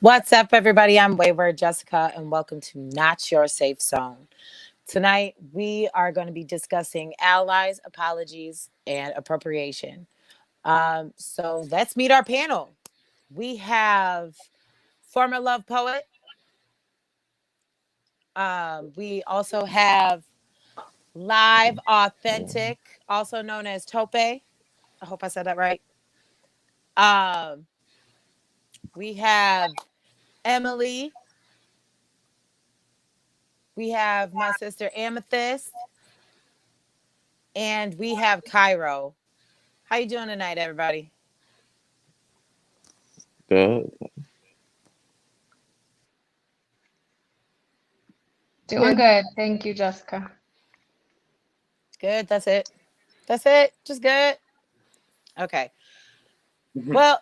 What's up, everybody? I'm Wayward Jessica, and welcome to Not Your Safe Zone. Tonight, we are going to be discussing allies, apologies, and appropriation. So let's meet our panel. We have former love poet. We also have live authentic, also known as Tope. I hope I said that right. Um, we have Emily. We have my sister Amethyst. And we have Cairo. How you doing tonight, everybody? Good. Doing good. Thank you, Jessica. Good. That's it. That's it. Just good. Okay. Well,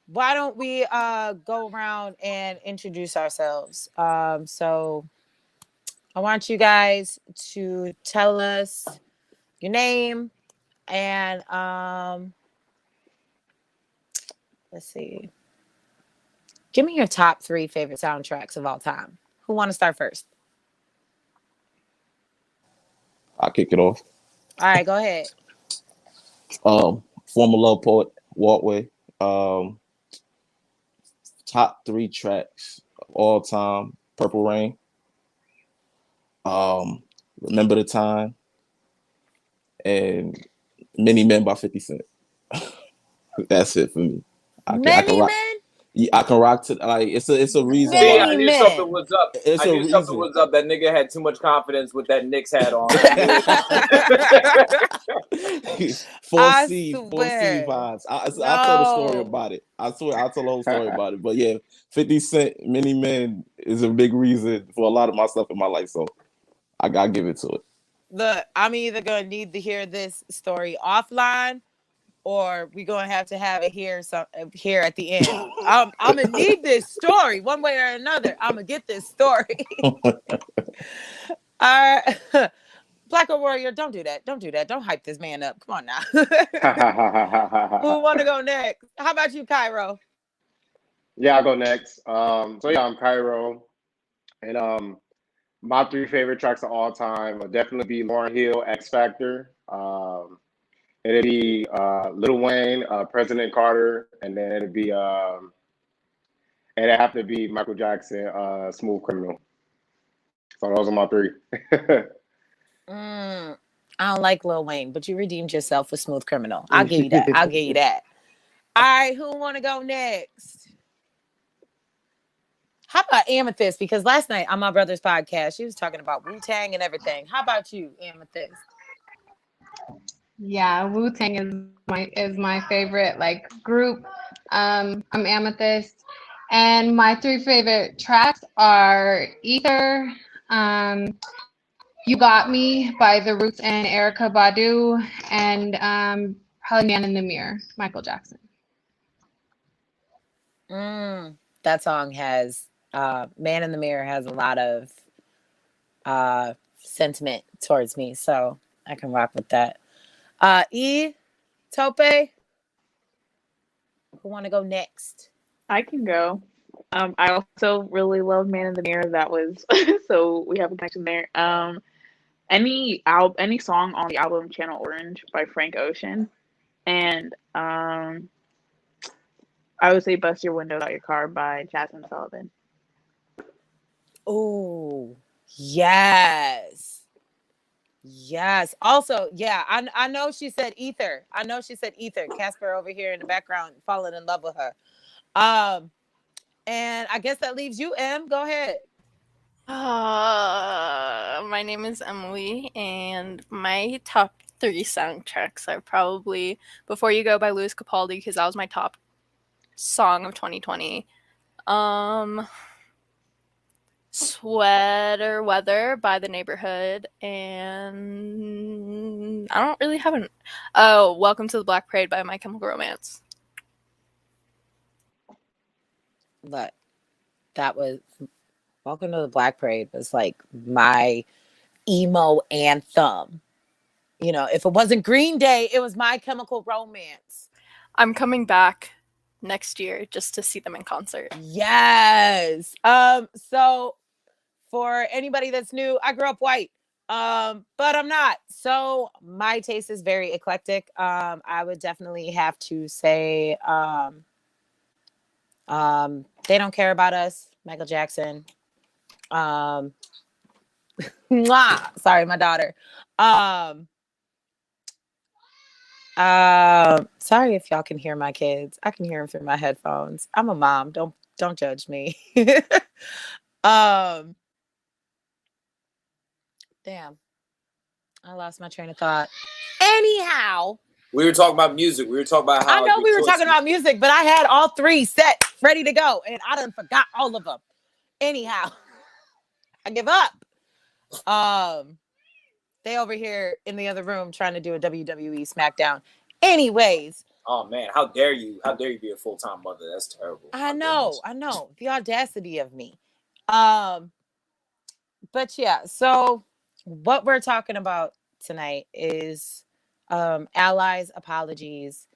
why don't we go around and introduce ourselves? So I want you guys to tell us your name and let's see. Give me your top 3 favorite soundtracks of all time. Who want to start first? I'll kick it off. All right, go ahead. Former love poet, Walkway. Top 3 tracks of all time, Purple Rain. Remember the Time, and Many Men by 50 Cent. That's it for me. I can rock. Men? Yeah, I can rock to like it's a reason Many See, why. I knew men. something was up. It's I a knew something reason. was up. That nigga had too much confidence with that Knicks hat on. 4C swear. vibes. I'll tell the story No. about it. I swear I'll tell the whole story about it. But yeah, 50 Cent, Many Men is a big reason for a lot of my stuff in my life. So I gotta give it to it. Look, I'm either gonna need to hear this story offline, or we're gonna have to have it here here at the end. I'm gonna need this story one way or another. I'm gonna get this story. All right. Black Girl Warrior, don't do that. Don't do that. Don't hype this man up. Come on now. Who want to go next? How about you, Cairo? Yeah, I'll go next. I'm Cairo, and my 3 favorite tracks of all time would definitely be Lauryn Hill, X Factor. It'd be Lil Wayne, President Carter, and then it'd have to be Michael Jackson, Smooth Criminal. So those are my 3. I don't like Lil Wayne, but you redeemed yourself with Smooth Criminal. I'll give you that. I'll give you that. All right, who want to go next? How about Amethyst? Because last night on my brother's podcast, she was talking about Wu-Tang and everything. How about you, Amethyst? Yeah, Wu-Tang is my favorite group. I'm Amethyst, and my 3 favorite tracks are Ether, You Got Me by The Roots and Erykah Badu, and probably Man in the Mirror, Michael Jackson. That song has Man in the Mirror has a lot of sentiment towards me, so I can rock with that. Tope, who want to go next? I can go. I also really love Man in the Mirror. That was so we have a connection there. Any song on the album Channel Orange by Frank Ocean, and I would say Bust Your Windows Out Your Car by Jasmine Sullivan. Oh, yes. Yes. Also, yeah, I know she said Ether. I know she said Ether. Casper over here in the background falling in love with her. And I guess that leaves you, Em. Go ahead. My name is Emily, and my top 3 soundtracks are probably Before You Go by Louis Capaldi, because that was my top song of 2020. Sweater Weather by The Neighborhood, and I don't really have Welcome to the Black Parade by My Chemical Romance. Look, that was Welcome to the Black Parade was like my emo anthem. If it wasn't Green Day, it was My Chemical Romance. I'm coming back next year just to see them in concert. Yes. So for anybody that's new, I grew up white. But I'm not. So my taste is very eclectic. I would definitely have to say They Don't Care About Us, Michael Jackson. Mwah, sorry, my daughter. Sorry if y'all can hear my kids. I can hear them through my headphones. I'm a mom. Don't judge me. Damn. I lost my train of thought. Anyhow, We were talking about music. We were talking about how I know we were talking about music, but I had all 3 set ready to go, and I done forgot all of them. Anyhow, I give up. They over here in the other room trying to do a WWE SmackDown. Anyways. Oh man, how dare you? How dare you be a full-time mother? That's terrible. I know. The audacity of me. But yeah, so what we're talking about tonight is allies, apologies,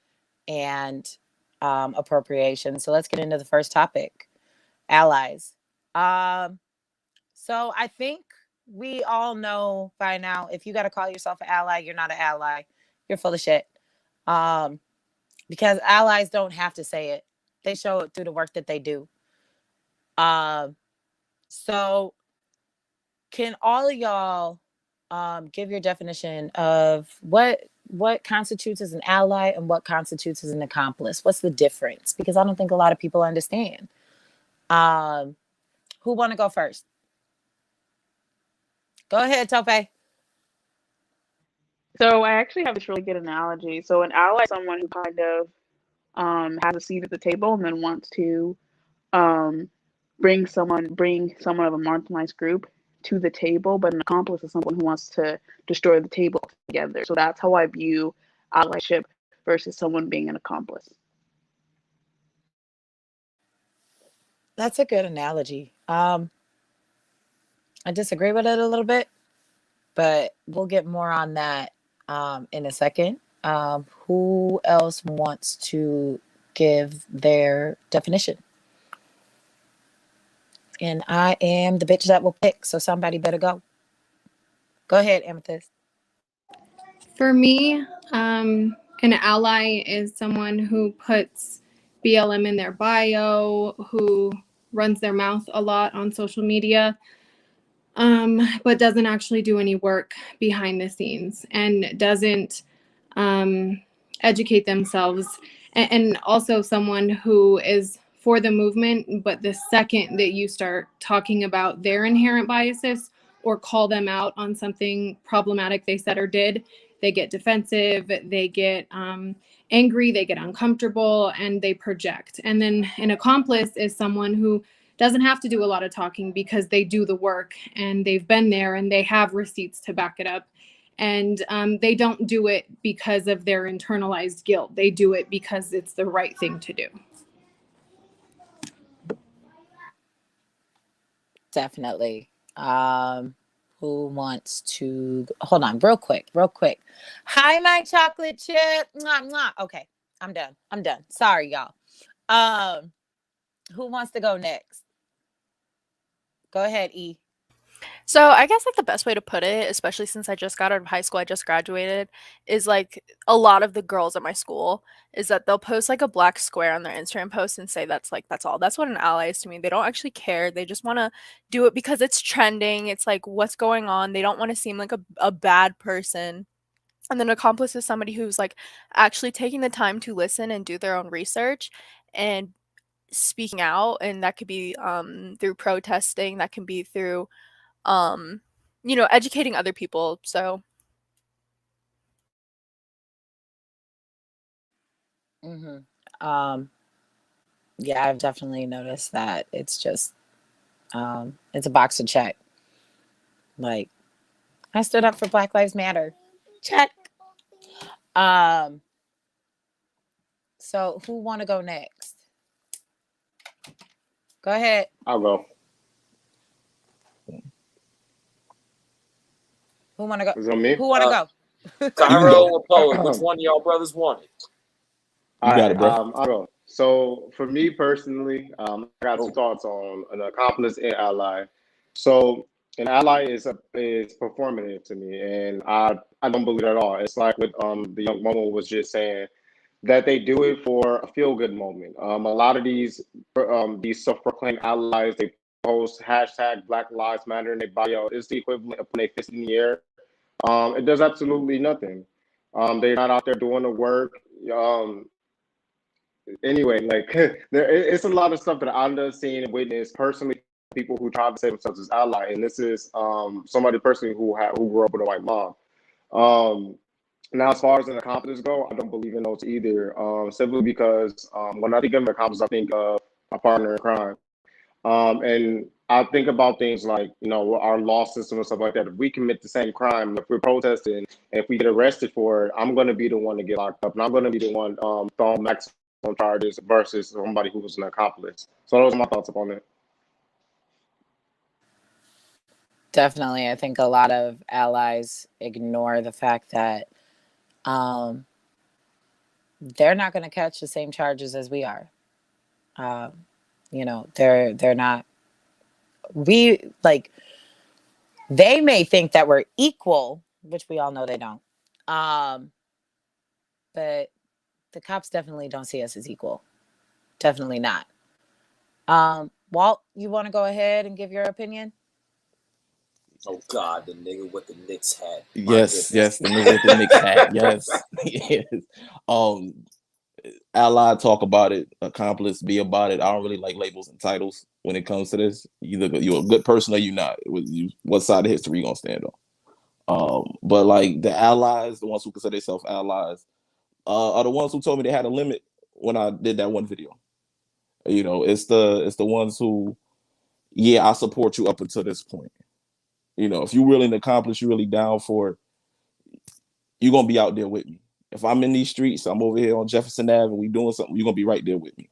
and appropriation. So let's get into the first topic, allies. So I think we all know by now, if you got to call yourself an ally, you're not an ally. You're full of shit. Because allies don't have to say it. They show it through the work that they do. So can all of y'all give your definition of what constitutes as an ally and what constitutes as an accomplice? What's the difference? Because I don't think a lot of people understand. Who want to go first? Go ahead, Tope. So I actually have this really good analogy. So an ally is someone who kind of has a seat at the table and then wants to bring someone of a marginalized group to the table, but an accomplice is someone who wants to destroy the table together. So that's how I view allyship versus someone being an accomplice. That's a good analogy. I disagree with it a little bit, but we'll get more on that in a second. Who else wants to give their definition? And I am the bitch that will pick, so somebody better go. Go ahead, Amethyst. For me, an ally is someone who puts BLM in their bio, who runs their mouth a lot on social media, but doesn't actually do any work behind the scenes and doesn't educate themselves. And also someone who is for the movement, but the second that you start talking about their inherent biases or call them out on something problematic they said or did, they get defensive, they get angry, they get uncomfortable, and they project. And then an accomplice is someone who doesn't have to do a lot of talking because they do the work and they've been there and they have receipts to back it up. And they don't do it because of their internalized guilt. They do it because it's the right thing to do. Definitely. Who wants to hold on real quick? Hi, my chocolate chip. Mwah, mwah. Okay, I'm done. Sorry, y'all. Who wants to go next? Go ahead, E. So I guess like the best way to put it, especially since I just got out of high school, I just graduated, is like a lot of the girls at my school is that they'll post like a black square on their Instagram post and say that's all. That's what an ally is to me. They don't actually care. They just want to do it because it's trending. It's like what's going on. They don't want to seem like a bad person. And then accomplice is somebody who's like actually taking the time to listen and do their own research and speaking out. And that could be through protesting. That can be through educating other people. So yeah, I've definitely noticed that it's just it's a box to check. Like, I stood up for Black Lives Matter. Check. So who want to go next? Go ahead. I'll go. Who want to go? Is it on me? Who want to go? Cairo or Poet? Which one of y'all brothers want it? You got it, bro. I'll go. So for me personally, I got two thoughts on an accomplice and ally. So an ally is performative to me, and I don't believe it at all. It's like what the young woman was just saying, that they do it for a feel good moment. A lot of these self-proclaimed allies, they post hashtag Black Lives Matter in their bio. It's the equivalent of putting a fist in the air. It does absolutely nothing. They're not out there doing the work. Um, anyway, like it's a lot of stuff that I've done seen and witnessed personally. People who try to say themselves as ally, and this is somebody personally who grew up with a white mom. Um, Now, as far as an accomplice go, I don't believe in those either. Simply because when I think of an accomplice, I think of a partner in crime. And I think about things like, our law system and stuff like that. If we commit the same crime, if we're protesting, and if we get arrested for it, I'm going to be the one to get locked up, and I'm going to be the one thrown maximum charges versus somebody who was an accomplice. So those are my thoughts upon it. Definitely. I think a lot of allies ignore the fact that they're not going to catch the same charges as we are. They're not. We like. They may think that we're equal, which we all know they don't. But the cops definitely don't see us as equal. Definitely not. Walt, you want to go ahead and give your opinion? Oh God, the nigga with the Knicks hat. Yes, the nigga with the Knicks hat. Yes, yes. Ally, talk about it. Accomplice, be about it. I don't really like labels and titles when it comes to this. You're a good person or you not. What side of history you gonna stand on? But like the allies, the ones who consider themselves allies, are the ones who told me they had a limit when I did that one video. It's the ones who, yeah, I support you up until this point. If you're willing to accomplish, you're really down for it, you're gonna be out there with me. If I'm in these streets, I'm over here on Jefferson Ave and we doing something, you're gonna be right there with me.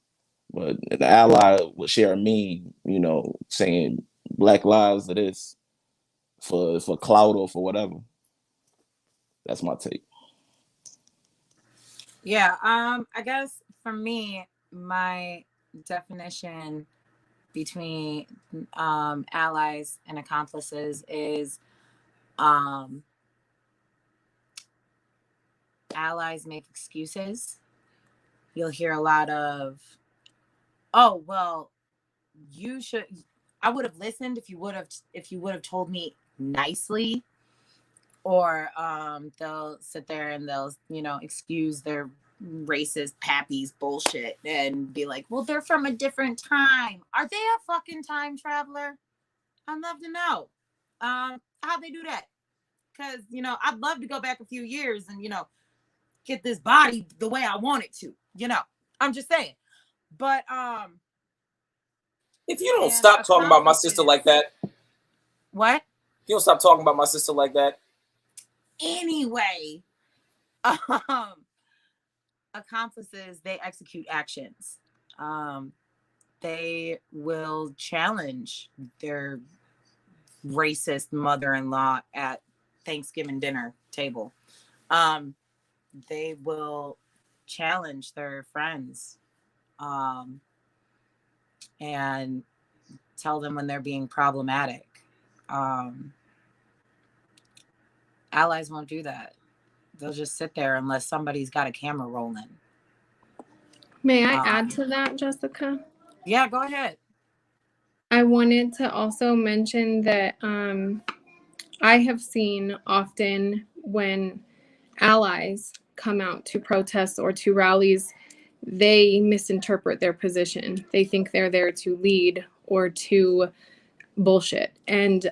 But the ally will share a meme, saying Black Lives of this for clout or for whatever. That's my take. Yeah, I guess for me, my definition between allies and accomplices is allies make excuses. You'll hear a lot of, oh well, you should, I would have listened if you would have told me nicely. Or they'll sit there and they'll excuse their racist pappies bullshit and be like, well, they're from a different time. Are they a fucking time traveler? I'd love to know how they do that, because I'd love to go back a few years and get this body the way I want it to. I'm just saying. But if you don't stop talking about my sister like that, what? You don't stop talking about my sister like that. Anyway, accomplices, they execute actions. They will challenge their racist mother-in-law at Thanksgiving dinner table. They will challenge their friends and tell them when they're being problematic. Allies won't do that. They'll just sit there unless somebody's got a camera rolling. May I add to that, Jessica? Yeah, go ahead. I wanted to also mention that I have seen often when allies come out to protests or to rallies, they misinterpret their position. They think they're there to lead or to bullshit. And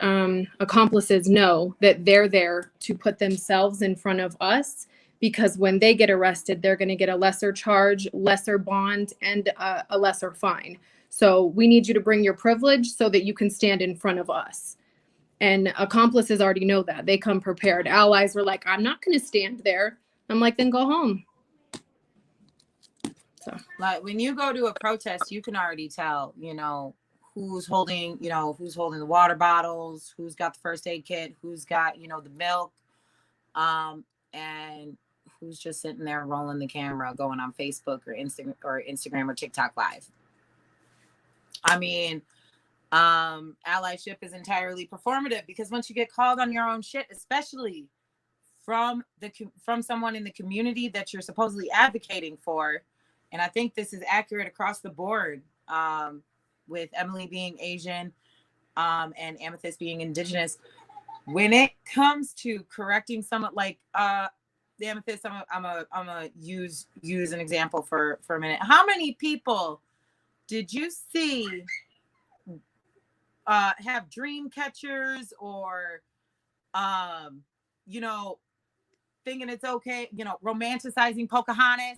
accomplices know that they're there to put themselves in front of us, because when they get arrested, they're going to get a lesser charge, lesser bond, and a lesser fine. So we need you to bring your privilege so that you can stand in front of us. And accomplices already know that. They come prepared. Allies were like, I'm not going to stand there. I'm like, then go home. So, like, when you go to a protest, you can already tell, who's holding the water bottles, who's got the first aid kit, who's got, the milk, and who's just sitting there rolling the camera, going on Facebook or Instagram or TikTok live. I mean, allyship is entirely performative, because once you get called on your own shit, especially from someone in the community that you're supposedly advocating for, and I think this is accurate across the board, with Emily being Asian, and Amethyst being Indigenous, when it comes to correcting someone like the Amethyst, I'm gonna use an example for a minute. How many people did you see have dream catchers, or thinking it's okay, romanticizing Pocahontas,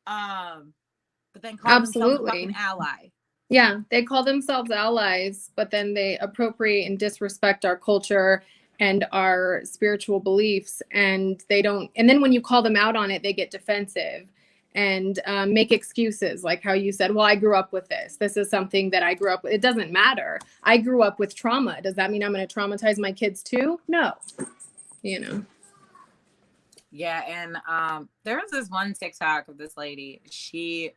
but then call themselves a fucking ally? Yeah, they call themselves allies, but then they appropriate and disrespect our culture and our spiritual beliefs, and they don't. And then when you call them out on it, they get defensive and make excuses, like how you said, well, I grew up with this. This is something that I grew up with. It doesn't matter. I grew up with trauma. Does that mean I'm going to traumatize my kids too? No. Yeah, and there was this one TikTok of this lady. She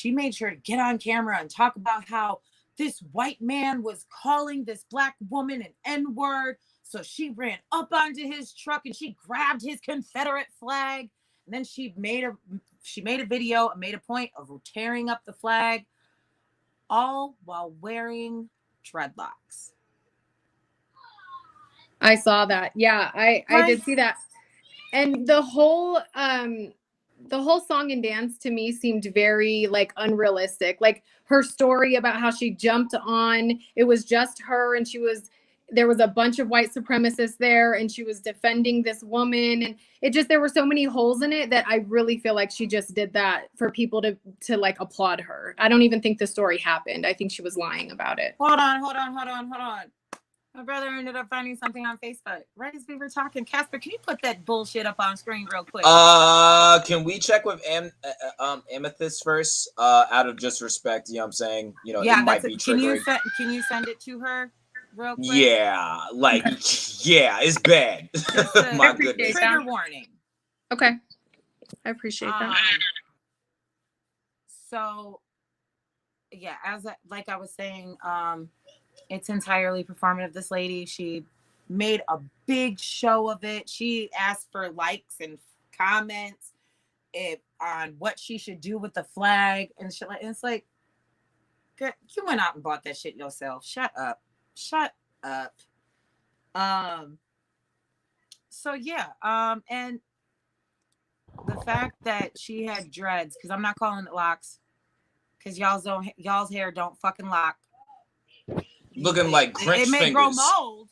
made sure to get on camera and talk about how this white man was calling this black woman an N-word. So she ran up onto his truck and she grabbed his Confederate flag. And then she made a video and made a point of tearing up the flag, all while wearing dreadlocks. I saw that. Yeah, I did see that. And the whole song and dance to me seemed very like unrealistic. Like her story about how she jumped on, it was just her, and there was a bunch of white supremacists there, and she was defending this woman, and there were so many holes in it that I really feel like she just did that for people to like applaud her. I don't even think the story happened. I think she was lying about it. Hold on. My brother ended up finding something on Facebook right as we were talking. Casper, can you put that bullshit up on screen real quick? Can we check with Amethyst first? Out of just respect, you know what I'm saying? It might be triggering. Can you send it to her real quick? Yeah, yeah, it's bad. My goodness. Trigger warning. Okay. I appreciate that. So, yeah, like I was saying, it's entirely performative. This lady, she made a big show of it. She asked for likes and comments on what she should do with the flag and shit. And it's like, girl, you went out and bought that shit yourself. Shut up. So yeah, and the fact that she had dreads, because I'm not calling it locks, because y'all's hair don't fucking lock. Looking like Grinch it may fingers. Grow mold,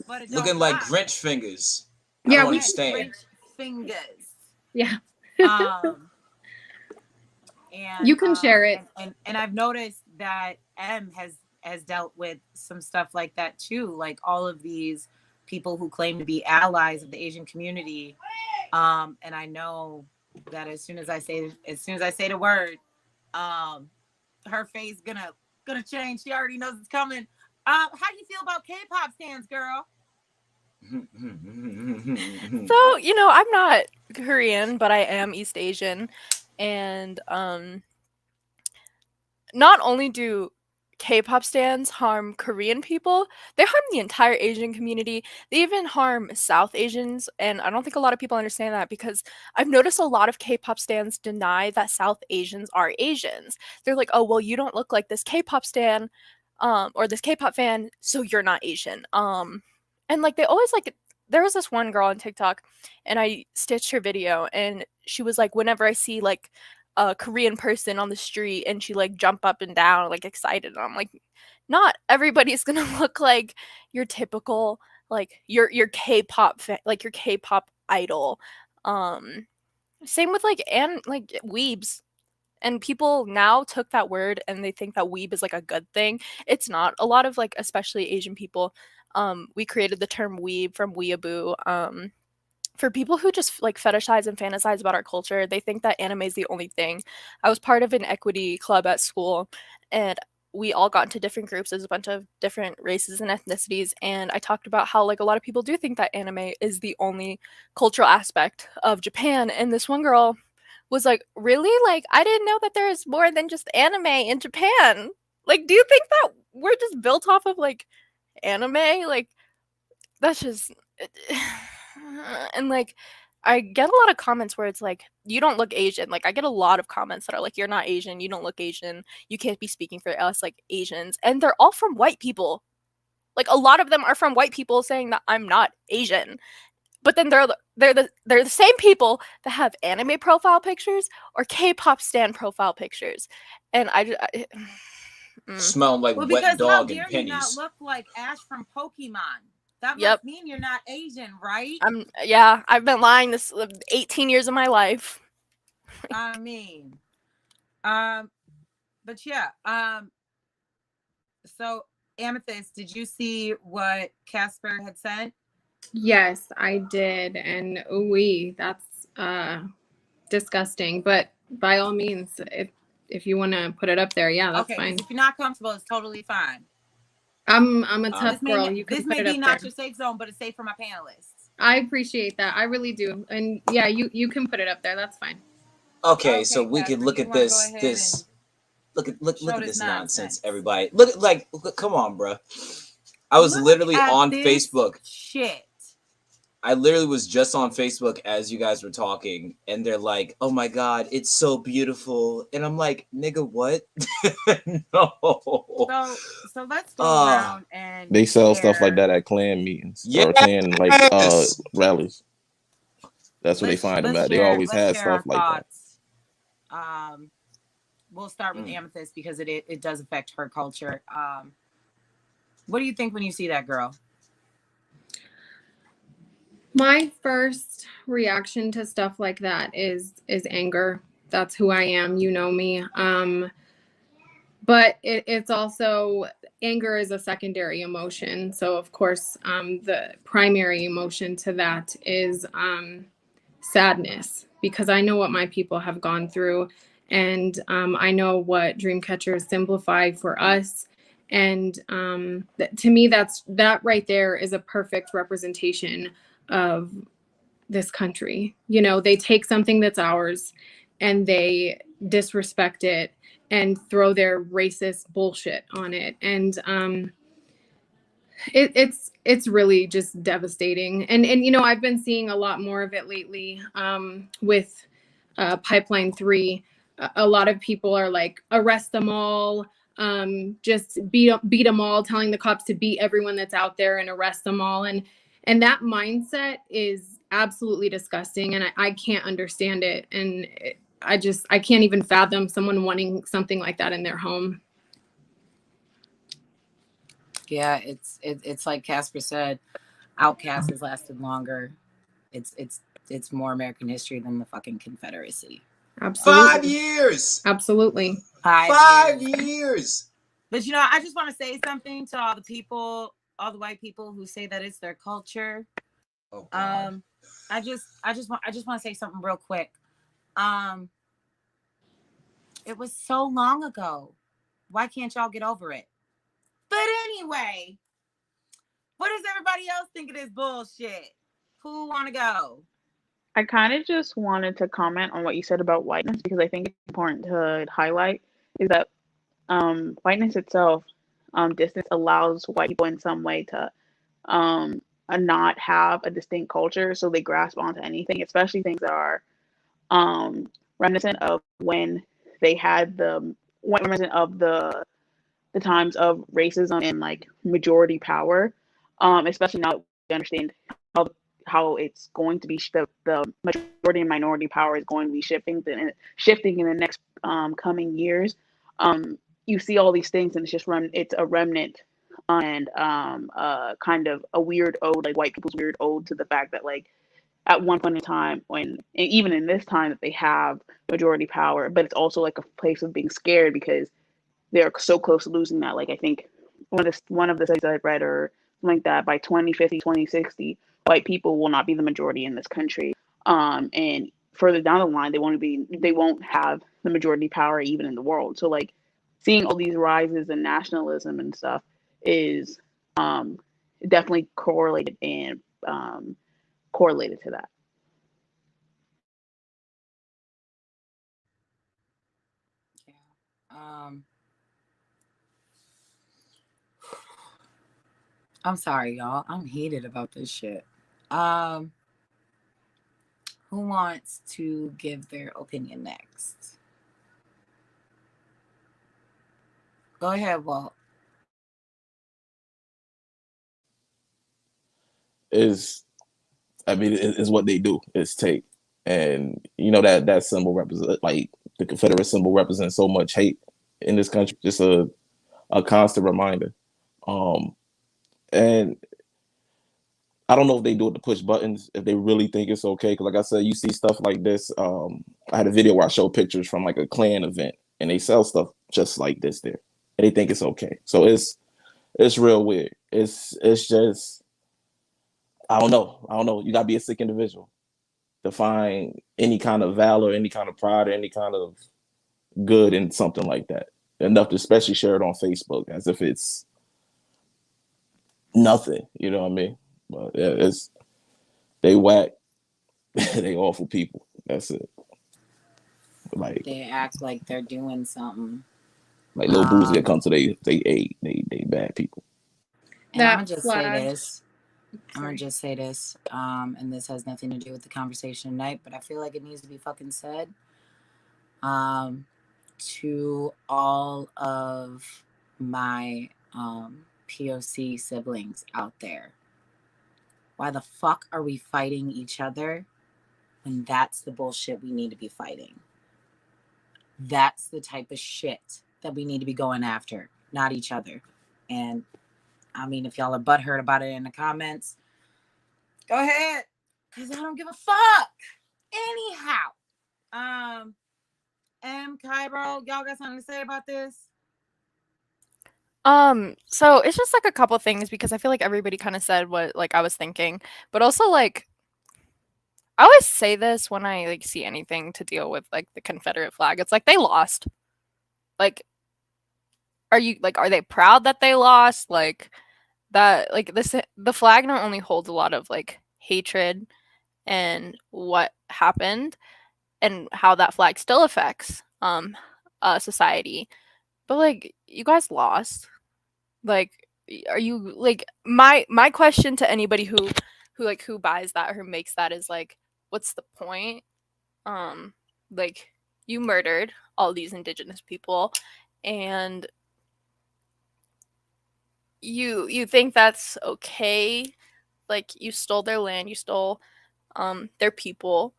but it looking don't like lock. Grinch fingers. Yeah, I don't understand. Grinch fingers. Yeah. And you can share it. And I've noticed that M has dealt with some stuff like that too, like all of these people who claim to be allies of the Asian community. And I know that as soon as I say the word, her face gonna change. She already knows it's coming. How do you feel about K-pop stands, girl? So, I'm not Korean, but I am East Asian. And not only do K-pop stans harm Korean people, they harm the entire Asian community. They even harm South Asians, and I don't think a lot of people understand that, because I've noticed a lot of K-pop stans deny that South Asians are Asians. They're like, oh, well, you don't look like this K-pop stan, or this K-pop fan, so you're not Asian. And like they always like, there was this one girl on TikTok, and I stitched her video, and she was like, whenever I see like a Korean person on the street and she like jump up and down like excited, and I'm like, not everybody's gonna look like your typical like your K-pop like your K-pop idol. Same with like weebs. And people now took that word and they think that weeb is like a good thing. It's not. A lot of like, especially Asian people, we created the term weeb from weeaboo. For people who just like fetishize and fantasize about our culture, they think that anime is the only thing. I was part of an equity club at school, and we all got into different groups. There's a bunch of different races and ethnicities, and I talked about how like a lot of people do think that anime is the only cultural aspect of Japan, and this one girl was like, really? Like, I didn't know that there is more than just anime in Japan. Like, do you think that we're just built off of like anime? Like, that's just and like I get a lot of comments where it's like, you don't look Asian. Like, I get a lot of comments that are like, you're not Asian, you don't look Asian, you can't be speaking for us like Asians. And they're all from white people. Like, a lot of them are from white people saying that I'm not Asian. But then they're the same people that have anime profile pictures or K-pop stan profile pictures. And Smelling like wet dog and pennies. You not look like Ash from Pokemon? That Yep. must mean you're not Asian, right? I've been lying this 18 years of my life. I mean, but yeah, so Amethyst, did you see what Casper had sent? Yes, I did, and that's disgusting. But by all means, if you want to put it up there, yeah, that's fine. If you're not comfortable, it's totally fine. I'm a tough girl. You can this put may it be up not there. your safe zone, but it's safe for my panelists. I appreciate that. I really do. And yeah, you can put it up there. That's fine. Okay, so we can look at this. Look at this nonsense, everybody. Come on, bro. I was literally on Facebook. Shit. I literally was just on Facebook as you guys were talking, and they're like, "Oh my god, it's so beautiful," and I'm like, "Nigga, what?" No. So let's go around and they sell stuff like that at clan meetings or clan rallies. That's where they find them at. They always have stuff like that. We'll start with Amethyst because it does affect her culture. What do you think when you see that girl? My first reaction to stuff like that is anger. That's who I am. You know me. But it's also, anger is a secondary emotion. So of course, the primary emotion to that is sadness, because I know what my people have gone through, and I know what Dreamcatchers simplify for us. And to me, that right there is a perfect representation of this country. You know, they take something that's ours and they disrespect it and throw their racist bullshit on it. And it's really just devastating. And you know, I've been seeing a lot more of it lately with Pipeline 3. A lot of people are like, arrest them all, just beat them all, telling the cops to beat everyone that's out there and arrest them all. And that mindset is absolutely disgusting, and I can't understand it. And I can't even fathom someone wanting something like that in their home. Yeah, it's like Casper said, Outcast has lasted longer. It's more American history than the fucking Confederacy. Absolutely. 5 years. Absolutely. 5 years. But you know, I just want to say something to all the white people who say that it's their culture. Oh, I just want to say something real quick. It was so long ago. Why can't y'all get over it? But anyway, what does everybody else think of this bullshit? Who want to go? I kind of just wanted to comment on what you said about whiteness, because I think it's important to highlight is that whiteness itself, distance allows white people in some way to not have a distinct culture, so they grasp onto anything, especially things that are reminiscent of when they had reminiscent of the times of racism and like majority power, especially now that we understand how it's going to be the majority and minority power is going to be shifting in the next coming years. You see all these things, and it's a remnant and kind of a weird ode, like white people's weird ode to the fact that like at one point in time, even in this time, that they have majority power, but it's also like a place of being scared because they're so close to losing that. Like I think one of the studies I read or something like that, by 2050, 2060, white people will not be the majority in this country. And further down the line, they won't have the majority power even in the world. So like seeing all these rises in nationalism and stuff is definitely correlated and correlated to that. Yeah. I'm sorry, y'all. I'm heated about this shit. Who wants to give their opinion next? Go ahead, Walt. Is what they do. Is take, and that symbol represent, like the Confederate symbol represents so much hate in this country. Just a constant reminder. And I don't know if they do it to push buttons, if they really think it's okay. Because like I said, you see stuff like this. I had a video where I showed pictures from like a Klan event, and they sell stuff just like this there, and they think it's okay. So it's real weird. It's just, I don't know. You gotta be a sick individual to find any kind of valor, any kind of pride, or any kind of good in something like that. Enough to especially share it on Facebook as if it's nothing. You know what I mean? But yeah, they whack. They awful people. That's it. Like They act like they're doing something. Like Lil Boozy that come to they bad people. And That I'm gonna just flag. say this. I'm gonna just say this. And this has nothing to do with the conversation tonight, but I feel like it needs to be fucking said. To all of my POC siblings out there. Why the fuck are we fighting each other when that's the bullshit we need to be fighting? That's the type of shit that we need to be going after, not each other. And I mean, if y'all are butthurt about it in the comments, go ahead, because I don't give a fuck. Anyhow, Cairo, y'all got something to say about this? So it's just like a couple things because I feel like everybody kind of said what like I was thinking, but also like I always say this when I like see anything to deal with like the Confederate flag. It's like they lost. Like are they proud that they lost? Like that like the flag not only holds a lot of like hatred and what happened and how that flag still affects society, but like you guys lost. Like are you like my question to anybody who buys that or who makes that is like what's the point? Like you murdered all these indigenous people and you think that's okay? Like you stole their land, you stole their people,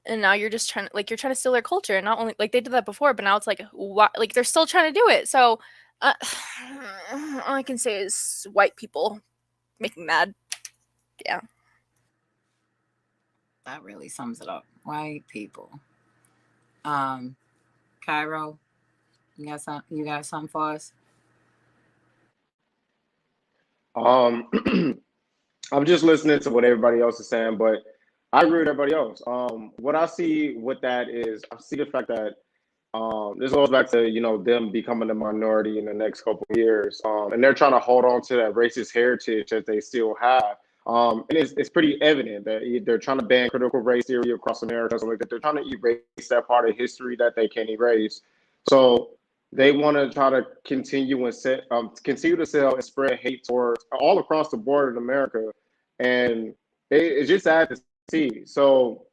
and now you're just trying to you're trying to steal their culture. And not only like they did that before, but now it's like what, like they're still trying to do it. So all I can say is white people make me mad. Yeah. That really sums it up. White people. Cairo, you got something for us? I'm just listening to what everybody else is saying, but I agree with everybody else. What I see with that is I see the fact that this goes back to them becoming a minority in the next couple of years, and they're trying to hold on to that racist heritage that they still have. And it's pretty evident that they're trying to ban critical race theory across America, so like that they're trying to erase that part of history that they can't erase. So they want to try to continue to sell and spread hate towards all across the board in America, and it's just sad to see. So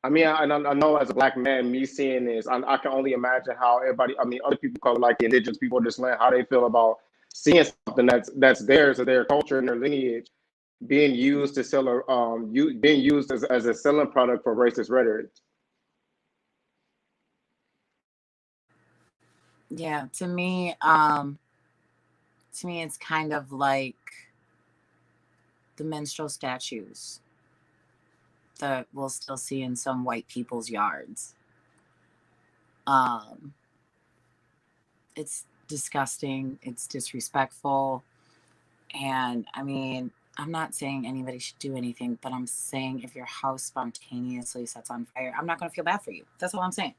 I mean, I know as a black man, me seeing this, I can only imagine how everybody, I mean, other people call it like the indigenous people of this land, how they feel about seeing something that's theirs, of their culture and their lineage, being used to sell being used as a selling product for racist rhetoric. Yeah, to me, it's kind of like the minstrel statues that we'll still see in some white people's yards. It's disgusting, it's disrespectful, and I mean, I'm not saying anybody should do anything, but I'm saying if your house spontaneously sets on fire, I'm not going to feel bad for you. That's all I'm saying.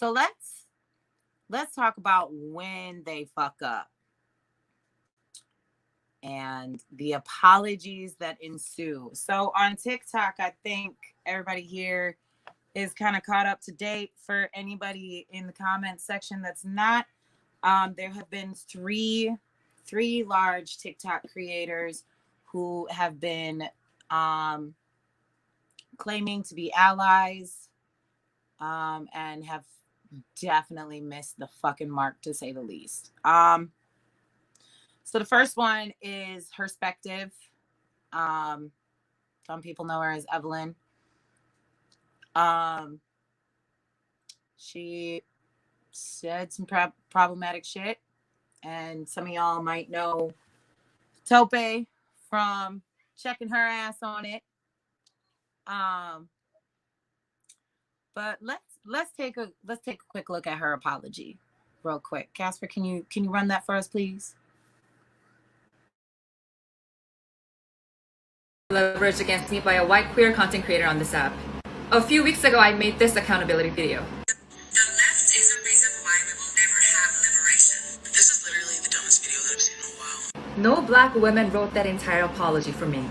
So let's talk about when they fuck up and the apologies that ensue. So on TikTok, I think everybody here is kind of caught up to date. For anybody in the comments section that's not, there have been three large TikTok creators who have been claiming to be allies and have definitely missed the fucking mark, to say the least. So the first one is Herspective. Some people know her as Evelyn. She said some problematic shit, and some of y'all might know Tope from checking her ass on it. But let's take a quick look at her apology, real quick. Casper, can you run that for us, please? Leveraged against me by a white queer content creator on this app. A few weeks ago, I made this accountability video. The left is a reason why we will never have liberation. This is literally the dumbest video that I've seen in a while. No black women wrote that entire apology for me.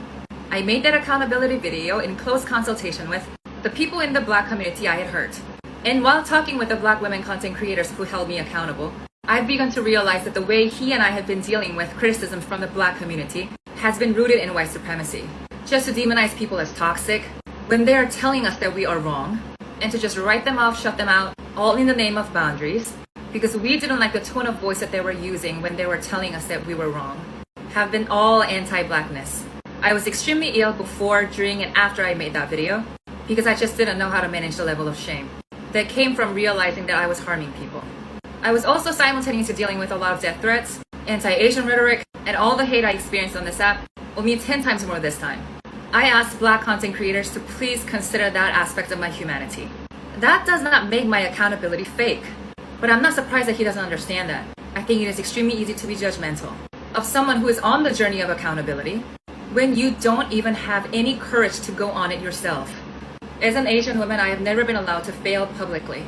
I made that accountability video in close consultation with the people in the black community I had hurt. And while talking with the black women content creators who held me accountable, I've begun to realize that the way he and I have been dealing with criticism from the black community has been rooted in white supremacy. Just to demonize people as toxic when they are telling us that we are wrong, and to just write them off, shut them out, all in the name of boundaries, because we didn't like the tone of voice that they were using when they were telling us that we were wrong, have been all anti-blackness. I was extremely ill before, during, and after I made that video, because I just didn't know how to manage the level of shame that came from realizing that I was harming people. I was also simultaneously dealing with a lot of death threats, anti-Asian rhetoric, and all the hate I experienced on this app, only 10 times more this time. I asked black content creators to please consider that aspect of my humanity. That does not make my accountability fake, but I'm not surprised that he doesn't understand that. I think it is extremely easy to be judgmental of someone who is on the journey of accountability when you don't even have any courage to go on it yourself. As an Asian woman, I have never been allowed to fail publicly.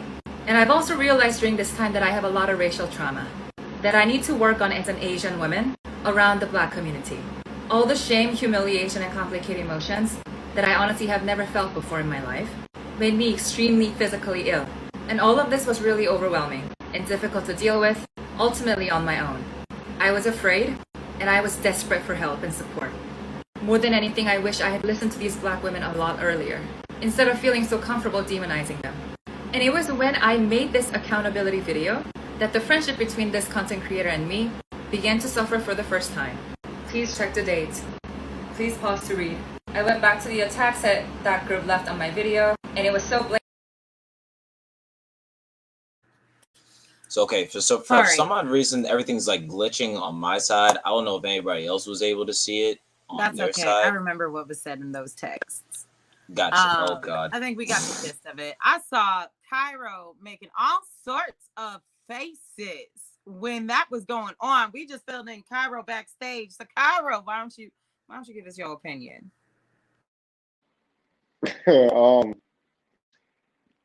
And I've also realized during this time that I have a lot of racial trauma that I need to work on as an Asian woman around the black community. All the shame, humiliation, and complicated emotions that I honestly have never felt before in my life made me extremely physically ill. And all of this was really overwhelming and difficult to deal with, ultimately on my own. I was afraid, and I was desperate for help and support. More than anything, I wish I had listened to these black women a lot earlier, instead of feeling so comfortable demonizing them. And it was when I made this accountability video that the friendship between this content creator and me began to suffer for the first time. Please check the date. Please pause to read. I went back to the attacks that group left on my video, and it was so blatant. So okay, so for some odd reason, everything's like glitching on my side. I don't know if anybody else was able to see it on That's their okay. side. I remember what was said in those texts. Gotcha. Oh God. I think we got the gist of it. I saw Cairo making all sorts of faces when that was going on. We just filled in Cairo backstage. So Cairo, why don't you give us your opinion? I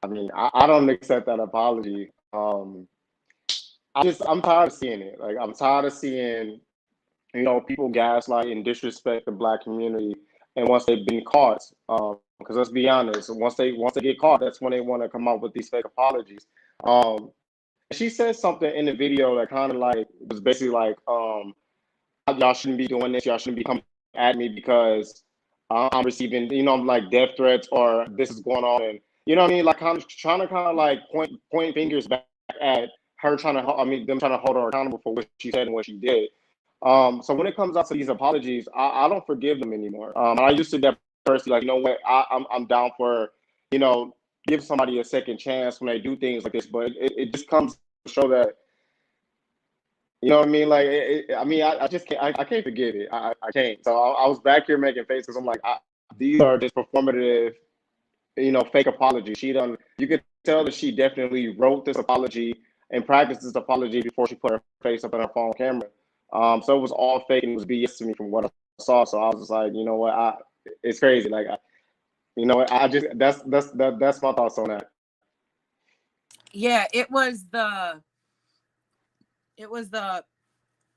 mean, I don't accept that apology. I'm tired of seeing it. Like, I'm tired of seeing, people gaslight and disrespect the black community. And once they've been caught, because let's be honest, once they get caught, that's when they want to come up with these fake apologies. She said something in the video that kind of like was basically like, y'all shouldn't be doing this. Y'all shouldn't be coming at me because I'm receiving, like death threats or this is going on, and you know what I mean, like kind of trying to like point fingers back at her, them trying to hold her accountable for what she said and what she did. So when it comes out to these apologies, I don't forgive them anymore. I used to that person like, you know what, I'm down for, give somebody a second chance when they do things like this, but it just comes to show that, you know what I mean? Like, I just can't, I can't forgive it. I can't. So I was back here making faces. I'm like, these are just performative, fake apologies. You could tell that she definitely wrote this apology and practiced this apology before she put her face up in her phone camera. So it was all fake and it was BS to me from what I saw. So I was just like, you know what, it's crazy. Like, that's my thoughts on that. Yeah, it was the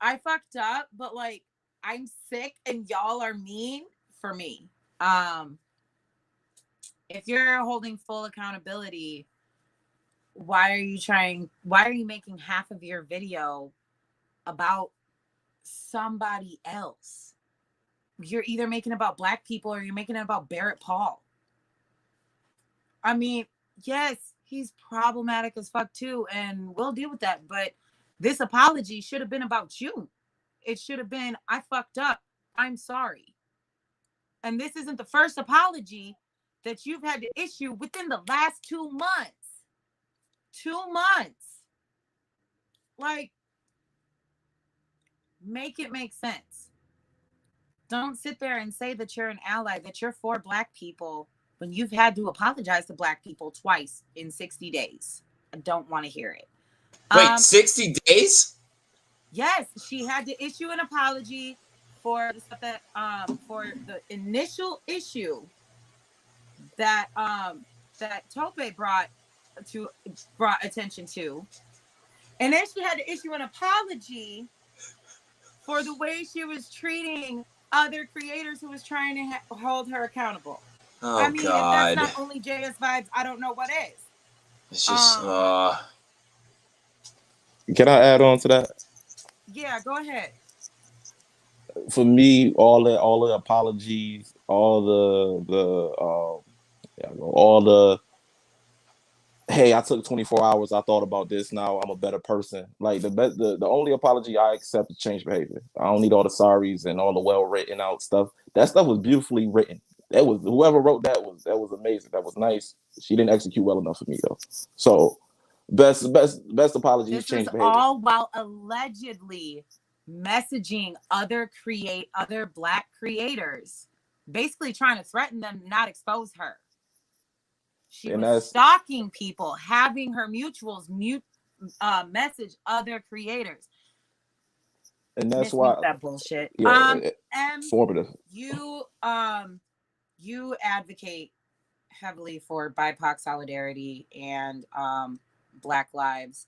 I fucked up, but like I'm sick and y'all are mean for me. If you're holding full accountability, why are you making half of your video about somebody else? You're either making it about black people or you're making it about Barrett Paul. I mean, yes, he's problematic as fuck too, and we'll deal with that. But this apology should have been about you. It should have been, I fucked up. I'm sorry. And this isn't the first apology that you've had to issue within the last 2 months. 2 months. Like, make it make sense. Don't sit there and say that you're an ally, that you're for black people when you've had to apologize to black people twice in 60 days. I don't want to hear it. Wait, 60 days? Yes, she had to issue an apology for the stuff that for the initial issue that that Tope brought attention to. And then she had to issue an apology for the way she was treating other creators who was trying to hold her accountable. Oh, I mean, God. if that's not only JS vibes, I don't know what is. It's just, Can I add on to that? Yeah, go ahead. For me, all the apologies, all the hey, I took 24 hours, I thought about this, now I'm a better person. Like the only apology I accept is change behavior. I don't need all the sorries and all the well written out stuff. That stuff was beautifully written. That was whoever wrote that was amazing. That was nice. She didn't execute well enough for me though. So best apology is change behavior. All while allegedly messaging other black creators, basically trying to threaten them to not expose her. She was stalking people, having her mutuals message other creators. And that's why that bullshit. Yeah, formative. You advocate heavily for BIPOC solidarity and Black lives.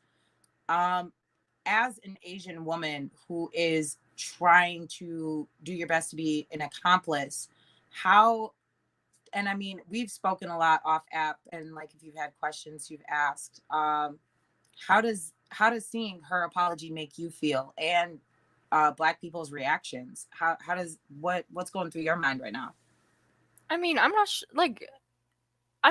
As an Asian woman who is trying to do your best to be an accomplice, and I mean, we've spoken a lot off app, and like if you've had questions you've asked, how does seeing her apology make you feel, and Black people's reactions? How does what's going through your mind right now? I mean, I'm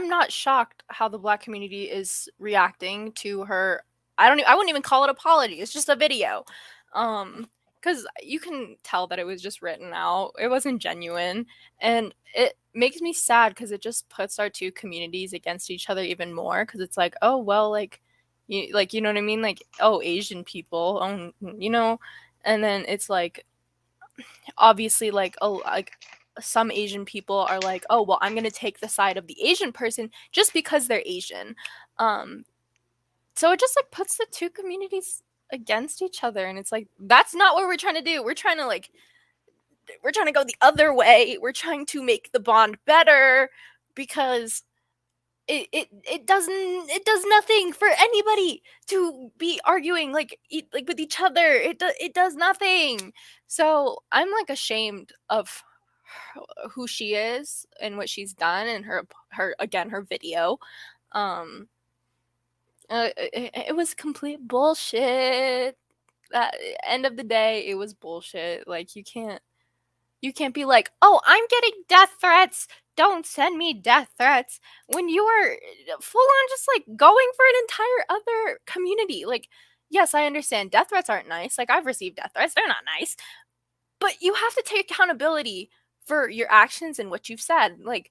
not shocked how the Black community is reacting to her. I wouldn't even call it apology. It's just a video. Because you can tell that it was just written out. It wasn't genuine. And it makes me sad because it just puts our two communities against each other even more. Because it's like, oh, well, you know what I mean? Like, oh, Asian people, and then it's like, obviously, some Asian people are like, oh, well, I'm going to take the side of the Asian person just because they're Asian. So it just puts the two communities against each other, and it's like, that's not what we're trying to do. We're trying to go the other way. We're trying to make the bond better, because it does nothing for anybody to be arguing like with each other. It does nothing. So I'm ashamed of who she is and what she's done, and her video. It was complete bullshit. At end of the day, it was bullshit. Like, you can't be like, oh, I'm getting death threats, don't send me death threats, when you are full on just going for an entire other community. Like, yes, I understand death threats aren't nice. Like, I've received death threats, they're not nice, but you have to take accountability for your actions and what you've said. Like,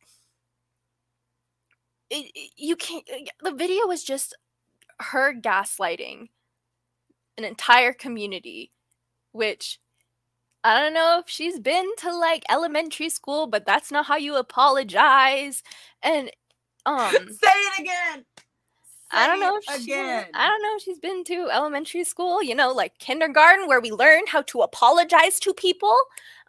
you can't. The video was just her gaslighting an entire community, which I don't know if she's been to elementary school, but that's not how you apologize. And say it again. I don't know if she's been to elementary school, kindergarten, where we learn how to apologize to people.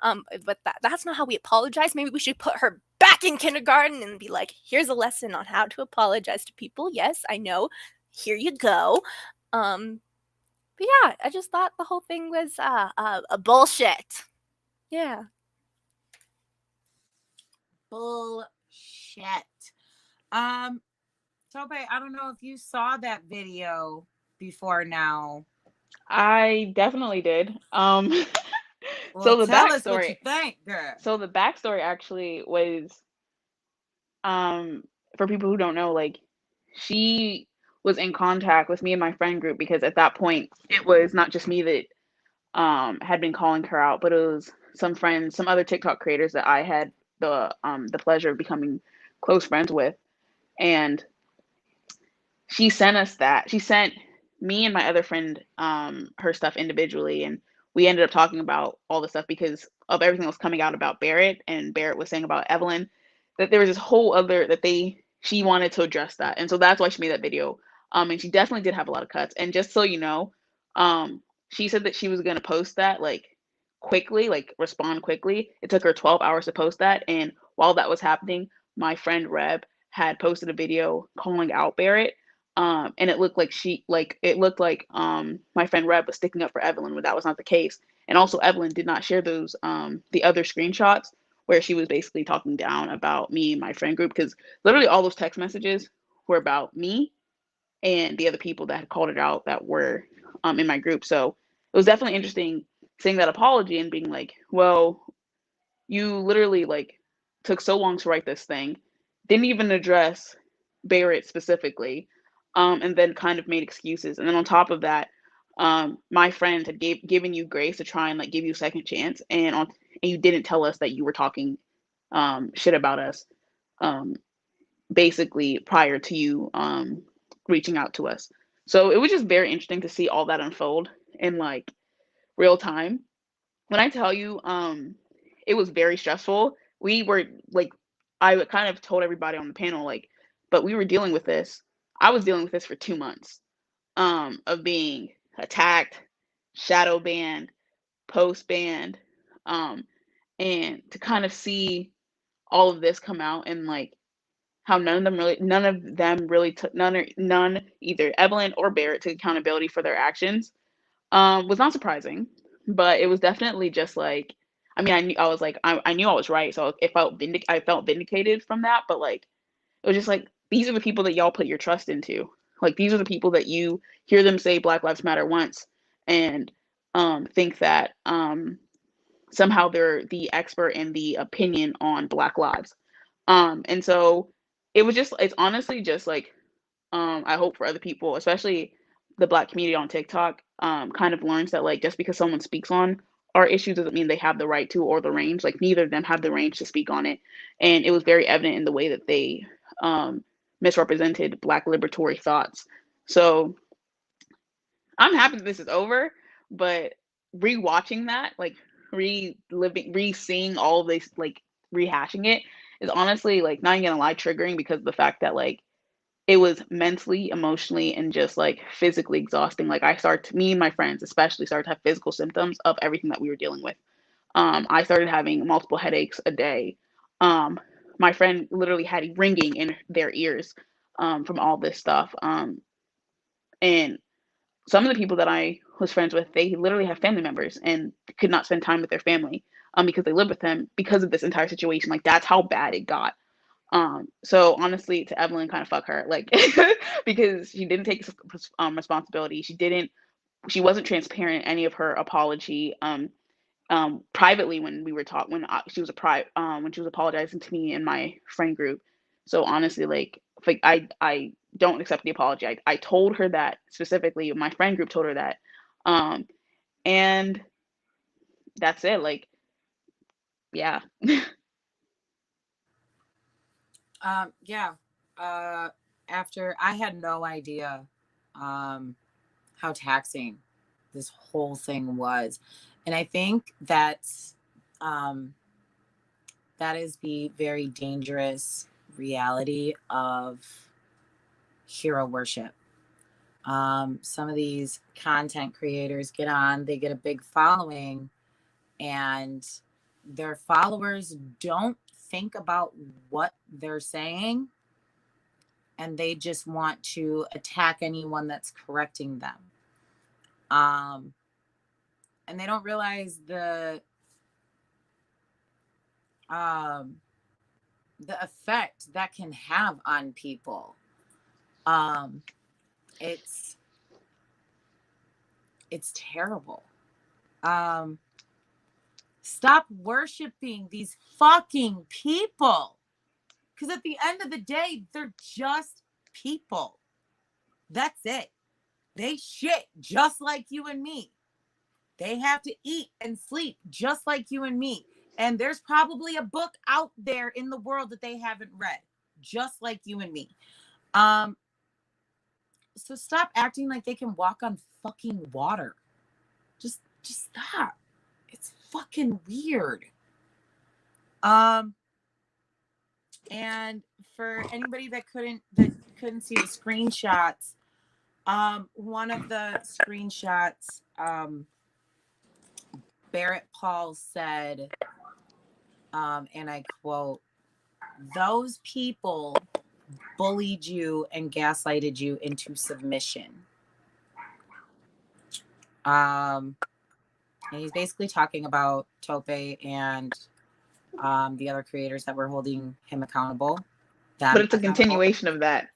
But that's not how we apologize. Maybe we should put her back in kindergarten and be like, here's a lesson on how to apologize to people. Yes, I know here you go. But yeah, I just thought the whole thing was a bullshit. Yeah. Bullshit. Tope, I don't know if you saw that video before now. I definitely did. Well, So the tell us what you backstory. think, girl. So the backstory actually was, for people who don't know, like, she was in contact with me and my friend group because at that point it was not just me that had been calling her out, but it was some friends, some other TikTok creators that I had the pleasure of becoming close friends with, and she sent us that. She sent me and my other friend her stuff individually, and we ended up talking about all the stuff because of everything that was coming out about Barrett, and Barrett was saying about Evelyn, that there was this whole other that she wanted to address that, and so that's why she made that video. And she definitely did have a lot of cuts. And just so you know, she said that she was gonna post that like quickly, like respond quickly. It took her 12 hours to post that, and while that was happening, my friend Reb had posted a video calling out Barrett, and it looked like my friend Reb was sticking up for Evelyn when that was not the case. And also Evelyn did not share those the other screenshots where she was basically talking down about me and my friend group, because literally all those text messages were about me and the other people that had called it out that were in my group. So it was definitely interesting seeing that apology and being like, well, you literally like took so long to write this thing, didn't even address Barrett specifically, and then kind of made excuses. And then on top of that, my friend had given you grace to try and like give you a second chance, and you didn't tell us that you were talking shit about us, um, basically prior to you reaching out to us. So it was just very interesting to see all that unfold in like real time. When I tell you, it was very stressful. We were like, I kind of told everybody on the panel, like, but we were dealing with this. I was dealing with this for 2 months, of being attacked, shadow banned, post banned, um, and to kind of see all of this come out and like how none of them really took none either Evelyn or Barrett took accountability for their actions, was not surprising, but it was definitely just like, I mean, I knew I was right, so I felt vindicated from that. But like, it was just like, these are the people that y'all put your trust into. Like, these are the people that you hear them say Black Lives Matter once, and think that somehow they're the expert in the opinion on Black lives. And so it's honestly just like, I hope for other people, especially the Black community on TikTok, kind of learns that like just because someone speaks on our issues doesn't mean they have the right to or the range. Like, neither of them have the range to speak on it, and it was very evident in the way that they misrepresented Black liberatory thoughts. So I'm happy that this is over, but rewatching that, like re-seeing all this, like rehashing it, is honestly like, not even gonna lie, triggering, because of the fact that like it was mentally, emotionally, and just like physically exhausting. Like, me and my friends especially started to have physical symptoms of everything that we were dealing with. I started having multiple headaches a day. My friend literally had ringing in their ears from all this stuff. And some of the people that I was friends with, they literally have family members and could not spend time with their family because they live with them because of this entire situation. Like, that's how bad it got. So honestly, to Evelyn, kind of fuck her, like, because she didn't take responsibility. She wasn't transparent in any of her apology. Privately, when we were talking, when she was apologizing to me and my friend group. So honestly, like I don't accept the apology. I told her that specifically. My friend group told her that, and that's it. Like, yeah. Yeah. After I had no idea how taxing this whole thing was. And I think um, that is the very dangerous reality of hero worship. Some of these content creators get on, they get a big following, and their followers don't think about what they're saying, and they just want to attack anyone that's correcting them. And they don't realize the effect that can have on people. It's terrible. Stop worshiping these fucking people. Because at the end of the day, they're just people. That's it. They shit just like you and me. They have to eat and sleep just like you and me. And there's probably a book out there in the world that they haven't read, just like you and me. So stop acting like they can walk on fucking water. Just stop. It's fucking weird. And for anybody that couldn't see the screenshots, one of the screenshots, Barrett Paul said, and I quote, "Those people bullied you and gaslighted you into submission." And he's basically talking about Tope and the other creators that were holding him accountable. But it's a continuation of that.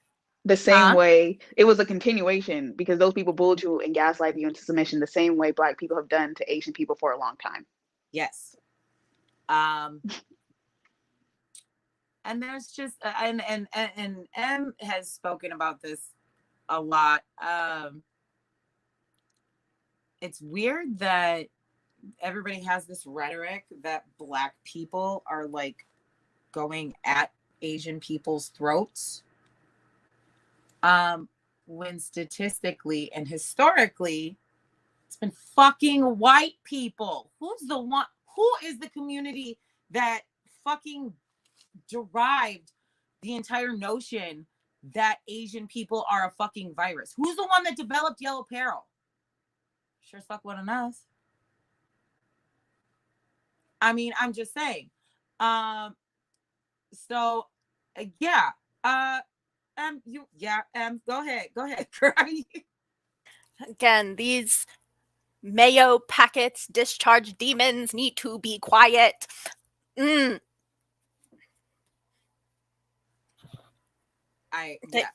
The same way, it was a continuation because those people bullied you and gaslighted you into submission the same way Black people have done to Asian people for a long time. Yes. And there's just and M has spoken about this a lot. It's weird that everybody has this rhetoric that Black people are like going at Asian people's throats. When statistically and historically, it's been fucking white people. Who is the community that fucking derived the entire notion that Asian people are a fucking virus? Who's the one that developed yellow peril? Sure as fuck wasn't us. I mean, I'm just saying. Go ahead, Cry. Again, these mayo packets, discharge demons need to be quiet.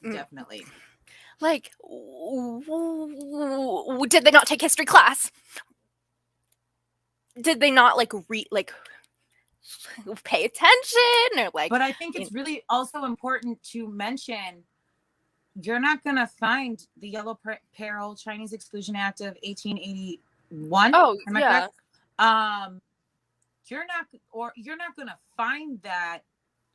Definitely. Like, did they not take history class? Did they not pay attention or like? But I think it's really also important to mention, you're not gonna find the Yellow Peril Chinese Exclusion Act of 1881. Oh, yeah. You're not gonna find that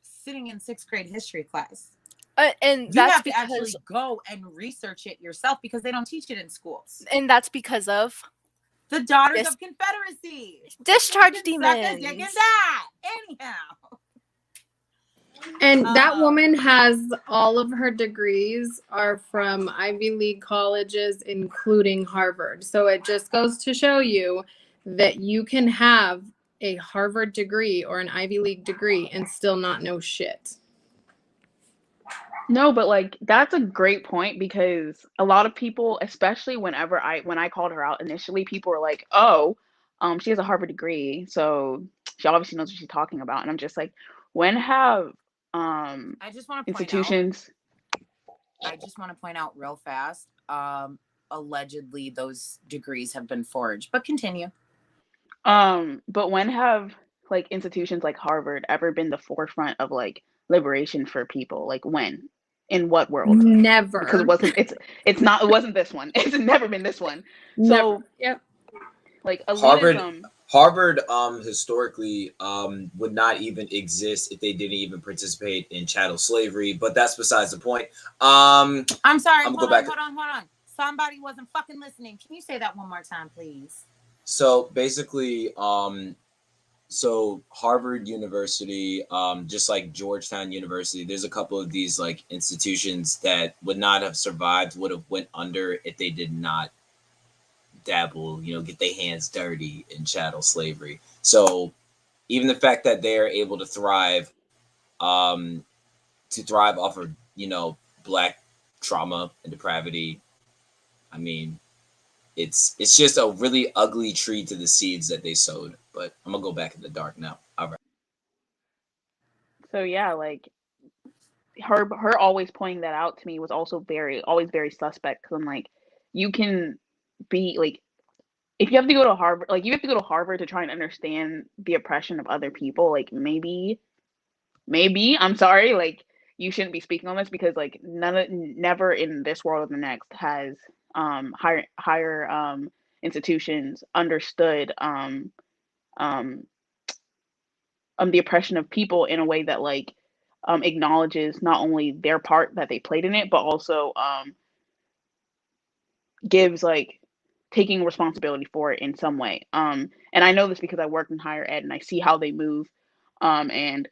sitting in 6th grade history class. And you have to actually go and research it yourself because they don't teach it in schools. And that's because of the Daughters of Confederacy. Discharge demons. Anyhow. And that woman has all of her degrees are from Ivy League colleges, including Harvard. So it just goes to show you that you can have a Harvard degree or an Ivy League degree and still not know shit. No, but like that's a great point because a lot of people, especially when I called her out initially, people were like, "Oh, she has a Harvard degree, so she obviously knows what she's talking about." And I'm just like, when have I just want to institutions? I just want to point out real fast. Allegedly, those degrees have been forged, but continue. But when have like institutions like Harvard ever been the forefront of like liberation for people? Like when? In what world? Never. Because it wasn't this one. It's never been this one. Never. So yep. Like elitism. Harvard historically would not even exist if they didn't even participate in chattel slavery, but that's besides the point. I'm sorry. hold on. Somebody wasn't fucking listening. Can you say that one more time, please? So basically, so Harvard University, just like Georgetown University, there's a couple of these like institutions that would not have survived, would have went under if they did not dabble, get their hands dirty in chattel slavery. So even the fact that they're able to thrive off of, Black trauma and depravity. I mean, it's just a really ugly tree to the seeds that they sowed. But I'm gonna go back in the dark now. All right. So yeah, like her always pointing that out to me was also always very suspect. Because I'm like, you can be like, if you have to go to Harvard, like you have to go to Harvard to try and understand the oppression of other people. Like maybe I'm sorry, like you shouldn't be speaking on this because like never in this world or the next has higher institutions understood um the oppression of people in a way that like acknowledges not only their part that they played in it, but also gives like taking responsibility for it in some way. And I know this because I work in higher ed and I see how they move, and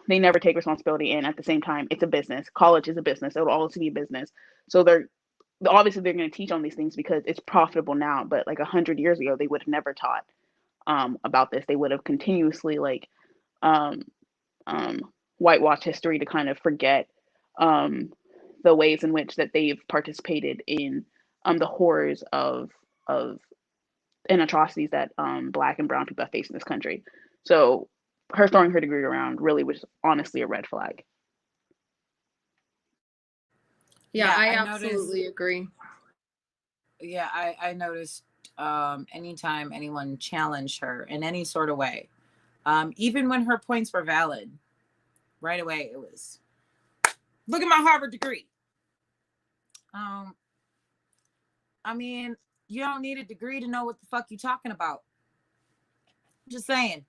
they never take responsibility. And at the same time, it's a business. College is a business. It'll always be a business. So they're obviously they're going to teach on these things because it's profitable now. But like 100 years ago, they would have never taught about this. They would have continuously like um, um, whitewash history to kind of forget um, the ways in which that they've participated in the horrors of and atrocities that Black and brown people have faced in this country. So her throwing her degree around really was honestly a red flag. Yeah, I noticed- absolutely agree. Yeah, I noticed anytime anyone challenged her in any sort of way, even when her points were valid, right away it was, look at my Harvard degree. I mean, you don't need a degree to know what the fuck you're talking about. Just saying.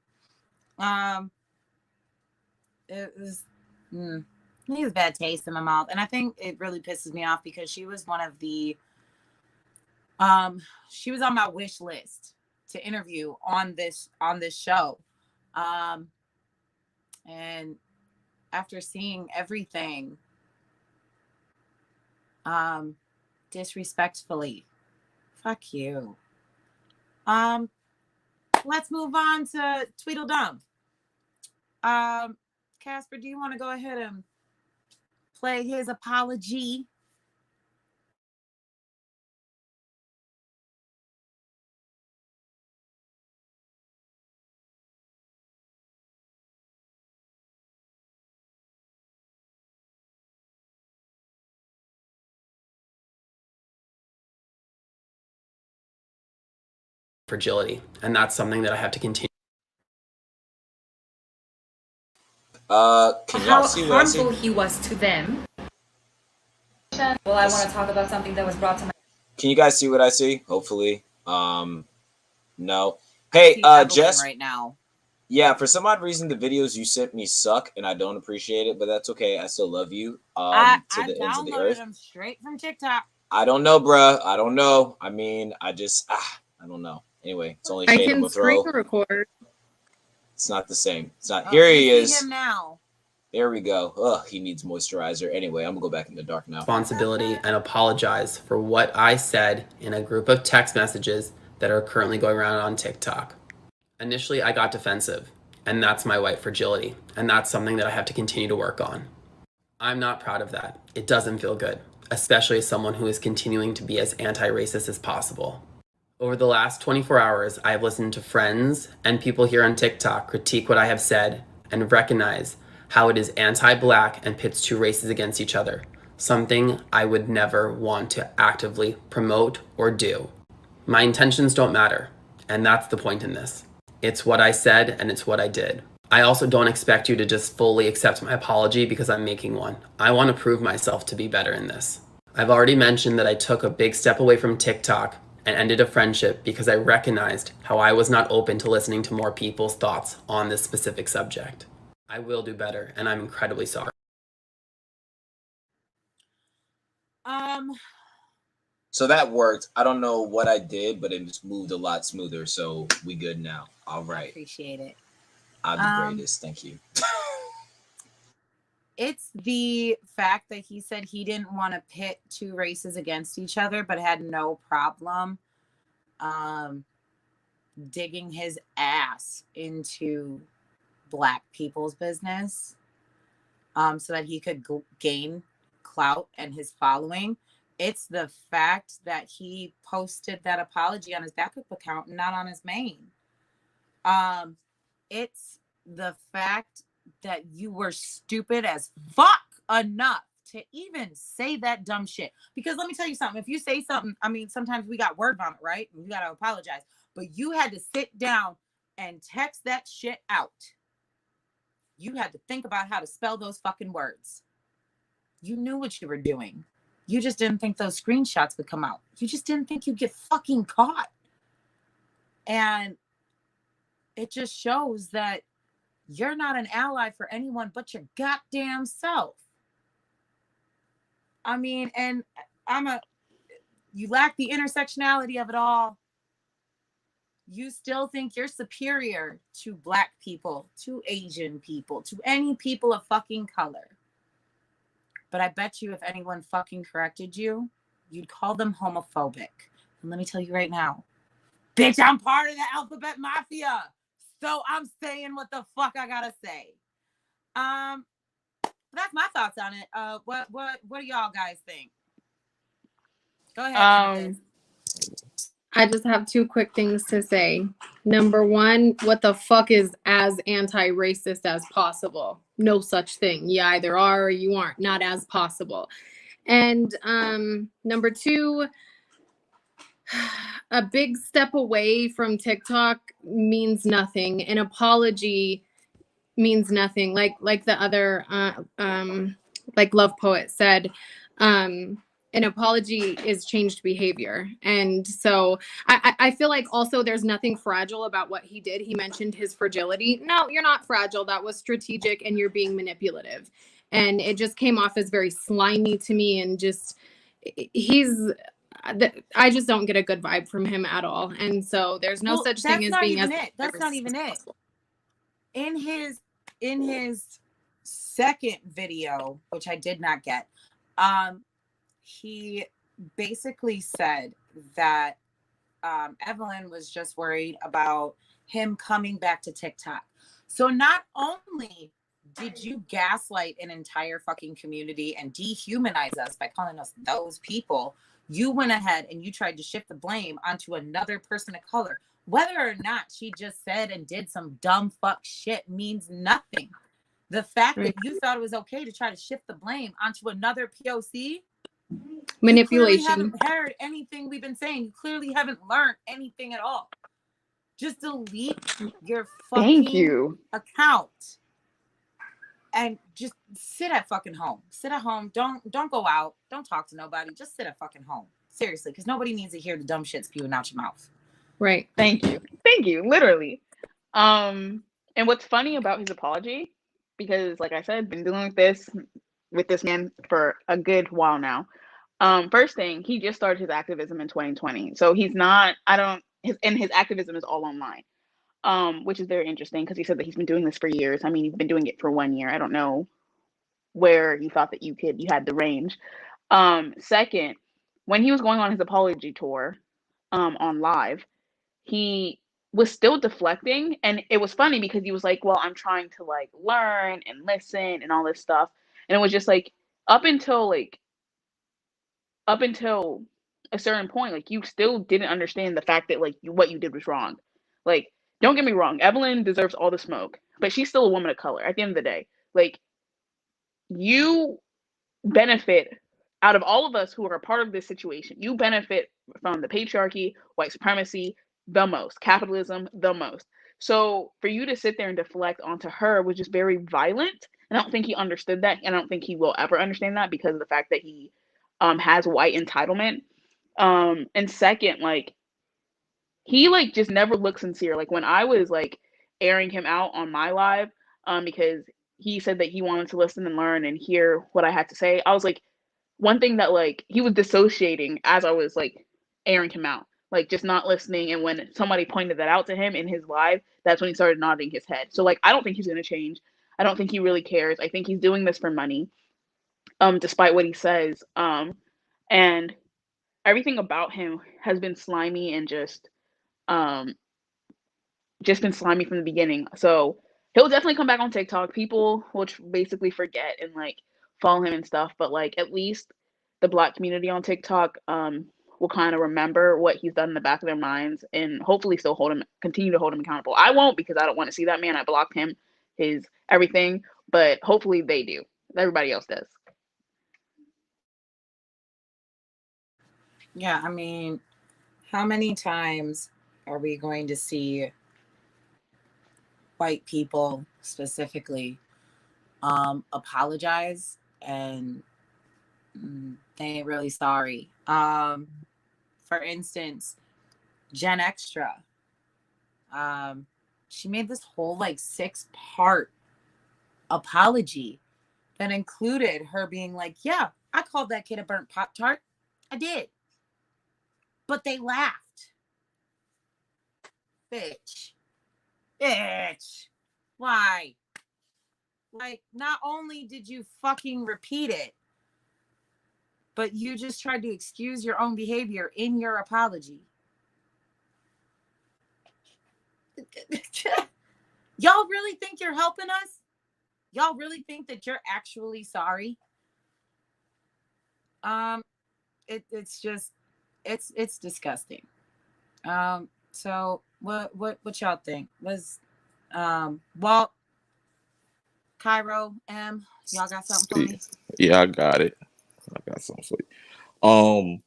It was he has a bad taste in my mouth, and I think it really pisses me off because she was one of the she was on my wish list to interview on this show, and after seeing everything, disrespectfully, fuck you. Let's move on to Tweedledum. Casper, do you want to go ahead and play his apology? Fragility, and that's something that I have to continue. Can y'all How see what I see? harmful he was to them. Well, I want to talk about something that was brought to my. Can you guys see what I see? Hopefully. No. Hey, Jess. Right now. Yeah, for some odd reason, the videos you sent me suck, and I don't appreciate it, but that's okay. I still love you. I To the ends of the downloaded earth. them straight from TikTok. I don't know, bruh. I don't know. I mean, I just, I don't know. Anyway, it's only I shade I'm can gonna throw. screen record. It's not the same. It's not. Here he You is. see him now. There we go. Ugh, he needs moisturizer. Anyway, I'm gonna go back in the dark now. Responsibility and apologize for what I said in a group of text messages that are currently going around on TikTok. Initially, I got defensive, and that's my white fragility, and that's something that I have to continue to work on. I'm not proud of that. It doesn't feel good, especially as someone who is continuing to be as anti-racist as possible. Over the last 24 hours, I have listened to friends and people here on TikTok critique what I have said and recognize how it is anti-Black and pits two races against each other, something I would never want to actively promote or do. My intentions don't matter, and that's the point in this. It's what I said and it's what I did. I also don't expect you to just fully accept my apology because I'm making one. I want to prove myself to be better in this. I've already mentioned that I took a big step away from TikTok and ended a friendship because I recognized how I was not open to listening to more people's thoughts on this specific subject. I will do better, and I'm incredibly sorry. So that worked. I don't know what I did, but it just moved a lot smoother. So we good now. All right. Appreciate it. I'm the greatest. Thank you. It's the fact that he said he didn't want to pit two races against each other, but had no problem digging his ass into Black people's business so that he could gain clout and his following. It's the fact that he posted that apology on his backup account and not on his main. It's the fact that you were stupid as fuck enough to even say that dumb shit. Because let me tell you something. If you say something, I mean, sometimes we got word vomit, right? And you got to apologize. But you had to sit down and text that shit out. You had to think about how to spell those fucking words. You knew what you were doing. You just didn't think those screenshots would come out. You just didn't think you'd get fucking caught. And it just shows that you're not an ally for anyone but your goddamn self. I mean, and you lack the intersectionality of it all. You still think you're superior to Black people, to Asian people, to any people of fucking color. But I bet you if anyone fucking corrected you, you'd call them homophobic. And let me tell you right now, bitch, I'm part of the alphabet mafia. So I'm saying what the fuck I gotta say. That's my thoughts on it. What do y'all guys think? Go ahead, Amethyst. I just have two quick things to say. Number one, what the fuck is as anti-racist as possible? No such thing. You either are or you aren't. Not as possible. And number two, a big step away from TikTok means nothing. An apology means nothing. Like the other like Love Poet said, an apology is changed behavior. And so I feel like also there's nothing fragile about what he did. He mentioned his fragility. No, you're not fragile. That was strategic and you're being manipulative. And it just came off as very slimy to me, and just I just don't get a good vibe from him at all. And so there's no such thing as being as it. That's not even it. In his second video, which I did not get, he basically said that Evelyn was just worried about him coming back to TikTok. So not only did you gaslight an entire fucking community and dehumanize us by calling us those people, you went ahead and you tried to shift the blame onto another person of color. Whether or not she just said and did some dumb fuck shit means nothing. The fact that you thought it was okay to try to shift the blame onto another POC, manipulation. You haven't heard anything we've been saying. You clearly haven't learned anything at all. Just delete your fucking account and just sit at fucking home. Sit at home. Don't go out. Don't talk to nobody. Just sit at fucking home. Seriously, because nobody needs to hear the dumb shit spewing out your mouth. Right. Thank you. Literally. And what's funny about his apology, because like I said, been dealing with this man for a good while now. First thing, he just started his activism in 2020. So he's not, his activism is all online. Which is very interesting because he said that he's been doing this for years. I mean, he's been doing it for 1 year. I don't know where you thought that you had the range. Second, when he was going on his apology tour, on live, he was still deflecting, and it was funny because he was like, well, I'm trying to like learn and listen and all this stuff. And it was just like up until a certain point, like you still didn't understand the fact that like what you did was wrong. Like, don't get me wrong, Evelyn deserves all the smoke, but she's still a woman of color at the end of the day. Like, you benefit out of all of us who are a part of this situation. You benefit from the patriarchy, white supremacy, the most, capitalism, the most. So for you to sit there and deflect onto her was just very violent. And I don't think he understood that. And I don't think he will ever understand that because of the fact that he has white entitlement. And second, like, he like just never looked sincere. Like when I was like airing him out on my live, because he said that he wanted to listen and learn and hear what I had to say. I was like, one thing that like he was dissociating as I was like airing him out, like just not listening. And when somebody pointed that out to him in his live, that's when he started nodding his head. So like, I don't think he's going to change. I don't think he really cares. I think he's doing this for money, despite what he says. And everything about him has been slimy and just been slimy from the beginning. So he'll definitely come back on TikTok. People will basically forget and like follow him and stuff, but like at least the Black community on TikTok will kind of remember what he's done in the back of their minds, and hopefully still continue to hold him accountable. I won't, because I don't want to see that man. I blocked him, his everything, but hopefully they do. Everybody else does. Yeah, I mean, how many times are we going to see white people specifically apologize and they ain't really sorry? For instance, Gen Extra, she made this whole like 6-part apology that included her being like, yeah, I called that kid a burnt Pop-Tart. I did. But they laughed. Bitch. Why? Like, not only did you fucking repeat it, but you just tried to excuse your own behavior in your apology. Y'all really think you're helping us? Y'all really think that you're actually sorry? It's just, it's disgusting. So what y'all think? Was Walt, Cairo, y'all got something for me? Yeah, I got it. I got something for you.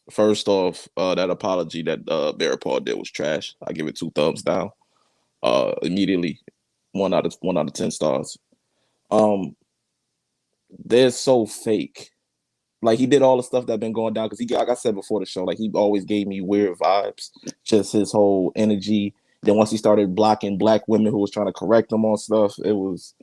First off, that apology that Bear Paul did was trash. I give it 2 thumbs down. Immediately, 1 out of 10 stars. They're so fake. Like, he did all the stuff that been going down, because he, like I said before the show, like, he always gave me weird vibes. Just his whole energy. Then once he started blocking Black women who was trying to correct him on stuff, it was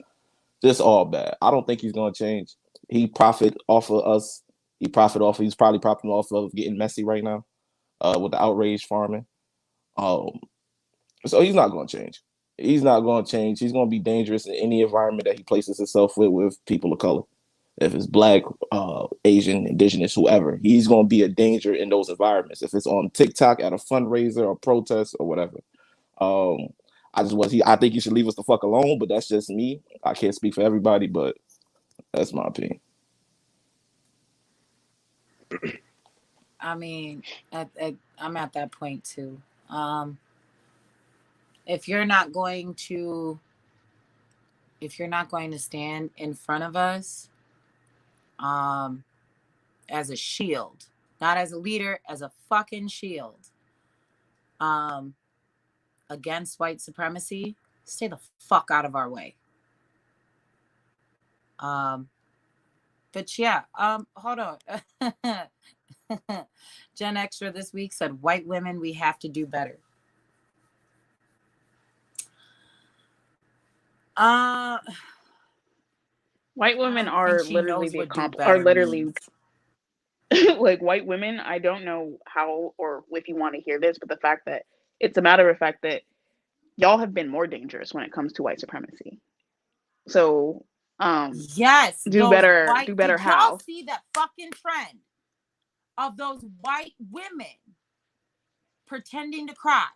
just all bad. I don't think he's gonna change. He profit off of us. He's probably profiting off of getting messy right now, with the outrage farming. So he's not gonna change. He's not gonna change. He's gonna be dangerous in any environment that he places himself with people of color. If it's Black, Asian, Indigenous, whoever, he's gonna be a danger in those environments. If it's on TikTok at a fundraiser or protest or whatever. I think you should leave us the fuck alone, but that's just me. I can't speak for everybody, but that's my opinion. I mean, I'm at that point too. If you're not going to stand in front of us, as a shield, not as a leader, as a fucking shield, against white supremacy, stay the fuck out of our way. But yeah, hold on. Gen Extra this week said, white women, we have to do better. White women are literally like, white women, I don't know how or if you want to hear this, but the fact that it's a matter of fact that y'all have been more dangerous when it comes to white supremacy. So yes, do better did how? y'all see that fucking trend of those white women pretending to cry?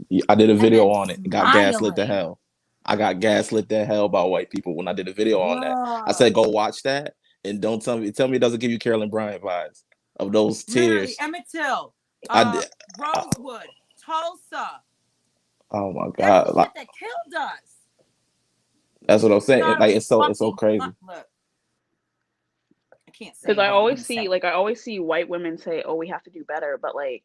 Yeah, I did a video on it. Got gaslit to hell. I got gaslit to hell by white people when I did a video on that. I said, go watch that and don't tell me it doesn't give you Carolyn Bryant vibes of those tears. Literally, Emmett Till, Rosewood, Tulsa. Oh my God. That's the shit that killed us. That's what I'm saying. Like, it's so crazy. Look, I can't say, because I always see white women say, oh, we have to do better, but like,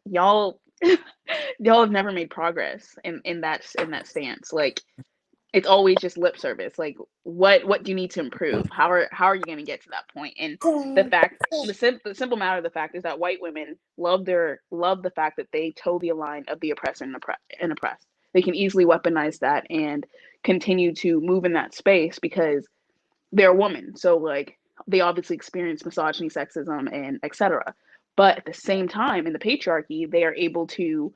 y'all have never made progress in that stance. Like, it's always just lip service. Like, what do you need to improve? How are you going to get to that point? And the simple matter of the fact is that white women love the fact that they toe the line of the oppressor and oppressed. They can easily weaponize that and continue to move in that space because they're a woman. So like, they obviously experience misogyny, sexism, and etc. But at the same time, in the patriarchy, they are able to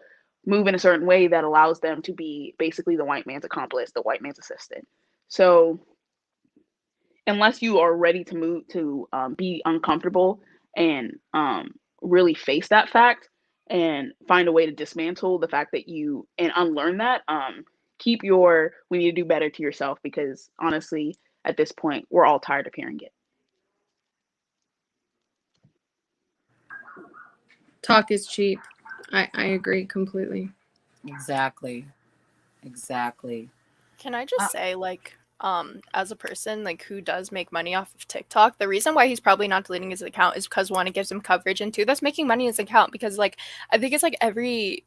move in a certain way that allows them to be basically the white man's accomplice, the white man's assistant. So unless you are ready to move to be uncomfortable and really face that fact and find a way to dismantle the fact that and unlearn that, keep your we need to do better to yourself, because honestly, at this point, we're all tired of hearing it. Talk is cheap. I agree completely. Exactly. Can I just say, like, as a person like who does make money off of TikTok, the reason why he's probably not deleting his account is because one, it gives him coverage, and two, that's making money in his account, because like I think it's like every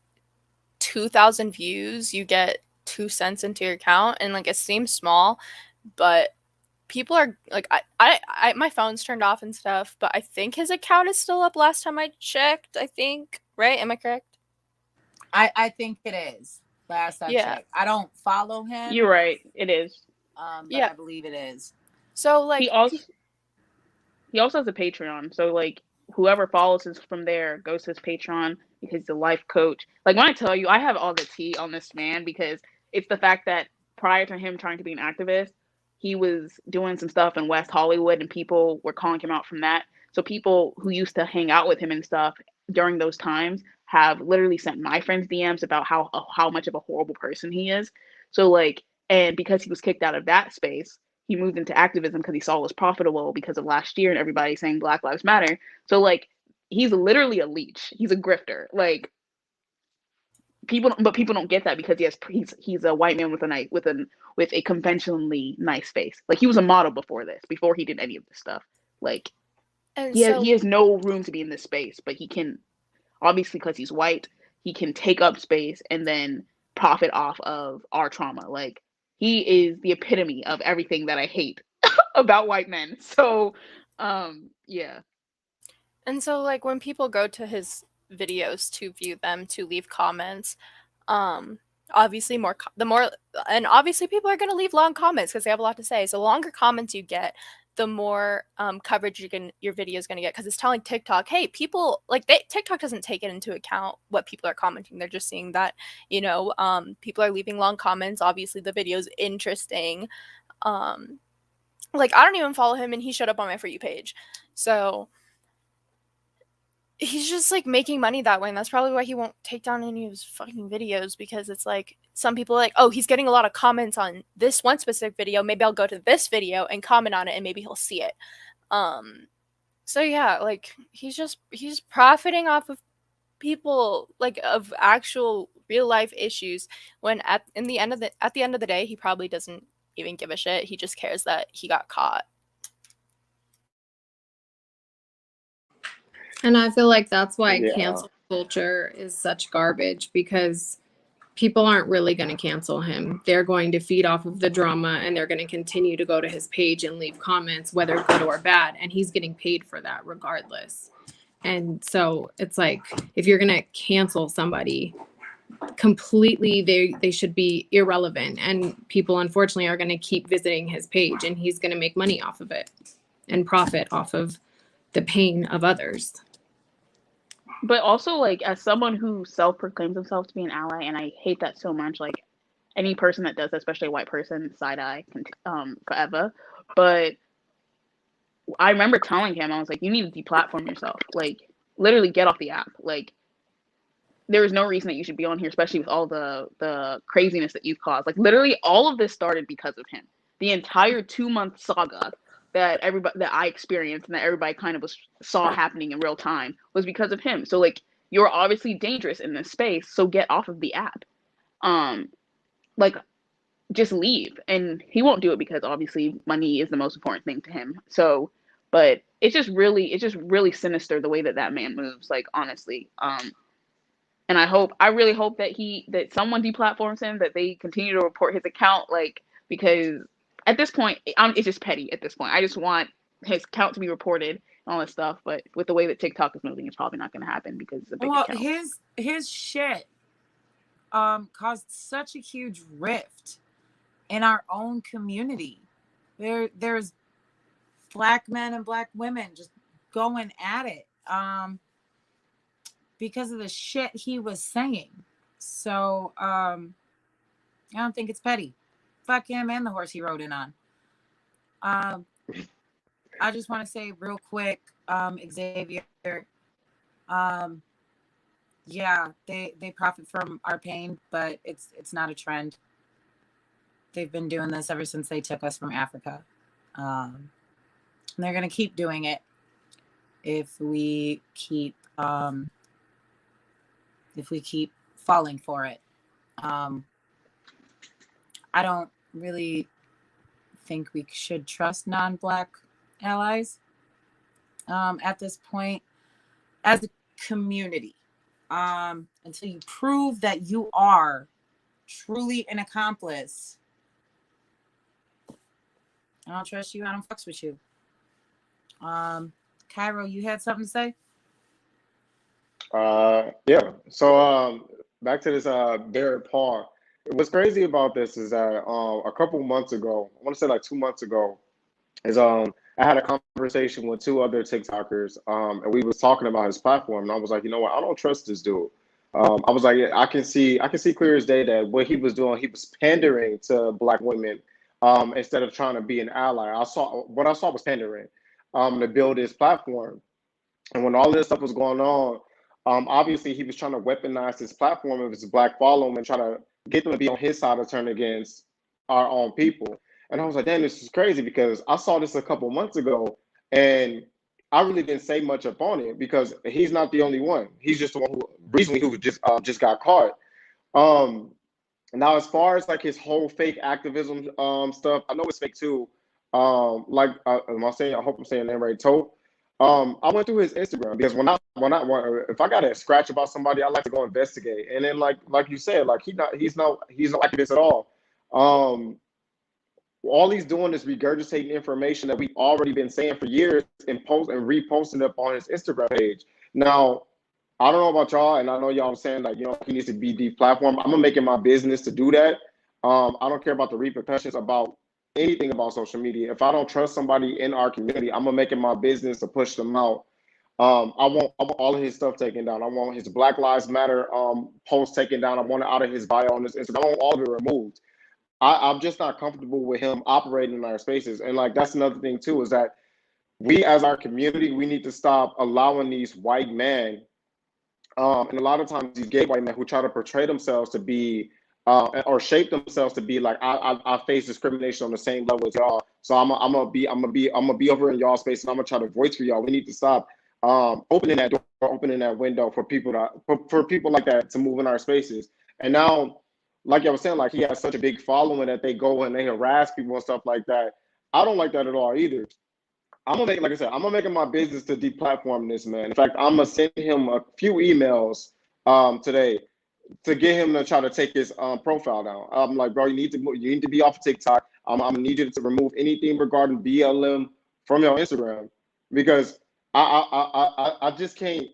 2,000 views you get 2 cents into your account, and like it seems small, but people are like, I my phone's turned off and stuff, but I think his account is still up last time I checked. I think, right? Am I correct? I think it is. Last I Yeah. checked. I don't follow him. You're right. It is. But Yeah. I believe it is. So like He also has a Patreon. So like whoever follows us from there goes to his Patreon because he's a life coach. Like when I tell you, I have all the tea on this man because it's the fact that prior to him trying to be an activist, he was doing some stuff in West Hollywood and people were calling him out from that. So people who used to hang out with him and stuff during those times have literally sent my friends DMs about how much of a horrible person he is. So like, and because he was kicked out of that space, he moved into activism because he saw it was profitable because of last year and everybody saying Black Lives Matter. So like, he's literally a leech. He's a grifter. Like people don't get that because he's a white man with a conventionally nice face. Like he was a model before this, before he did any of this stuff. Like he has no room to be in this space, but he can, obviously because he's white, he can take up space and then profit off of our trauma. Like he is the epitome of everything that I hate about white men. So yeah. And so like when people go to his videos to view them, to leave comments, obviously obviously people are going to leave long comments because they have a lot to say. So the longer comments you get, the more coverage your video is going to get, because it's telling TikTok, hey, people like TikTok doesn't take it into account what people are commenting. They're just seeing that, people are leaving long comments. Obviously the video is interesting. Like I don't even follow him and he showed up on my For You page. So he's just like making money that way, and that's probably why he won't take down any of his fucking videos, because it's like some people are like, oh, he's getting a lot of comments on this one specific video, maybe I'll go to this video and comment on it and maybe he'll see it. So yeah, like he's profiting off of people, like of actual real life issues, when at the end of the day he probably doesn't even give a shit. He just cares that he got caught. And I feel like that's why cancel culture is such garbage, because people aren't really going to cancel him. They're going to feed off of the drama, and they're going to continue to go to his page and leave comments, whether good or bad. And he's getting paid for that regardless. And so it's like, if you're going to cancel somebody completely, they should be irrelevant. And people, unfortunately, are going to keep visiting his page, and he's going to make money off of it and profit off of the pain of others. But also, like, as someone who self-proclaims himself to be an ally, and I hate that so much, like, any person that does that, especially a white person, side-eye forever. But I remember telling him, I was like, you need to deplatform yourself. Like, literally get off the app. Like, there is no reason that you should be on here, especially with all the craziness that you've caused. Like, literally, all of this started because of him. The entire 2-month saga that I experienced and that everybody kind of saw happening in real time was because of him. So like, you're obviously dangerous in this space, so get off of the app. Like, just leave. And he won't do it because obviously money is the most important thing to him. So, but it's just really sinister the way that man moves, like, honestly. And I really hope that someone deplatforms him, that they continue to report his account, like, because at this point, it's just petty at this point. I just want his account to be reported and all that stuff. But with the way that TikTok is moving, it's probably not going to happen because it's a big account. His shit caused such a huge rift in our own community. There's Black men and Black women just going at it because of the shit he was saying. So I don't think it's petty. Fuck him and the horse he rode in on. I just want to say real quick, Xavier, yeah, they profit from our pain, but it's not a trend. They've been doing this ever since they took us from Africa. And they're going to keep doing it if we keep falling for it. I don't really think we should trust non-Black allies at this point as a community, until you prove that you are truly an accomplice. I don't trust you. I don't fucks with you. Cairo, you had something to say? Yeah. So back to this Barrett Paul. What's crazy about this is that a couple months ago, I want to say like 2 months ago, is I had a conversation with two other TikTokers, and we was talking about his platform, and I was like, you know what, I don't trust this dude. I was like, I can see clear as day that what he was doing, he was pandering to Black women, instead of trying to be an ally. I saw was pandering, to build his platform. And when all this stuff was going on, obviously he was trying to weaponize his platform of his Black following and try to get them to be on his side to turn against our own people. And I was like, damn, this is crazy, because I saw this a couple months ago and I really didn't say much up on it, because he's not the only one. He's just the one who just got caught. Now, as far as like his whole fake activism stuff, I know it's fake too. I hope I'm saying that right, Tote. I went through his Instagram, because if I got to scratch about somebody, I like to go investigate. And then like you said, like he's not like this at all. All he's doing is regurgitating information that we've already been saying for years and reposting it on his Instagram page. Now, I don't know about y'all, and I know y'all are saying like, you know, he needs to be deplatformed. I'm gonna make it my business to do that. I don't care about the repercussions about anything about social media. If I don't trust somebody in our community, I'm gonna make it my business to push them out. I want all of his stuff taken down. I want his Black Lives Matter post taken down. I want it out of his bio on his Instagram. I want all of it removed. I'm just not comfortable with him operating in our spaces. And like, that's another thing too, is that we as our community, we need to stop allowing these white men, and a lot of times these gay white men who try to portray themselves to be, or shape themselves to be like, I face discrimination on the same level as y'all. So I'm gonna be over in y'all space, and I'm gonna try to voice for y'all. We need to stop opening that door, opening that window for people like that to move in our spaces. And now, like I was saying, like he has such a big following that they go and they harass people and stuff like that. I don't like that at all either. I'm gonna make it my business to deplatform this man. In fact, I'm gonna send him a few emails today to get him to try to take his profile down. I'm like, bro, you need to be off of TikTok. I'm gonna need you to remove anything regarding BLM from your Instagram, because I just can't,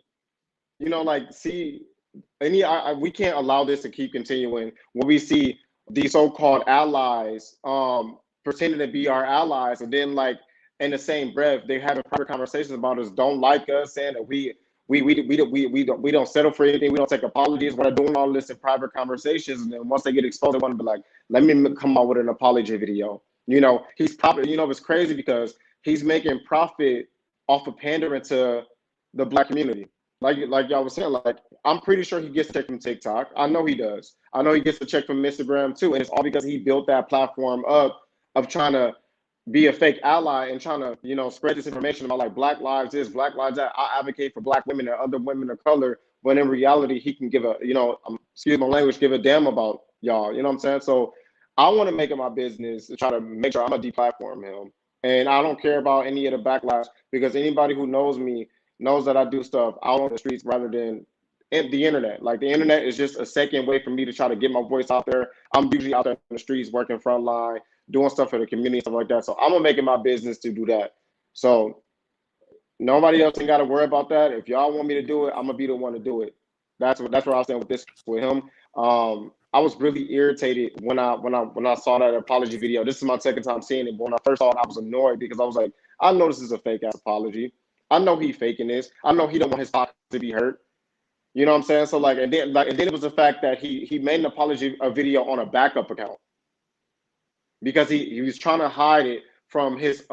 you know, like see we can't allow this to keep continuing when we see these so-called allies pretending to be our allies, and then like in the same breath they having private conversations about us, don't like us, saying that we don't settle for anything, we don't take apologies. We're doing all this in private conversations, and then once they get exposed, they want to be like, let me come out with an apology video. You know, he's probably, you know, it's crazy because he's making profit off of pandering to the Black community. Like y'all was saying, like I'm pretty sure he gets a check from TikTok. I know he does. I know he gets a check from Instagram too, and it's all because he built that platform up of trying to be a fake ally and trying to, you know, spread this information about like Black lives this, Black lives that. I advocate for Black women and other women of color, but in reality, he can give a, you know, excuse my language, give a damn about y'all. You know what I'm saying? So I want to make it my business to try to make sure I'm gonna deplatform him, and I don't care about any of the backlash, because anybody who knows me knows that I do stuff out on the streets rather than the internet. Like the internet is just a second way for me to try to get my voice out there. I'm usually out there in the streets working frontline, doing stuff for the community, stuff like that. So I'm gonna make it my business to do that. So nobody else ain't got to worry about that. If y'all want me to do it, I'm gonna be the one to do it. That's where I was saying with him. I was really irritated when I saw that apology video. This is my second time seeing it, but when I first saw it, I was annoyed because I was like, I know this is a fake ass apology. I know he faking this. I know he don't want his pockets to be hurt. You know what I'm saying? So like, and then it was the fact that he made an apology video on a backup account because he was trying to hide it from his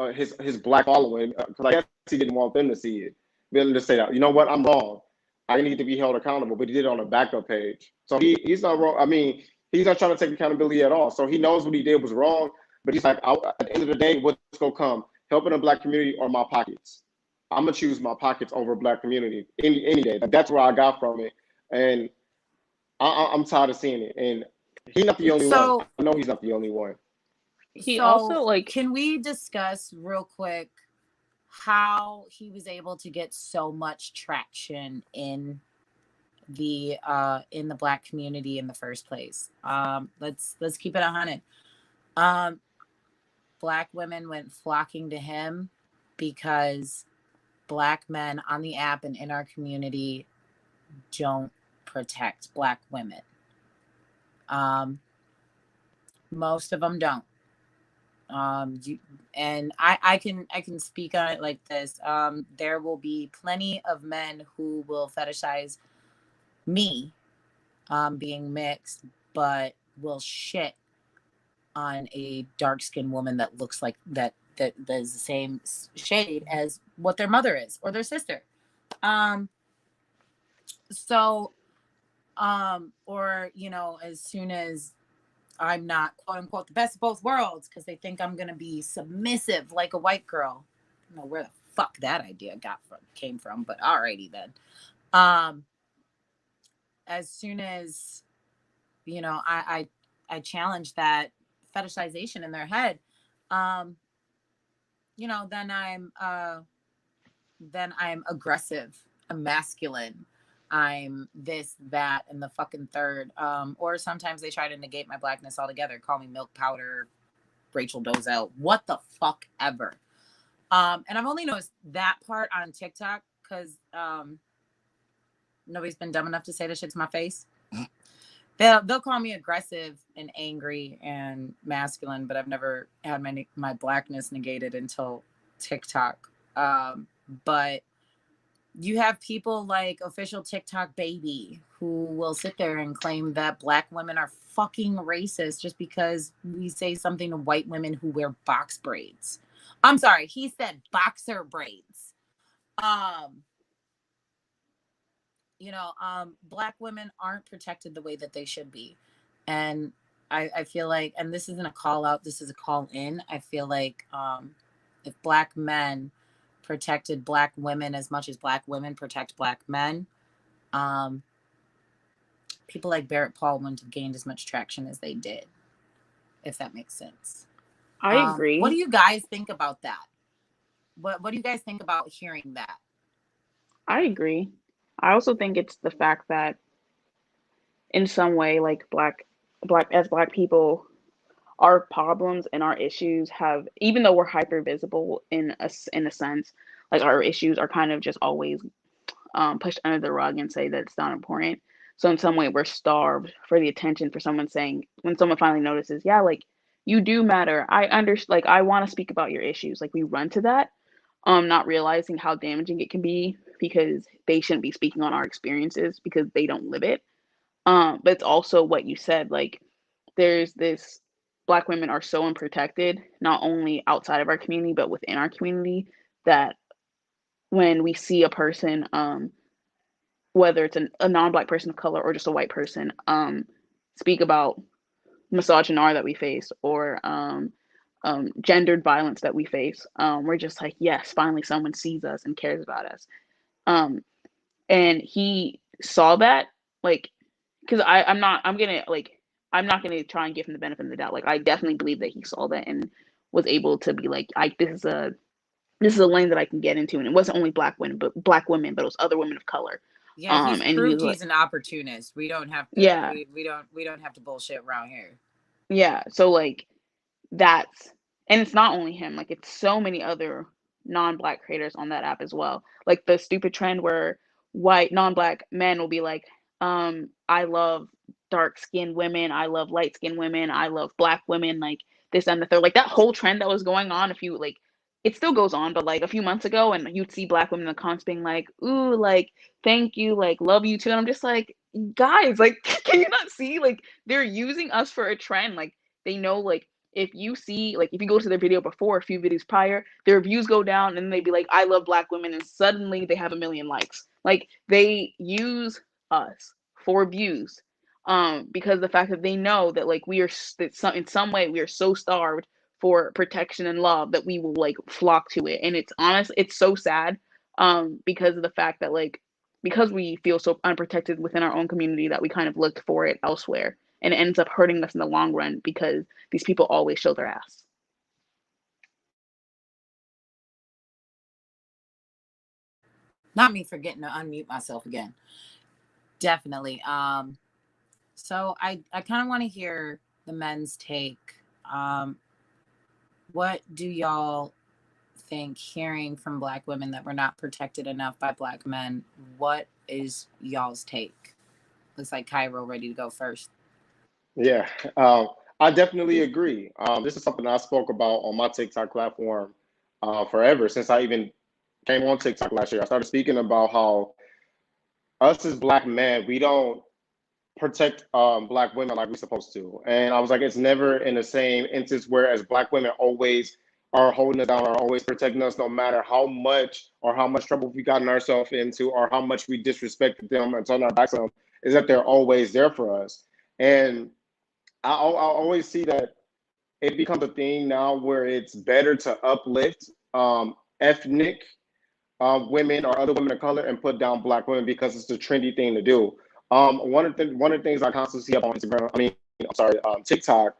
Black following, because I guess he didn't want them to see it. Them to say that, you know what, I'm wrong. I need to be held accountable, but he did it on a backup page. So he's not wrong. I mean, he's not trying to take accountability at all. So he knows what he did was wrong, But he's like, at the end of the day, what's gonna come? Helping the Black community or my pockets? I'm gonna choose my pockets over Black community any day. Like, that's where I got from it, and I'm tired of seeing it. And he's not the only one. I know he's not the only one. He So also like can we discuss real quick how he was able to get so much traction in the Black community in the first place? Let's keep it 100. Black women went flocking to him because Black men on the app and in our community don't protect Black women. Most of them don't. And I can speak on it like this. There will be plenty of men who will fetishize me, being mixed, but will shit on a dark-skinned woman that looks like that is the same shade as what their mother is or their sister. Or, you know, as soon as I'm not, quote unquote, the best of both worlds, because they think I'm gonna be submissive like a white girl. I don't know where the fuck that idea came from, but alrighty then. As soon as, you know, I challenge that fetishization in their head, you know, then I'm aggressive, I'm masculine, I'm this, that, and the fucking third. Or sometimes they try to negate my Blackness altogether, call me milk powder, Rachel Dozell, what the fuck ever. And I've only noticed that part on TikTok because nobody's been dumb enough to say this shit to my face. They'll call me aggressive and angry and masculine, but I've never had my Blackness negated until TikTok. But you have people like official TikTok baby who will sit there and claim that Black women are fucking racist just because we say something to white women who wear box braids. I'm sorry, he said boxer braids. You know, Black women aren't protected the way that they should be. And I feel like, and this isn't a call out, this is a call in. I feel like if Black men protected Black women as much as Black women protect Black men, people like Barrett Paul wouldn't have gained as much traction as they did, if that makes sense. I agree. What do you guys think about that? What do you guys think about hearing that? I agree. I also think it's the fact that in some way, like black people, our problems and our issues have, even though we're hyper visible in a sense, like our issues are kind of just always pushed under the rug and say that it's not important. So in some way we're starved for the attention for someone saying, when someone finally notices, yeah, like you do matter. I understand, like I want to speak about your issues. Like we run to that, not realizing how damaging it can be because they shouldn't be speaking on our experiences because they don't live it. But it's also what you said, like there's this, Black women are so unprotected, not only outside of our community, but within our community, that when we see a person, whether it's a non-Black person of color or just a white person, speak about misogyny that we face or gendered violence that we face, we're just like, yes, finally someone sees us and cares about us. And he saw that, like, because I'm not gonna try and give him the benefit of the doubt. Like I definitely believe that he saw that and was able to be like, this is a lane that I can get into. And it wasn't only Black women, but it was other women of color. Yeah, he's and proved he's like, an opportunist. We don't have to. Yeah, we don't have to bullshit around here. Yeah, so like that's, and it's not only him. Like it's so many other non-Black creators on that app as well. Like the stupid trend where white non-Black men will be like, I love dark-skinned women, I love light-skinned women, I love Black women, like this and the third. Like that whole trend that was going on, if you like, it still goes on, but like a few months ago, and you'd see Black women in the comments being like, ooh, like thank you, like love you too. And I'm just like, guys, like can you not see, like they're using us for a trend? Like they know, like if you see, like if you go to their video before, a few videos prior, their views go down and they'd be like, I love Black women, and suddenly they have 1 million likes. Like they use us for views, because the fact that they know that like we are, in some way we are so starved for protection and love that we will like flock to it. And it's so sad because of the fact that like because we feel so unprotected within our own community that we kind of look for it elsewhere, and it ends up hurting us in the long run because these people always show their ass. Not me forgetting to unmute myself again. Definitely. So I kind of want to hear the men's take. What do y'all think, hearing from Black women that we're not protected enough by Black men? What is y'all's take? Looks like Cairo ready to go first. Yeah, I definitely agree. This is something I spoke about on my TikTok platform forever since I even came on TikTok last year. I started speaking about how us as Black men, we don't protect Black women like we're supposed to. And I was like, it's never in the same instance, whereas Black women always are holding us down, are always protecting us, no matter how much trouble we gotten ourselves into, or how much we disrespected them and turned our backs on them, is that they're always there for us. And I always see that it becomes a thing now where it's better to uplift ethnic women or other women of color and put down Black women because it's the trendy thing to do. One of the things I constantly see up on TikTok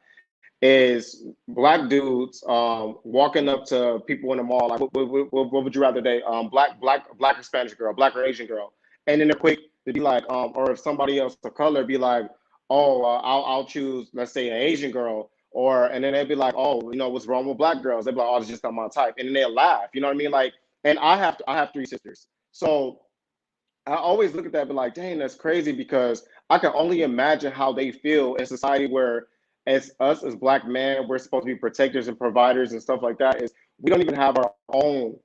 is Black dudes walking up to people in the mall like, what would you rather date? Black or Spanish girl, Black or Asian girl, and then they're quick to be like, or if somebody else of color be like, oh, I'll choose, let's say, an Asian girl, and then they'd be like, oh, what's wrong with Black girls? They'd be like, oh, it's just not my type, and then they'll laugh. You know what I mean? Like, and I have 3 sisters, so I always look at that and be like, dang, that's crazy, because I can only imagine how they feel in society where, as us as Black men, we're supposed to be protectors and providers and stuff like that. Is we don't even have our own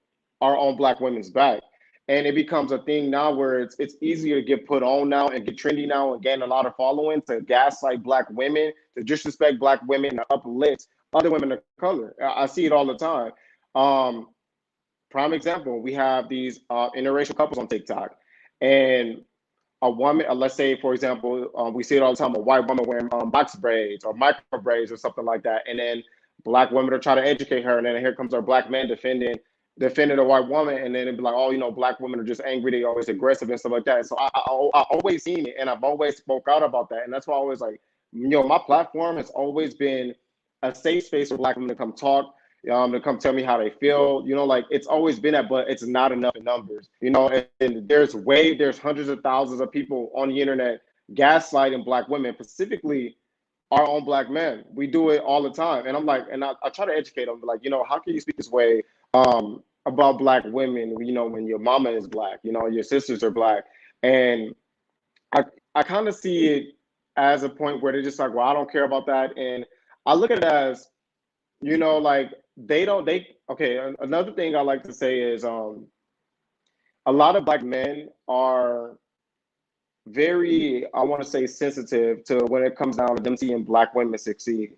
Black women's back. And it becomes a thing now where it's easier to get put on now and get trendy now and gain a lot of following, to gaslight Black women, to disrespect Black women, to uplift other women of color. I see it all the time. Prime example, we have these interracial couples on TikTok, and a woman, let's say, for example, we see it all the time, a white woman wearing box braids or micro braids or something like that, and then Black women are trying to educate her, and then here comes our Black man defending a white woman, and then it'd be like, oh, Black women are just angry, they always aggressive and stuff like that. So I always seen it, and I've always spoke out about that, and that's why I always like, my platform has always been a safe space for Black women to come talk, to come tell me how they feel. Like, it's always been that, but it's not enough in numbers. And there's hundreds of thousands of people on the internet gaslighting Black women, specifically our own Black men. We do it all the time, and I'm like, and I try to educate them, like, how can you speak this way about Black women? When your mama is Black, your sisters are Black, and I kind of see it as a point where they're just like, well, I don't care about that, and I look at it as, like, another thing I like to say is a lot of Black men are very, I want to say, sensitive to when it comes down to them seeing Black women succeed.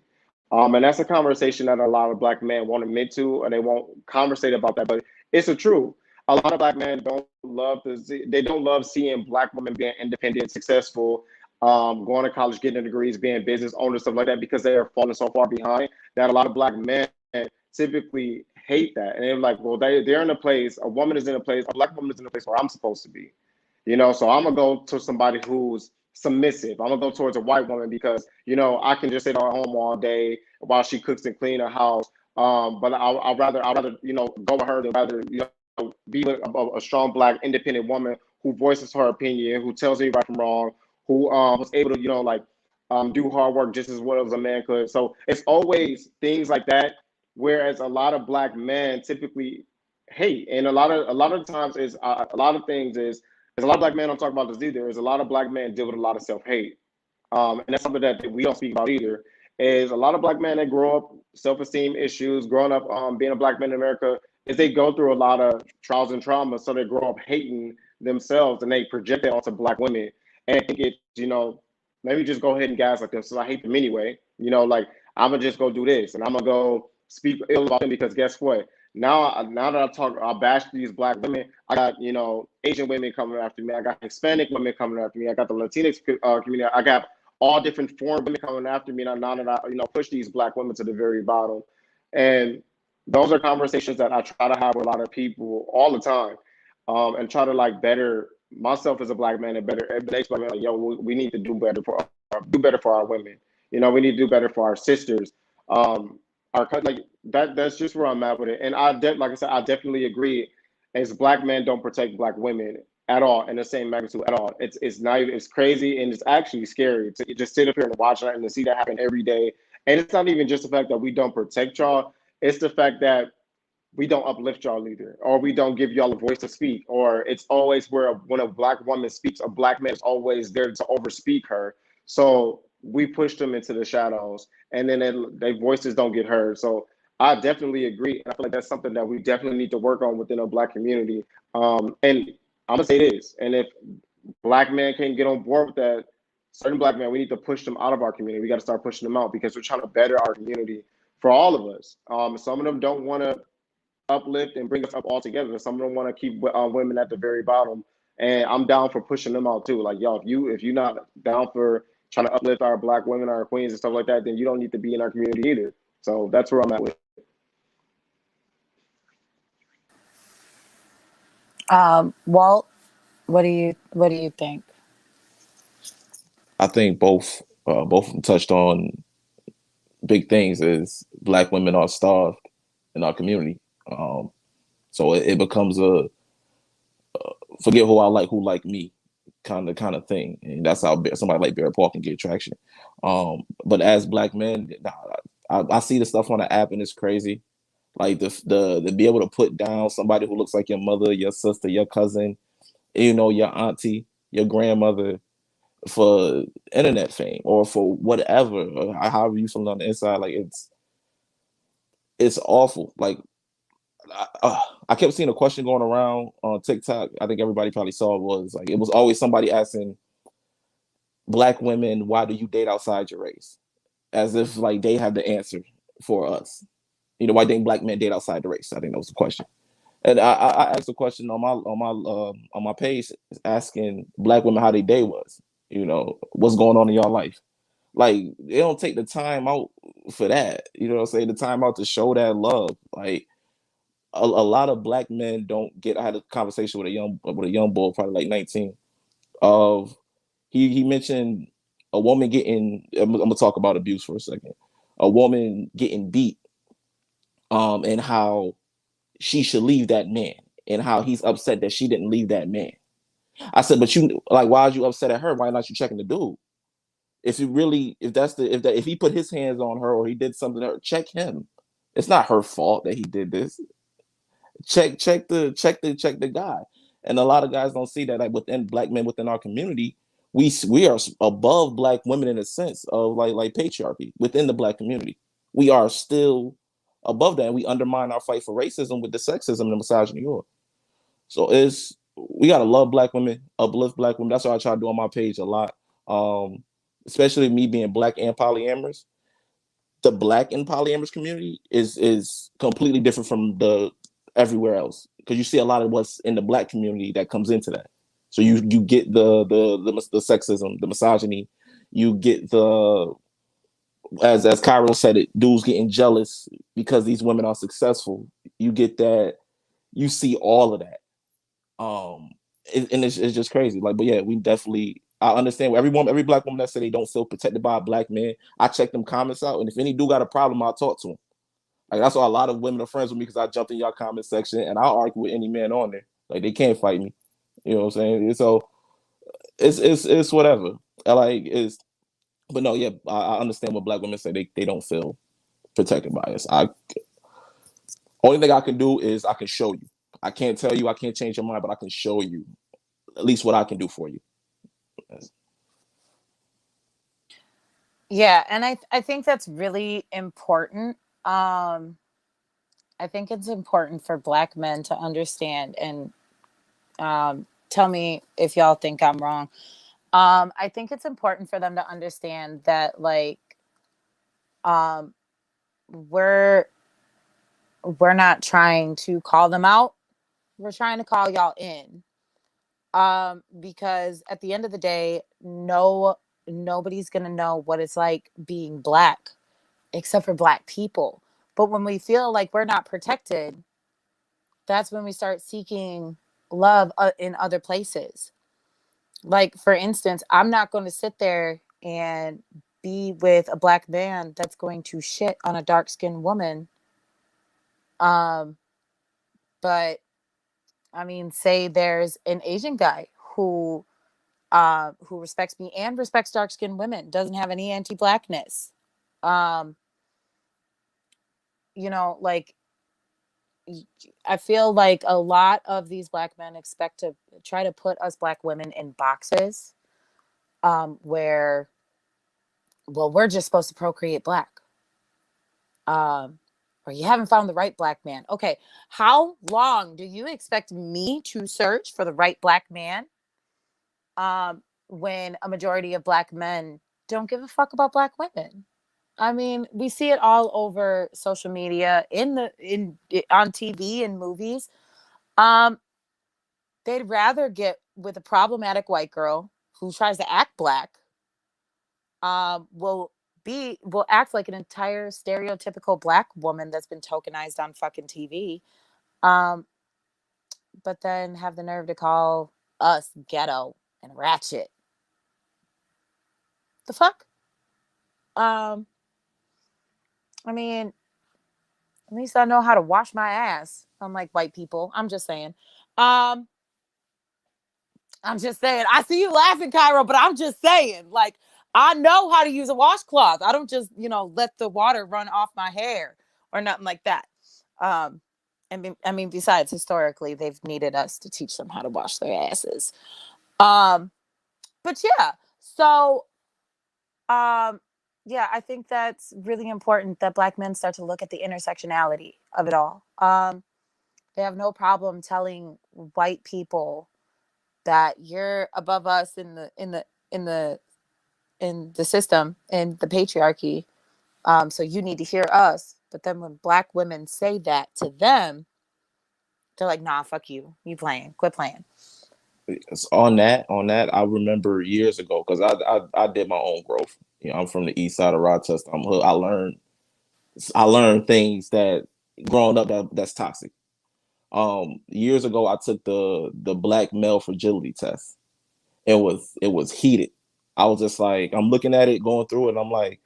And that's a conversation that a lot of Black men won't admit to, or they won't conversate about that, but it's the truth. A lot of Black men don't love seeing Black women being independent, successful, going to college, getting degrees, being business owners, stuff like that, because they are falling so far behind that a lot of Black men typically hate that. And they're like, well, they're in a place, a woman is in a place, a Black woman is in a place where I'm supposed to be. So I'm gonna go to somebody who's submissive. I'm gonna go towards a white woman because, I can just sit at home all day while she cooks and clean her house. But I'd rather, go with her than rather, be with a strong Black independent woman who voices her opinion, who tells me right from wrong, who was able to, do hard work just as well as a man could. So it's always things like that. Whereas a lot of Black men typically hate, and a lot of times is a lot of things is. There's a lot of Black men don't talk about this either. There's a lot of Black men deal with a lot of self-hate. And that's something that we don't speak about either, is a lot of Black men that grow up self-esteem issues, growing up being a Black man in America, is they go through a lot of trials and traumas. So they grow up hating themselves and they project that onto Black women. And I think it's, let me just go ahead and gaslight them. So I hate them anyway. Like, I'm going to just go do this and I'm going to go speak ill about them, because guess what? Now that I bash these Black women, I got, Asian women coming after me. I got Hispanic women coming after me. I got the Latinx community. I got all different foreign women coming after me. And now that I, push these Black women to the very bottom. And those are conversations that I try to have with a lot of people all the time, and try to like better myself as a black man and better the next black man. Like, yo, we need to do better for our women. You know, we need to do better for our sisters. Like that. That's just where I'm at with it. And like I said, I definitely agree. As black men don't protect black women at all in the same magnitude at all. It's not even, it's crazy, and it's actually scary to just sit up here and watch that and to see that happen every day. And it's not even just the fact that we don't protect y'all, it's the fact that we don't uplift y'all either, or we don't give y'all a voice to speak, or it's always where when a black woman speaks, a black man is always there to overspeak her. So we push them into the shadows, and then their voices don't get heard. So I definitely agree, and I feel like that's something that we definitely need to work on within a black community. And I'm gonna say this, and if black men can't get on board with that, certain black men, we need to push them out of our community. We got to start pushing them out because we're trying to better our community for all of us. Some of them don't want to uplift and bring us up all together. Some of them want to keep women at the very bottom, and I'm down for pushing them out too. Like, y'all, if you're not down for trying to uplift our black women, our queens and stuff like that, then you don't need to be in our community either. So that's where I'm at with it. Walt, what do you think? I think both of them touched on big things. Is black women are starved in our community, so it becomes a forget who I like, who like me kind of thing, and that's how somebody like Barrett Paul can get traction. But as black men, I see the stuff on the app and it's crazy. Like the be able to put down somebody who looks like your mother, your sister, your cousin, you know, your auntie, your grandmother, for internet fame or for whatever, or however you feel on the inside. Like it's awful. Like I kept seeing a question going around on TikTok. I think everybody probably saw it. Was like, it was always somebody asking black women, why do you date outside your race? As if like they have the answer for us. You know, why didn't black men date outside the race? I think that was the question. And I asked a question on my page asking black women how their day was. You know, what's going on in your life. Like, they don't take the time out for that. You know what I'm saying? The time out to show that love. Like, a lot of black men don't get. I had a conversation with a young boy, probably like 19. Of he mentioned a woman getting. I'm gonna talk about abuse for a second. A woman getting beat, and how she should leave that man, and how he's upset that she didn't leave that man. I said, but you like, why are you upset at her? Why not you checking the dude? If you really, if he put his hands on her or he did something to her, check him. It's not her fault that he did this. Check the guy. And a lot of guys don't see that. Like, within black men within our community, we are above black women in a sense of like patriarchy within the black community. We are still above that, and we undermine our fight for racism with the sexism and the misogyny. So we gotta love black women, uplift black women. That's what I try to do on my page a lot. Especially me being black and polyamorous. The black and polyamorous community is completely different from the everywhere else, because you see a lot of what's in the black community that comes into that. So you get the sexism, the misogyny. You get the, as Cairo said it, dudes getting jealous because these women are successful. You get that. You see all of that. And it's just crazy. Like, but yeah, we definitely. I understand every black woman that said they don't feel protected by a black man. I check them comments out, and if any dude got a problem, I'll talk to him. Like, that's why a lot of women are friends with me, because I jumped in your comment section and I'll argue with any man on there. Like, they can't fight me. You know what I'm saying? So it's whatever. But no, yeah, I understand what black women say they don't feel protected by us. Only thing I can do is I can show you. I can't tell you, I can't change your mind, but I can show you at least what I can do for you. Yeah, and I think that's really important. I think it's important for black men to understand, and tell me if y'all think I'm wrong. I think it's important for them to understand that, like, um, we're not trying to call them out. We're trying to call y'all in. Because at the end of the day, nobody's gonna know what it's like being black except for black people. But when we feel like we're not protected, that's when we start seeking love in other places. Like, for instance, I'm not going to sit there and be with a black man that's going to shit on a dark-skinned woman. But I mean, say there's an Asian guy who respects me and respects dark-skinned women, doesn't have any anti-blackness. You know, like, I feel like a lot of these black men expect to try to put us black women in boxes, where, well, we're just supposed to procreate black. Or you haven't found the right black man. Okay, how long do you expect me to search for the right black man? When a majority of black men don't give a fuck about black women. I mean, we see it all over social media, on TV and movies. They'd rather get with a problematic white girl who tries to act black, will act like an entire stereotypical black woman that's been tokenized on fucking TV, but then have the nerve to call us ghetto and ratchet. The fuck? I mean, at least I know how to wash my ass, unlike white people. I'm just saying. I see you laughing, Cairo, but I'm just saying, like, I know how to use a washcloth. I don't just, let the water run off my hair or nothing like that. I mean, besides, historically, they've needed us to teach them how to wash their asses. But yeah, so, yeah, I think that's really important that black men start to look at the intersectionality of it all. They have no problem telling white people that you're above us in the system, in the patriarchy. So you need to hear us. But then when black women say that to them, they're like, nah, fuck you. You playing. Quit playing. On that, I remember years ago, because I did my own growth. I'm from the east side of Rochester. I'm hood. I learned things that growing up that's toxic. Years ago, I took the black male fragility test. It was heated. I was just like, I'm looking at it, going through it, and I'm like,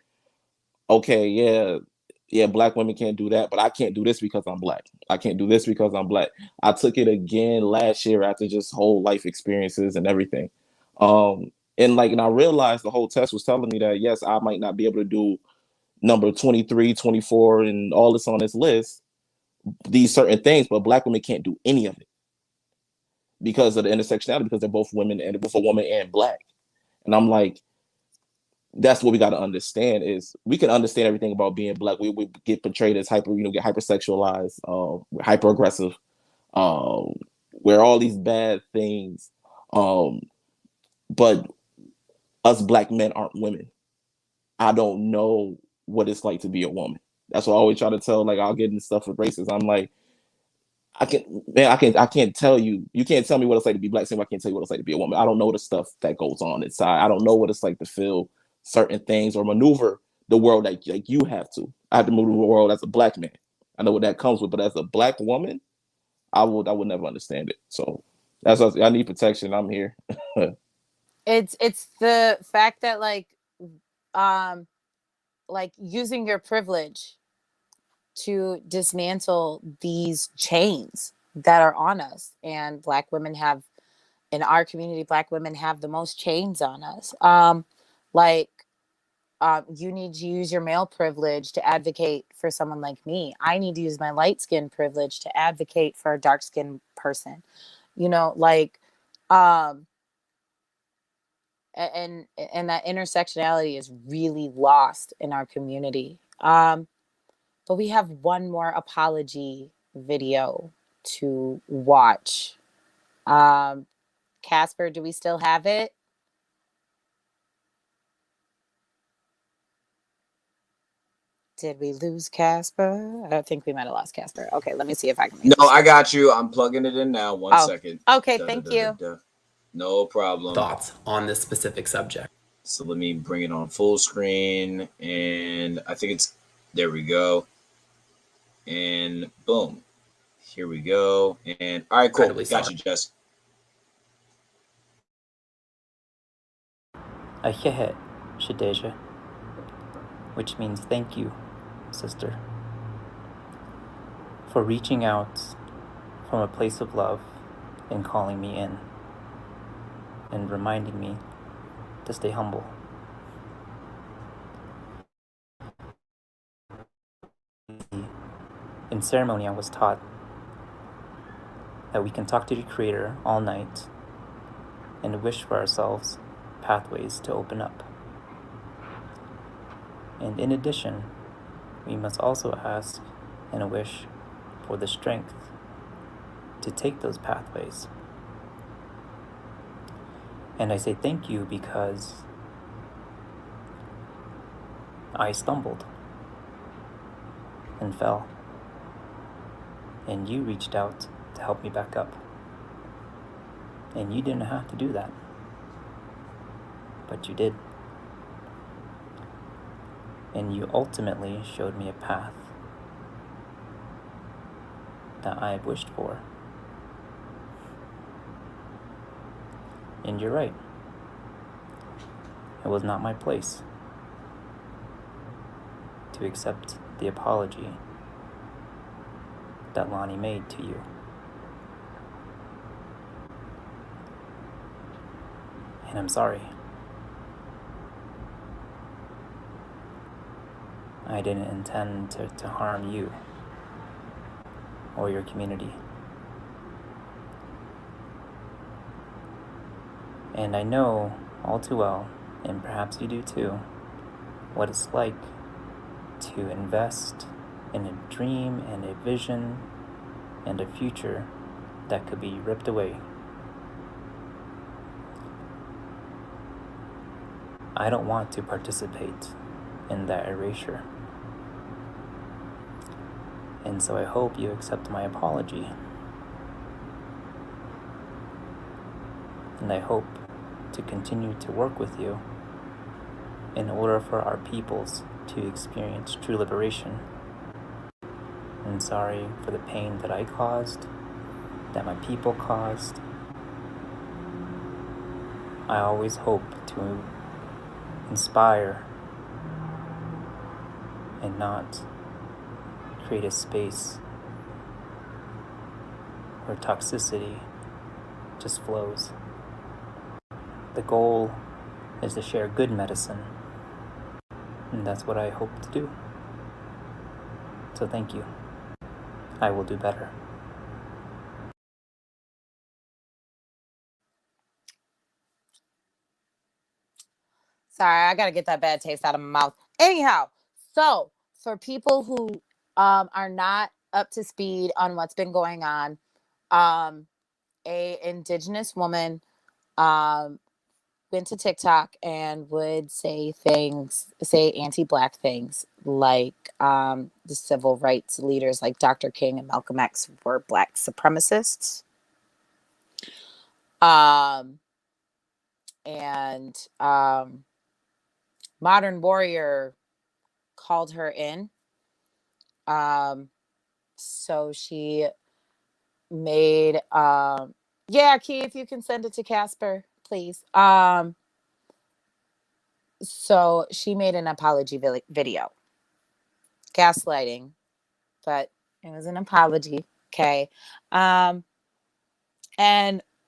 okay, yeah, black women can't do that, but I can't do this because I'm black. I can't do this because I'm black. I took it again last year after just whole life experiences and everything. And I realized the whole test was telling me that, yes, I might not be able to do number 23, 24, and all this on this list, these certain things, but black women can't do any of it because of the intersectionality, because they're both women, and both a woman and black. And I'm like, that's what we got to understand. Is we can understand everything about being black. We get portrayed as hyper, get hypersexualized, hyper aggressive, wear all these bad things. But us black men aren't women. I don't know what it's like to be a woman. That's what I always try to tell. Like, I'll get into stuff with racists. I'm like, I can't tell you. You can't tell me what it's like to be black. Same way I can't tell you what it's like to be a woman. I don't know the stuff that goes on inside. I don't know what it's like to feel certain things or maneuver the world like you have to. I have to move the world as a black man. I know what that comes with, but as a black woman, I would never understand it. So that's what I need protection. I'm here. It's the fact that using your privilege to dismantle these chains that are on us, and black women have, in our community, black women have the most chains on us. You need to use your male privilege to advocate for someone like me. I need to use my light skin privilege to advocate for a dark skinned person. And that intersectionality is really lost in our community. But we have one more apology video to watch. Casper, do we still have it? Did we lose Casper? I think we might have lost Casper. Okay, let me see if I can. No, I got you. I'm plugging it in now. One second. Okay, thank you. No problem. Thoughts on this specific subject. So let me bring it on full screen, and I think there we go. And boom. Here we go. And all right, cool. Incredibly Got sorry. you, Jess. Ahehe, Shadeja, which means thank you, sister, for reaching out from a place of love and calling me in and reminding me to stay humble. In ceremony, I was taught that we can talk to the Creator all night and wish for ourselves pathways to open up. And in addition, we must also ask and wish for the strength to take those pathways. And I say thank you because I stumbled and fell, and you reached out to help me back up. And you didn't have to do that, but you did. And you ultimately showed me a path that I have wished for. And you're right. It was not my place to accept the apology that Lonnie made to you. And I'm sorry. I didn't intend to harm you or your community. And I know all too well, and perhaps you do too, what it's like to invest in a dream and a vision and a future that could be ripped away. I don't want to participate in that erasure. And so I hope you accept my apology. And I hope to continue to work with you in order for our peoples to experience true liberation. And sorry for the pain that I caused, that my people caused. I always hope to inspire and not create a space where toxicity just flows. The goal is to share good medicine, and that's what I hope to do. So thank you. I will do better. Sorry, I gotta get that bad taste out of my mouth. Anyhow, so for people who are not up to speed on what's been going on, a indigenous woman went to TikTok and would say anti-black things, like the civil rights leaders like Dr. King and Malcolm X were black supremacists. And Modern Warrior called her in. So she made yeah, Keith, you can send it to Casper, please. So she made an apology video. Gaslighting, but it was an apology. Okay. And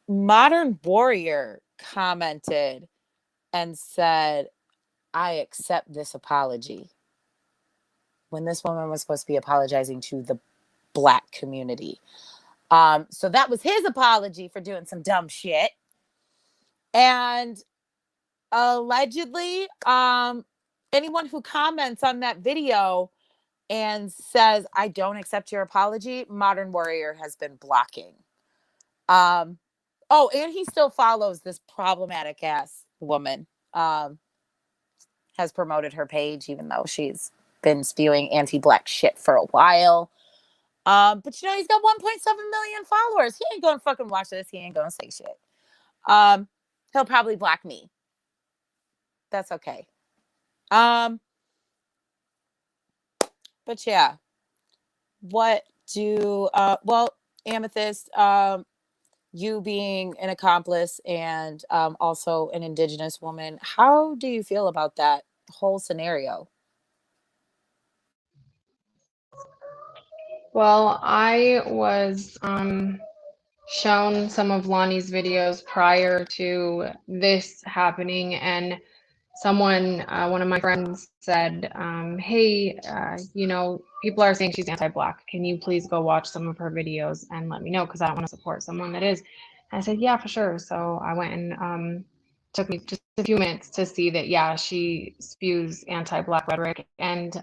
Modern Warrior commented and said, I accept this apology, when this woman was supposed to be apologizing to the black community. So that was his apology for doing some dumb shit. And allegedly, anyone who comments on that video and says, I don't accept your apology, Modern Warrior has been blocking. Oh, and he still follows this problematic ass woman. Has promoted her page, even though she's been spewing anti-black shit for a while. But you know, he's got 1.7 million followers. He ain't gonna fucking watch this. He ain't gonna say shit. He'll probably block me. That's okay. But yeah, what do well, Amethyst, you being an accomplice and also an Indigenous woman, how do you feel about that whole scenario? Well, I was shown some of Lonnie's videos prior to this happening, and someone, one of my friends said, hey, people are saying she's anti-Black. Can you please go watch some of her videos and let me know? Because I don't want to support someone that is. And I said, yeah, for sure. So I went and took me just a few minutes to see that, yeah, she spews anti-Black rhetoric. And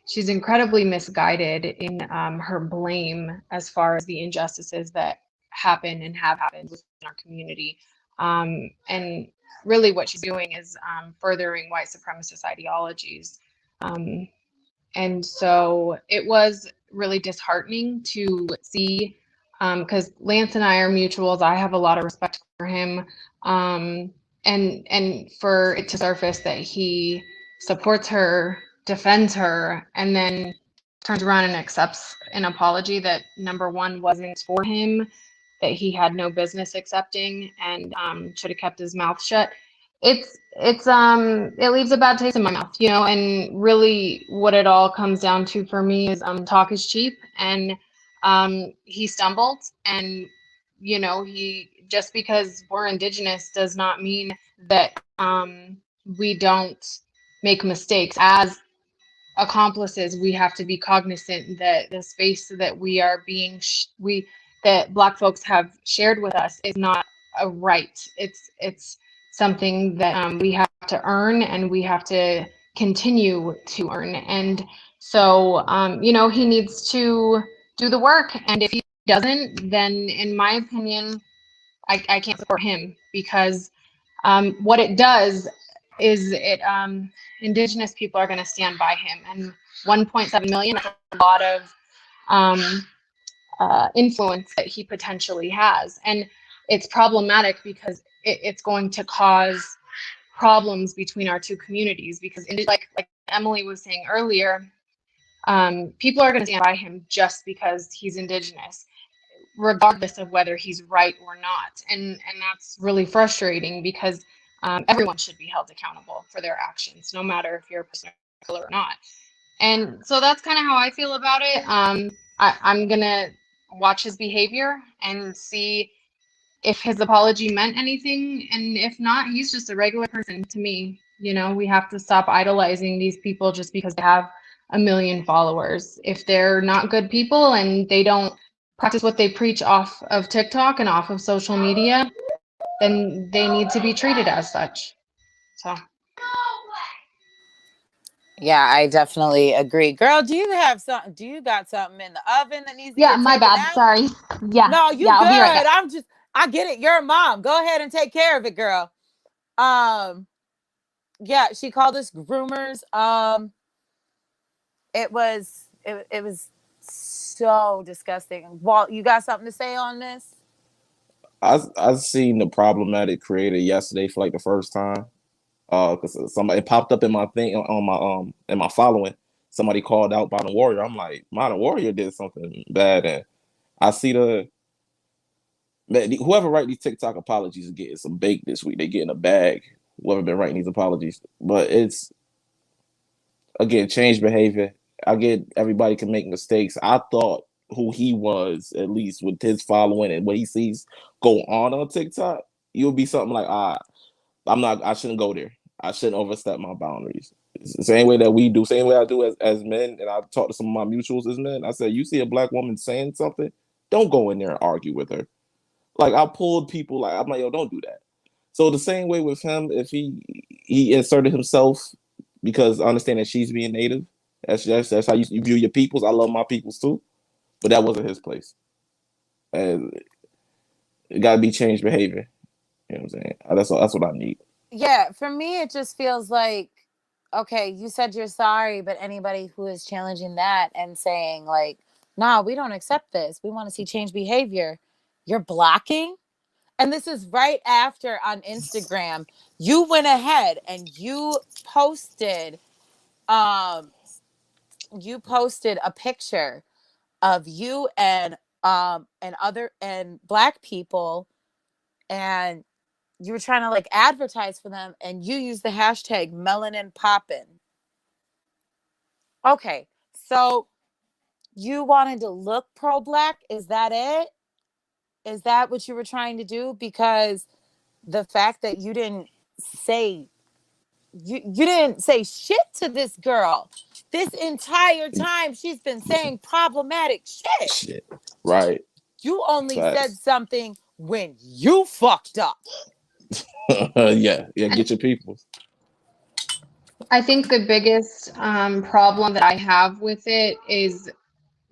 she's incredibly misguided in her blame as far as the injustices that happen and have happened within our community. And really what she's doing is furthering white supremacist ideologies. And so it was really disheartening to see, because Lance and I are mutuals. I have a lot of respect for him. And for it to surface that he supports her, defends her, and then turns around and accepts an apology that, number one, wasn't for him, that he had no business accepting, and should have kept his mouth shut. It leaves a bad taste in my mouth, and really what it all comes down to for me is talk is cheap, and he stumbled, and he, just because we're Indigenous does not mean that we don't make mistakes. As accomplices, we have to be cognizant that the space that we are being that Black folks have shared with us is not a right. It's something that we have to earn, and we have to continue to earn. And so he needs to do the work, and if he doesn't, then in my opinion, I can't support him, because what it does is it Indigenous people are going to stand by him, and 1.7 million is a lot of influence that he potentially has, and it's problematic because it's going to cause problems between our two communities, because like Emily was saying earlier, people are going to stand by him just because he's Indigenous, regardless of whether he's right or not. And that's really frustrating, because everyone should be held accountable for their actions, no matter if you're a person of color or not. And so that's kind of how I feel about it. I'm going to watch his behavior and see if his apology meant anything. And if not, he's just a regular person to me. We have to stop idolizing these people just because they have a million followers. If they're not good people and they don't practice what they preach off of TikTok and off of social media, then they need to be treated as such. So. Yeah, I definitely agree. Girl, do you got something in the oven that needs to Yeah, get my taken bad. out? Sorry. Yeah. No, you yeah, good. I'll be right back. I get it. You're a mom. Go ahead and take care of it, girl. Yeah, she called us groomers. It was so disgusting. Walt, you got something to say on this? I seen the problematic creator yesterday for like the first time. Because somebody, it popped up in my thing on my in my following. Somebody called out Modern Warrior. I'm like, Modern Warrior did something bad, and I see whoever write these TikTok apologies is getting some bake this week. They getting a bag. Whoever been writing these apologies, but it's again change behavior. I get everybody can make mistakes. I thought who he was, at least with his following and what he sees go on TikTok, it would be something like, I shouldn't go there. I shouldn't overstep my boundaries. It's the same way that we do, same way I do as men. And I talk to some of my mutuals as men. I said, you see a Black woman saying something, don't go in there and argue with her. Like I pulled people, like I'm like, yo, don't do that. So the same way with him, if he inserted himself because I understand that she's being native. That's how you view your peoples. I love my peoples too, but that wasn't his place. And it got to be changed behavior. You know what I'm saying? That's what I need. Yeah, for me, it just feels like, okay, you said you're sorry, but anybody who is challenging that and saying like, nah, we don't accept this, we want to see change behavior, you're blocking. And this is right after on Instagram, you went ahead and um you posted a picture of you and black people, and you were trying to like advertise for them, and you use the hashtag melanin poppin'. Okay, so you wanted to look pro-black? Is that it? Is that what you were trying to do? Because the fact that you didn't say shit to this girl this entire time, she's been saying problematic shit. Shit. Right. You only Facts. said something when you fucked up. Yeah, get your people. I think the biggest problem that I have with it is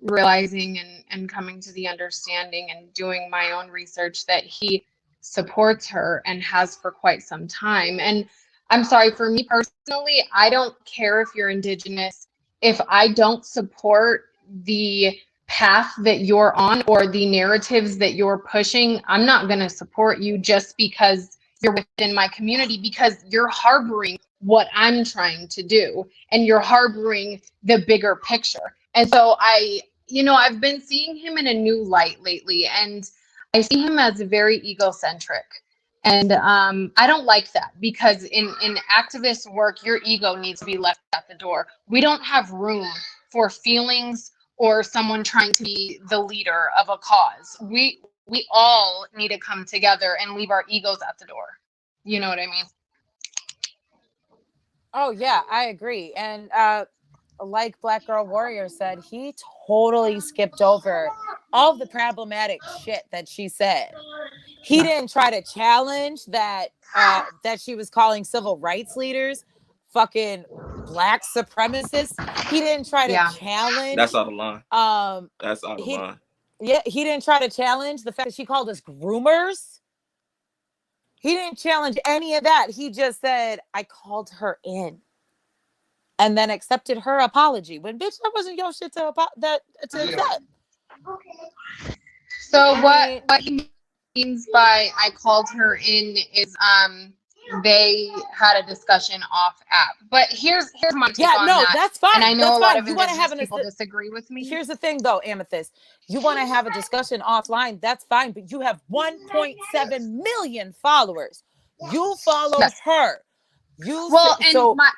realizing and coming to the understanding and doing my own research that he supports her and has for quite some time. And I'm sorry, for me personally, I don't care if you're Indigenous. If I don't support the path that you're on or the narratives that you're pushing, I'm not going to support you just because you're within my community, because you're harboring what I'm trying to do and you're harboring the bigger picture. And so I've been seeing him in a new light lately, and I see him as very egocentric. And I don't like that, because in activist work, your ego needs to be left at the door. We don't have room for feelings or someone trying to be the leader of a cause. We all need to come together and leave our egos at the door. You know what I mean? Oh yeah, I agree. And like Black Girl Warrior said, he totally skipped over all of the problematic shit that she said. He didn't try to challenge that she was calling civil rights leaders fucking black supremacists. He didn't try to challenge. That's out of line. That's out of line. Yeah, he didn't try to challenge the fact that she called us groomers. He didn't challenge any of that. He just said, I called her in. And then accepted her apology. When, bitch, that wasn't your shit to accept. So what he means by I called her in is they had a discussion off app. But here's my take on that. That's fine. And I know that's a lot fine. of you want to have people disagree with me. Here's the thing, though, Amethyst. You want to have a discussion offline, that's fine. But you have 1.7 million followers. You follow her.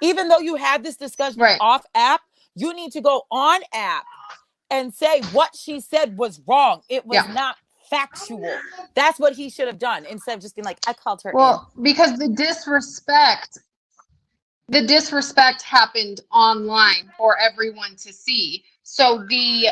Even though you had this discussion off app, you need to go on app and say what she said was wrong. It was not factual. That's what he should have done, instead of just being like, I called her in. Because the disrespect happened online for everyone to see. So the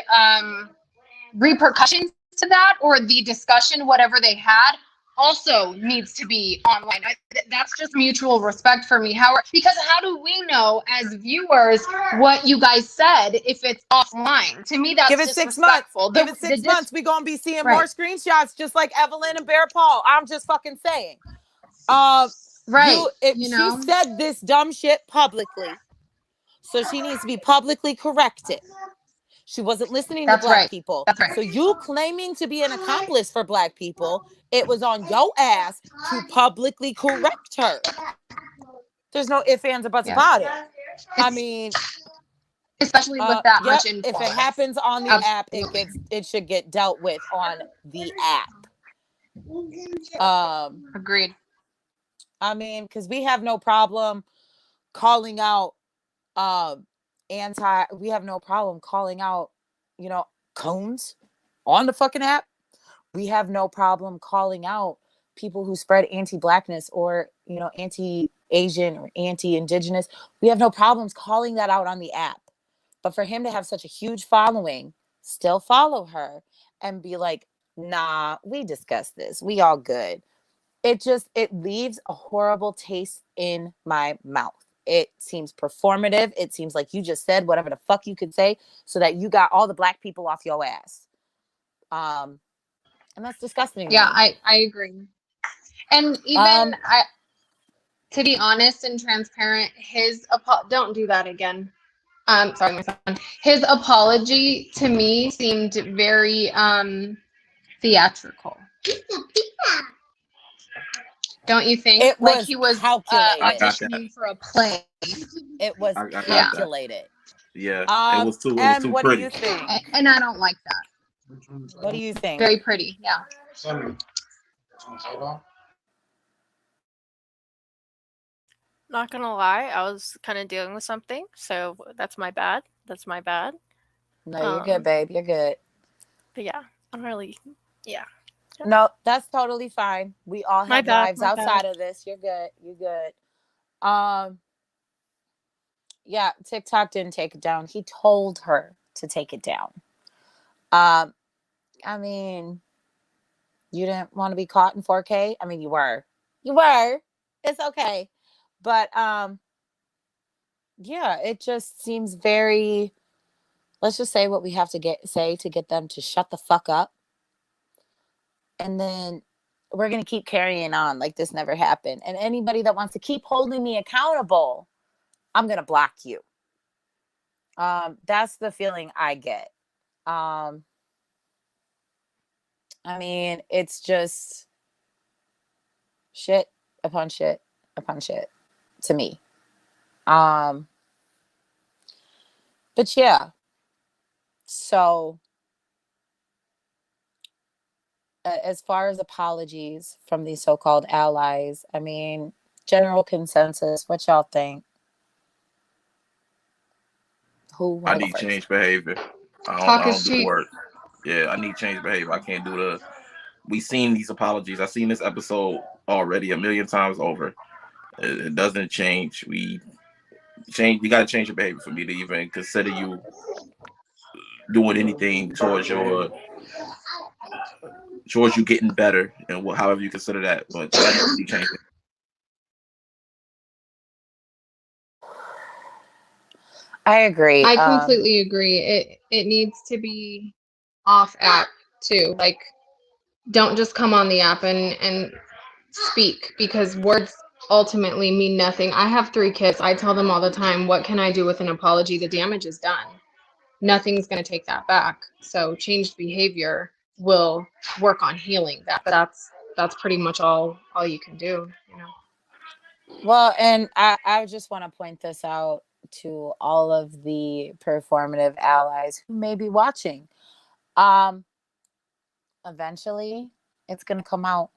repercussions to that, or the discussion, whatever they had, also needs to be online. That's just mutual respect for me. Because how do we know as viewers what you guys said if it's offline? To me, that's give it 6 months. Give it 6 months. We're gonna be seeing more screenshots, just like Evelyn and Bear Paul. I'm just fucking saying. She said this dumb shit publicly, so she needs to be publicly corrected. She wasn't listening to black people. So you claiming to be an accomplice for black people, it was on your ass to publicly correct her. There's no ifs, ands, or buts about it. I mean, especially with that much influence. If it happens on the app, it should get dealt with on the app. Agreed. I mean, because we have no problem calling out we have no problem calling out, cones on the fucking app. We have no problem calling out people who spread anti-blackness or, anti-Asian or anti-Indigenous. We have no problems calling that out on the app. But for him to have such a huge following, still follow her and be like, nah, we discussed this. We all good. It leaves a horrible taste in my mouth. It seems performative. It seems like you just said whatever the fuck you could say so that you got all the black people off your ass. And that's disgusting. Yeah, I agree. And even to be honest and transparent, don't do that again. Sorry, my son. His apology to me seemed very theatrical. Don't you think? He was calculated. Auditioning for a play. It was calculated. Yeah, it was too And what do pretty. you think? And I don't like that. What do you think? Very pretty, yeah. Not gonna lie, I was kind of dealing with something, so that's my bad. That's my bad. No, you're good, babe. You're good. But yeah, I'm really, yeah. No, that's totally fine. We all My have bad, lives my outside bad. of this. You're good. You're good. Yeah, TikTok didn't take it down. He told her to take it down. I mean, you didn't want to be caught in 4K. I mean, you were. You were. It's okay. But yeah, it just seems very, let's just say what we have to say to get them to shut the fuck up. And then we're going to keep carrying on like this never happened. And anybody that wants to keep holding me accountable, I'm going to block you. That's the feeling I get. I mean, it's just shit upon shit upon shit to me. But yeah. So as far as apologies from these so-called allies, I mean, general consensus, what y'all think? Who I want to go need first? change behavior. I Talk don't is do the cheap. work. Yeah, I need change behavior. I can't do the. We seen these apologies. I've seen this episode already a million times over. It doesn't change. We got to change your behavior for me to even consider you doing anything towards you getting better and however you consider that. But that needs to be changed. I agree. I completely agree. It needs to be off app too. Like, don't just come on the app and speak, because words ultimately mean nothing. I have 3 kids. I tell them all the time, what can I do with an apology? The damage is done. Nothing's going to take that back. So changed behavior will work on healing that. But that's pretty much all you can do, you know. Well, and I just want to point this out to all of the performative allies who may be watching. Eventually, it's going to come out.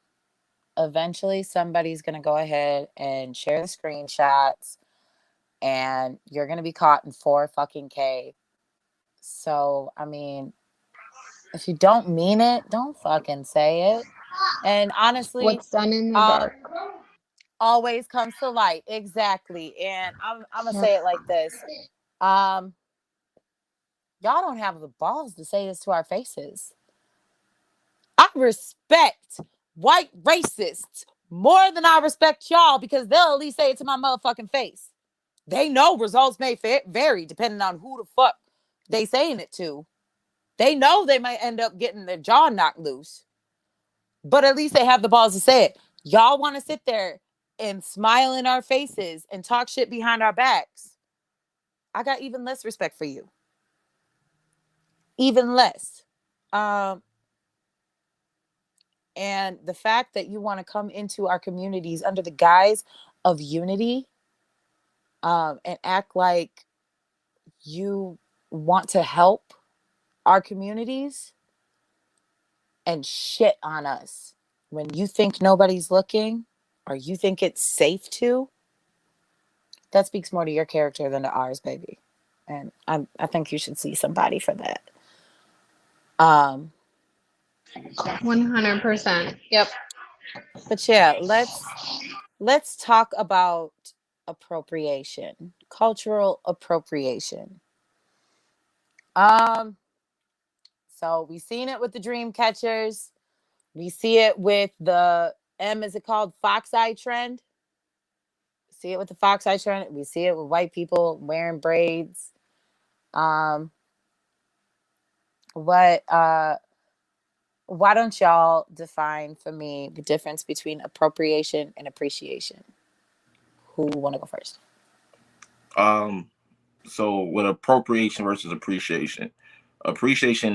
Eventually, somebody's going to go ahead and share the screenshots, and you're going to be caught in 4K. So, I mean, if you don't mean it, don't fucking say it. And honestly, What's done in the dark always comes to light. Exactly. And I'm gonna say it like this. Y'all don't have the balls to say this to our faces. I respect white racists more than I respect y'all, because they'll at least say it to my motherfucking face. They know results may vary depending on who the fuck they saying it to. They know they might end up getting their jaw knocked loose, but at least they have the balls to say it. Y'all want to sit there and smile in our faces and talk shit behind our backs. I got even less respect for you. Even less. And the fact that you want to come into our communities under the guise of unity, and act like you want to help our communities and shit on us when you think nobody's looking or you think it's safe to, that speaks more to your character than to ours, baby. And I think you should see somebody for that. 100%. Yep. But yeah, let's talk about appropriation, cultural appropriation. So we've seen it with the dream catchers. We see it with the is it called fox eye trend? See it with the fox eye trend. We see it with white people wearing braids. What why don't y'all define for me the difference between appropriation and appreciation? Who want to go first? So with appropriation versus appreciation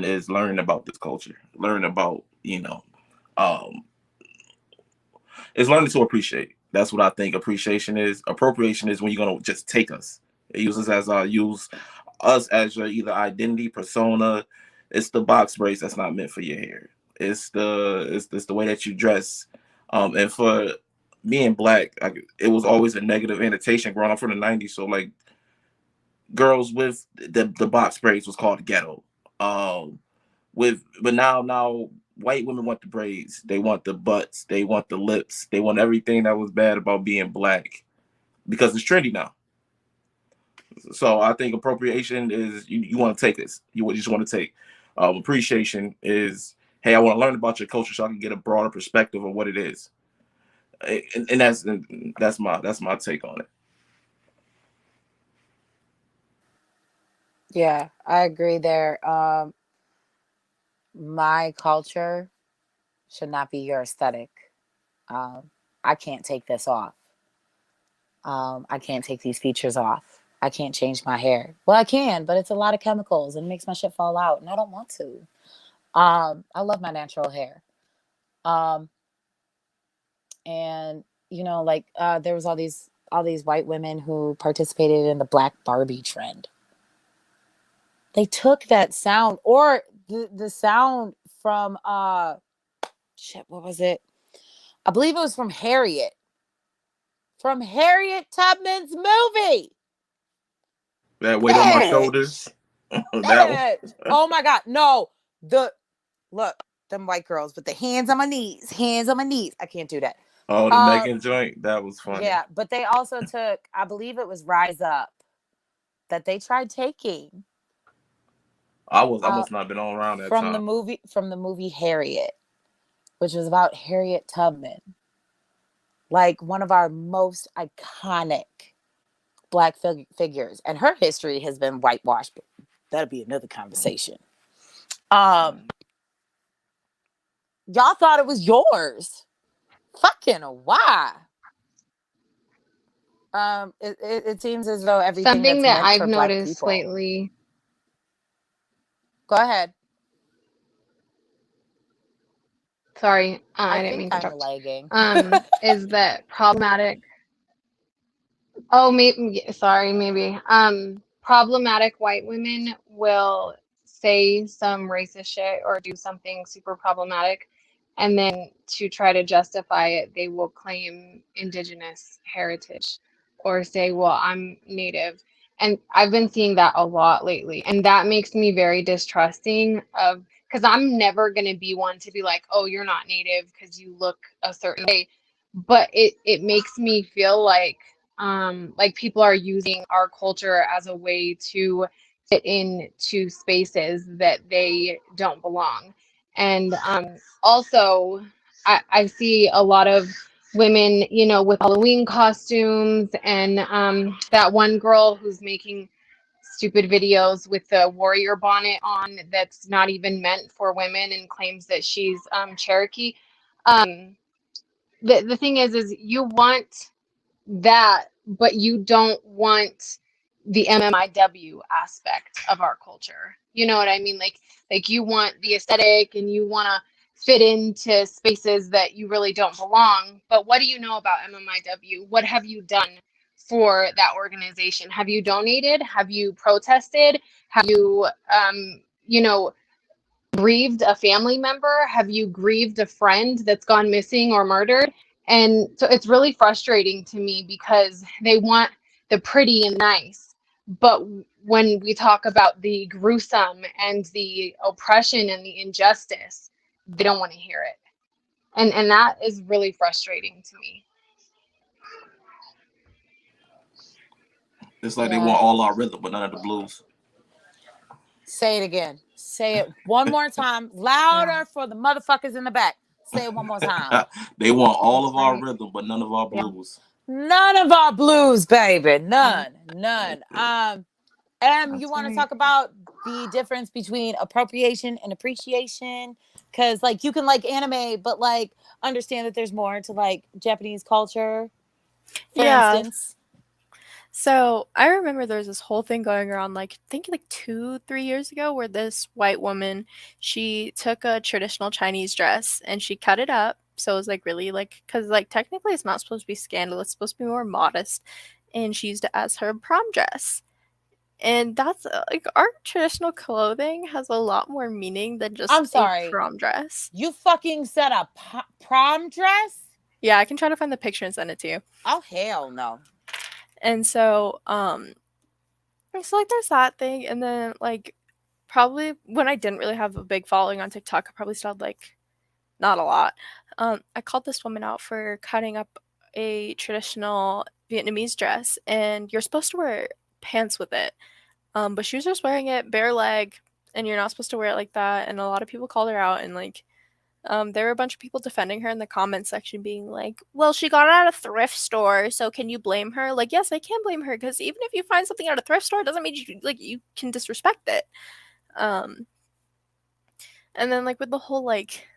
is learning about this culture, learning about, it's learning to appreciate. That's what I think appreciation is. Appropriation is when you're gonna just take us. It uses as use us as your either identity persona. It's the box braids that's not meant for your hair. It's the way that you dress. And for being black, it was always a negative annotation growing up from the '90s. So like girls with the box braids was called ghetto. But now white women want the braids. They want the butts. They want the lips. They want everything that was bad about being black because it's trendy now. So I think appropriation is you want to take this. You just want to take. Appreciation is, hey, I want to learn about your culture so I can get a broader perspective of what it is. And that's my take on it. Yeah, I agree there. My culture should not be your aesthetic. I can't take this off. I can't take these features off. I can't change my hair. Well, I can, but it's a lot of chemicals and it makes my shit fall out, and I don't want to. I love my natural hair. Um, and like there was all these white women who participated in the Black Barbie trend. They took that sound or the sound from shit, what was it? I believe it was from Harriet Tubman's movie. That weight on my shoulders. That one. Oh my God. No. Look, them white girls with the hands on my knees. I can't do that. Oh, the Megan joint. That was funny. Yeah, but they also took, I believe it was Rise Up that they tried taking. I must not been all around that from time. From the movie Harriet, which was about Harriet Tubman. Like one of our most iconic Black figures, and her history has been whitewashed, but that'll be another conversation. Y'all thought it was yours. Fucking why? It seems as though everything Something that's that meant I've for Black noticed people. lately. Go ahead. Sorry, I didn't mean to I'm interrupt. lagging. Is that problematic? Oh, maybe. Sorry, maybe. Problematic white women will say some racist shit or do something super problematic, and then to try to justify it, they will claim indigenous heritage or say, "Well, I'm Native." And I've been seeing that a lot lately, and that makes me very distrusting of, because I'm never going to be one to be like, "Oh, you're not Native because you look a certain way," but it makes me feel like people are using our culture as a way to fit into spaces that they don't belong. And also I see a lot of women, with Halloween costumes, and that one girl who's making stupid videos with the warrior bonnet on that's not even meant for women and claims that she's Cherokee. The thing is you want that, but you don't want the MMIW aspect of our culture. You know what I mean? Like you want the aesthetic and you want to fit into spaces that you really don't belong. But what do you know about MMIW? What have you done for that organization? Have you donated? Have you protested? Have you, grieved a family member? Have you grieved a friend that's gone missing or murdered? And so it's really frustrating to me because they want the pretty and nice. But when we talk about the gruesome and the oppression and the injustice, they don't want to hear it. And that is really frustrating to me. It's like they want all our rhythm, but none of the blues. Say it again. Say it one more time. Louder for the motherfuckers in the back. Say it one more time. They want all of our rhythm, but none of our blues. None of our blues, baby. None. You want to talk about the difference between appropriation and appreciation? Because you can like anime, but understand that there's more to Japanese culture, for instance. So I remember there was this whole thing going around, I think 2-3 years ago, where this white woman, she took a traditional Chinese dress and she cut it up. So it was really because technically it's not supposed to be scandalous, it's supposed to be more modest. And she used it as her prom dress. And that's like our traditional clothing has a lot more meaning than just I'm sorry. a prom dress. You fucking said a prom dress? Yeah, I can try to find the picture and send it to you. Oh hell no. And so like there's that thing, and then like probably when I didn't really have a big following on TikTok, I probably still had like not a lot. I called this woman out for cutting up a traditional Vietnamese dress, and you're supposed to wear pants with it. But she was just wearing it bare leg, and you're not supposed to wear it like that. And a lot of people called her out, and like, there were a bunch of people defending her in the comment section, being like, "Well, she got it at a thrift store, so can you blame her?" Like, yes, I can blame her because even if you find something at a thrift store, it doesn't mean you can disrespect it. And then like with the whole like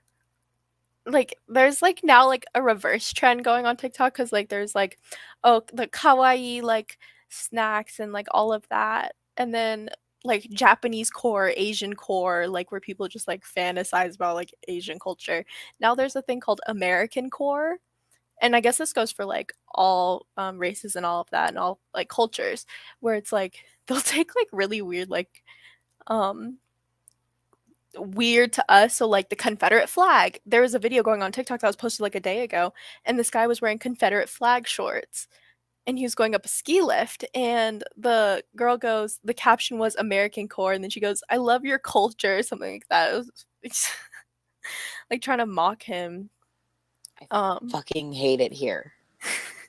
there's like now like a reverse trend going on TikTok because like there's like, oh, the kawaii like snacks and like all of that, and then like Japanese core, Asian core, like where people just like fantasize about like Asian culture. Now there's a thing called American core, and I guess this goes for like all races and all of that and all like cultures, where it's like they'll take like really weird like um weird to us. So like the Confederate flag. There was a video going on TikTok that was posted like a day ago, and this guy was wearing Confederate flag shorts, and he was going up a ski lift, and the girl goes, the caption was American core, and then she goes, "I love your culture," or something like that. It was like trying to mock him. I fucking hate it here.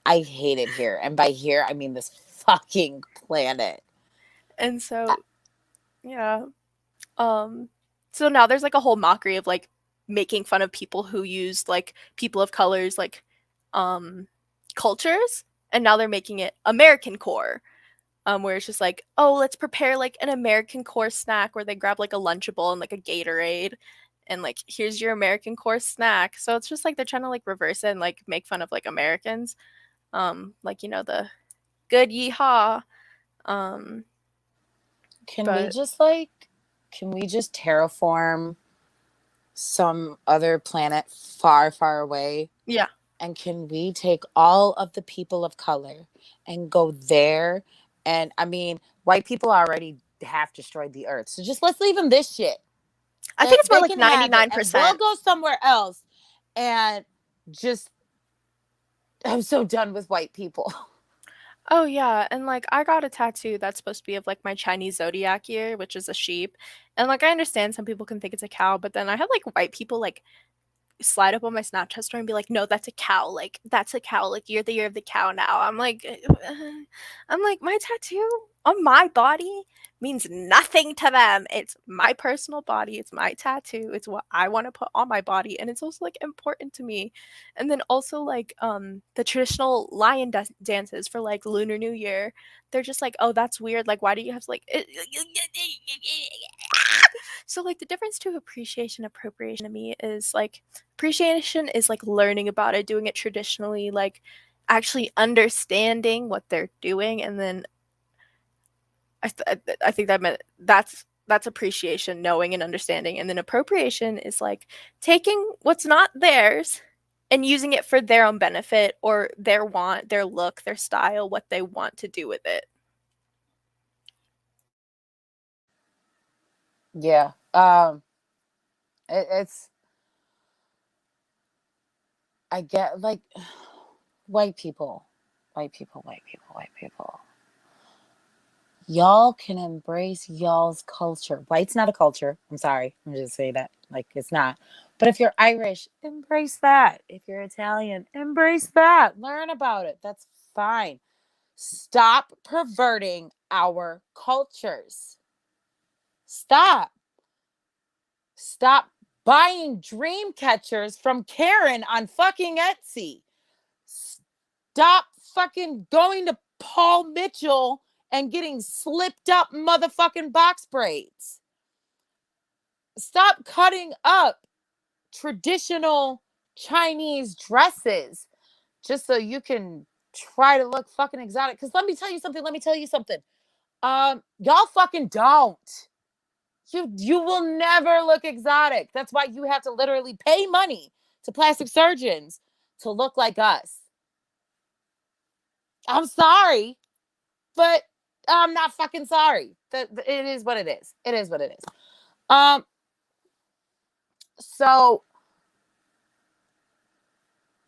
I hate it here. And by here I mean this fucking planet. And so yeah. So now there's like a whole mockery of like making fun of people who use like people of colors like cultures, and now they're making it American core, where it's just like, oh, let's prepare like an American core snack, where they grab like a Lunchable and like a Gatorade, and like here's your American core snack. So it's just like they're trying to like reverse it and like make fun of like Americans, like the good yeehaw. Can we just terraform some other planet far, far away? Yeah. And can we take all of the people of color and go there? And I mean, white people already have destroyed the earth. So just let's leave them this shit. I think it's more like They can have it, 99%. and we'll go somewhere else. And just, I'm so done with white people. Oh yeah, and like I got a tattoo that's supposed to be of like my Chinese zodiac year, which is a sheep. And like I understand some people can think it's a cow, but then I had like white people like slide up on my Snapchat story and be like, "No, that's a cow. Like that's a cow. Like you're the year of the cow now." I'm like, my tattoo on my body means nothing to them. It's my personal body. It's my tattoo. It's what I want to put on my body, and it's also like important to me. And then also like the traditional lion dances for like Lunar New Year. They're just like, "Oh, that's weird. Like why do you have to like?" So like the difference to appropriation to me is like appreciation is like learning about it, doing it traditionally, like actually understanding what they're doing, and then I think that meant that's appreciation, knowing and understanding, and then appropriation is like taking what's not theirs and using it for their own benefit or their want, their look, their style, what they want to do with it. Yeah. It's, I get like white people. Y'all can embrace y'all's culture. White's not a culture. I'm sorry. I'm just saying that. Like, it's not. But if you're Irish, embrace that. If you're Italian, embrace that. Learn about it. That's fine. Stop perverting our cultures. Stop buying dream catchers from Karen on fucking Etsy. Stop fucking going to Paul Mitchell and getting slipped up motherfucking box braids. Stop cutting up traditional Chinese dresses just so you can try to look fucking exotic. Because let me tell you something. Y'all fucking don't. You will never look exotic. That's why you have to literally pay money to plastic surgeons to look like us. I'm sorry, but I'm not fucking sorry. It is what it is. It is what it is. So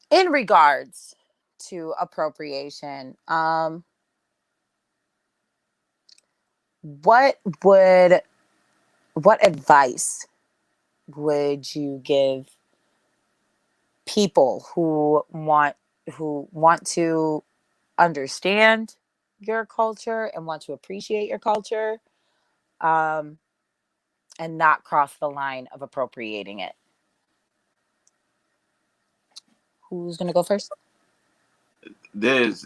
in regards to appropriation, what advice would you give people who want to understand your culture and want to appreciate your culture, and not cross the line of appropriating it? Who's gonna go first? There's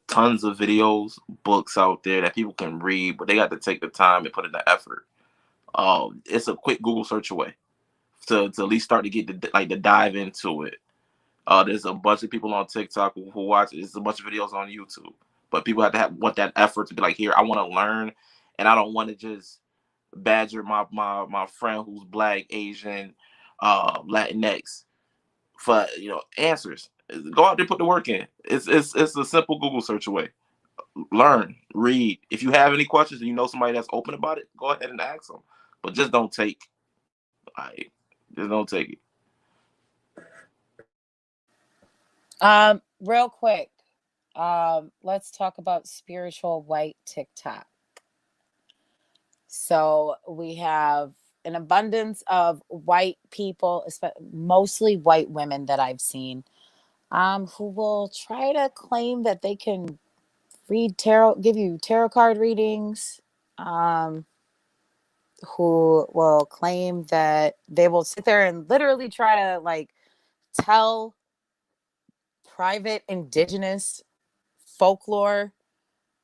tons of videos, books out there that people can read, but they got to take the time and put in the effort. It's a quick Google search away to at least start to get to dive into it. There's a bunch of people on TikTok who watch it. There's a bunch of videos on YouTube, but people have to want that effort to be like, here, I want to learn, and I don't want to just badger my friend who's Black, Asian, Latinx for answers. Go out there, put the work in. It's a simple Google search away. Learn, read. If you have any questions and you know somebody that's open about it, go ahead and ask them. But just don't take. Just don't take it. Real quick, let's talk about spiritual white TikTok. So we have an abundance of white people, mostly white women that I've seen, who will try to claim that they can read tarot, give you tarot card readings, who will claim that they will sit there and literally try to like tell private indigenous folklore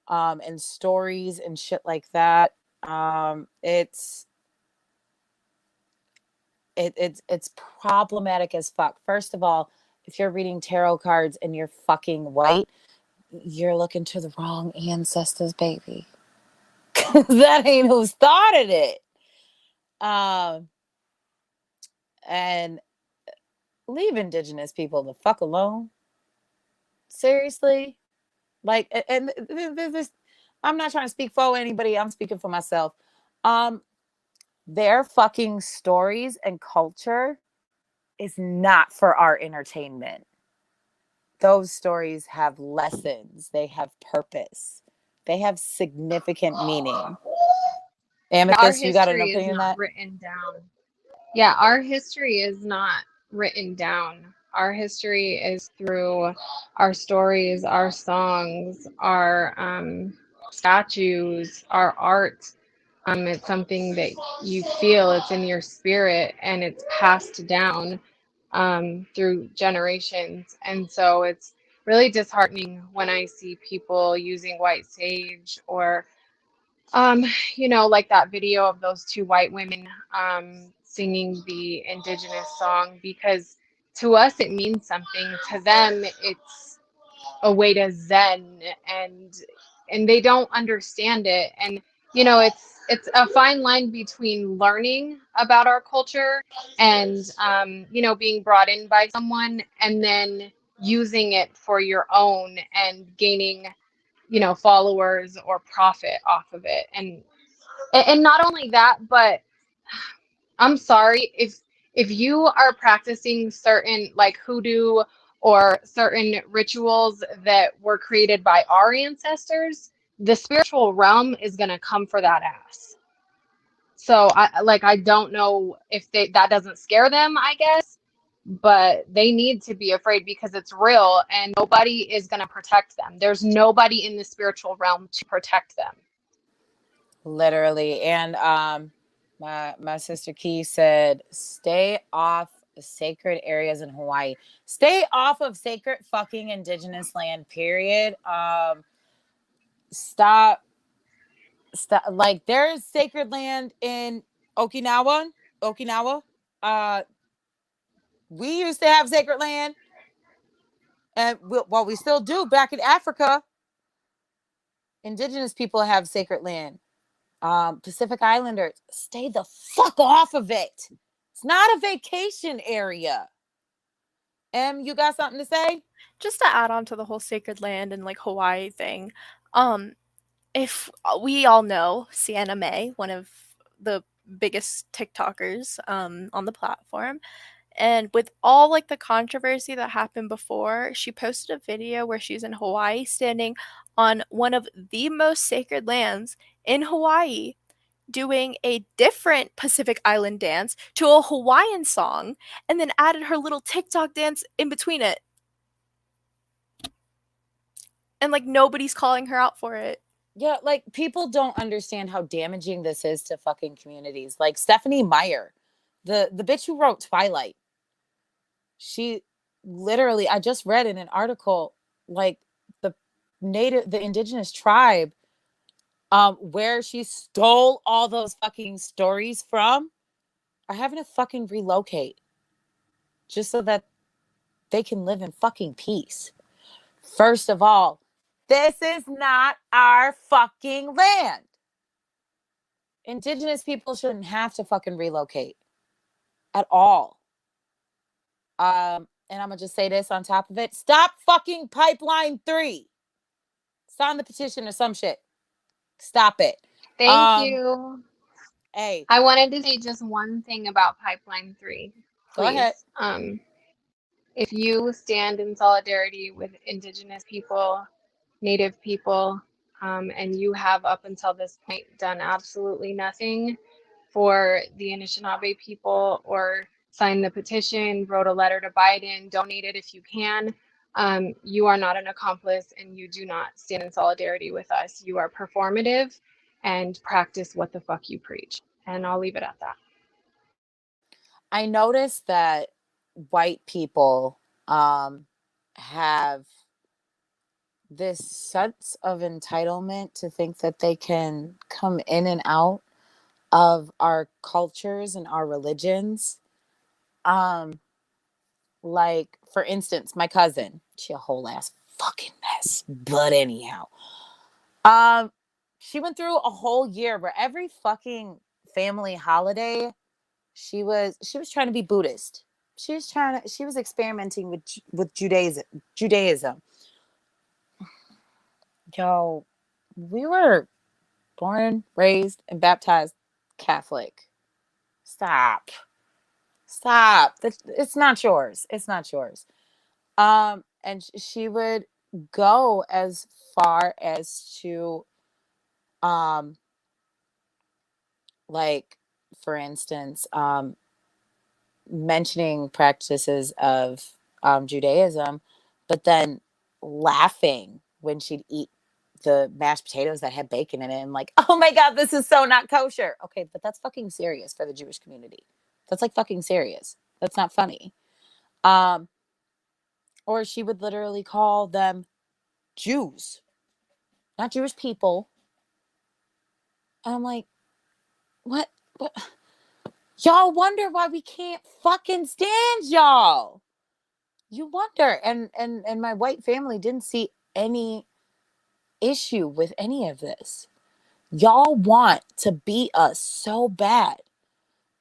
and stories and shit like that. It's problematic as fuck. First of all, if you're reading tarot cards and you're fucking white, you're looking to the wrong ancestors, baby. That ain't who started it. And leave indigenous people the fuck alone. Seriously. Like, and this, I'm not trying to speak for anybody. I'm speaking for myself. Their fucking stories and culture is not for our entertainment. Those stories have lessons. They have purpose. They have significant meaning. Amethyst, you got an opinion on that? Written down. Yeah, our history is not written down. Our history is through our stories, our songs, our statues, our art. It's something that you feel, it's in your spirit, and it's passed down through generations. And so it's really disheartening when I see people using white sage or like that video of those two white women singing the indigenous song, because to us it means something. To them, it's a way to zen, and they don't understand it. And it's a fine line between learning about our culture and being brought in by someone and then using it for your own and gaining followers or profit off of it. And not only that, but I'm sorry, if you are practicing certain like hoodoo or certain rituals that were created by our ancestors, the spiritual realm is going to come for that ass. So I don't know if that doesn't scare them, I guess, but they need to be afraid because it's real and nobody is going to protect them. There's nobody in the spiritual realm to protect them. Literally. And my sister Key said, stay off sacred areas in Hawaii. Stay off of sacred fucking indigenous land, period. Stop. Like, there's sacred land in Okinawa. We used to have sacred land, and we still do back in Africa. Indigenous people have sacred land. Pacific Islanders, stay the fuck off of it. It's not a vacation area. You got something to say? Just to add on to the whole sacred land and like Hawaii thing. if we all know Sienna May, one of the biggest TikTokers on the platform, and with all like the controversy that happened before, she posted a video where she's in Hawaii standing on one of the most sacred lands in Hawaii doing a different Pacific Island dance to a Hawaiian song and then added her little TikTok dance in between it. And like nobody's calling her out for it. Yeah, like people don't understand how damaging this is to fucking communities. Like Stephanie Meyer, the bitch who wrote Twilight. She literally, I just read in an article, like the indigenous tribe, where she stole all those fucking stories from, are having to fucking relocate just so that they can live in fucking peace. First of all, this is not our fucking land. Indigenous people shouldn't have to fucking relocate at all. And I'm gonna just say this on top of it: stop fucking pipeline 3. Sign the petition or some shit. Stop it. Thank you. Hey, I wanted to say just one thing about Pipeline 3. Go ahead. If you stand in solidarity with Indigenous people, Native people, and you have up until this point done absolutely nothing for the Anishinaabe people, or signed the petition, wrote a letter to Biden, donated if you can, you are not an accomplice and you do not stand in solidarity with us. You are performative and practice what the fuck you preach. And I'll leave it at that. I noticed that white people have this sense of entitlement to think that they can come in and out of our cultures and our religions. Like, for instance, my cousin, she a whole ass fucking mess. But anyhow, she went through a whole year where every fucking family holiday, she was trying to be Buddhist. She was experimenting with Judaism. Yo, we were born, raised, and baptized Catholic. Stop. It's not yours. It's not yours. And she would go as far as to, like, for instance, mentioning practices of Judaism, but then laughing when she'd eat the mashed potatoes that had bacon in it, and like, oh my God, this is so not kosher. Okay, but that's fucking serious for the Jewish community. That's like fucking serious. That's not funny. Or she would literally call them Jews, not Jewish people. And I'm like, what? Y'all wonder why we can't fucking stand y'all. You wonder. And my white family didn't see any issue with any of this. Y'all want to beat us so bad,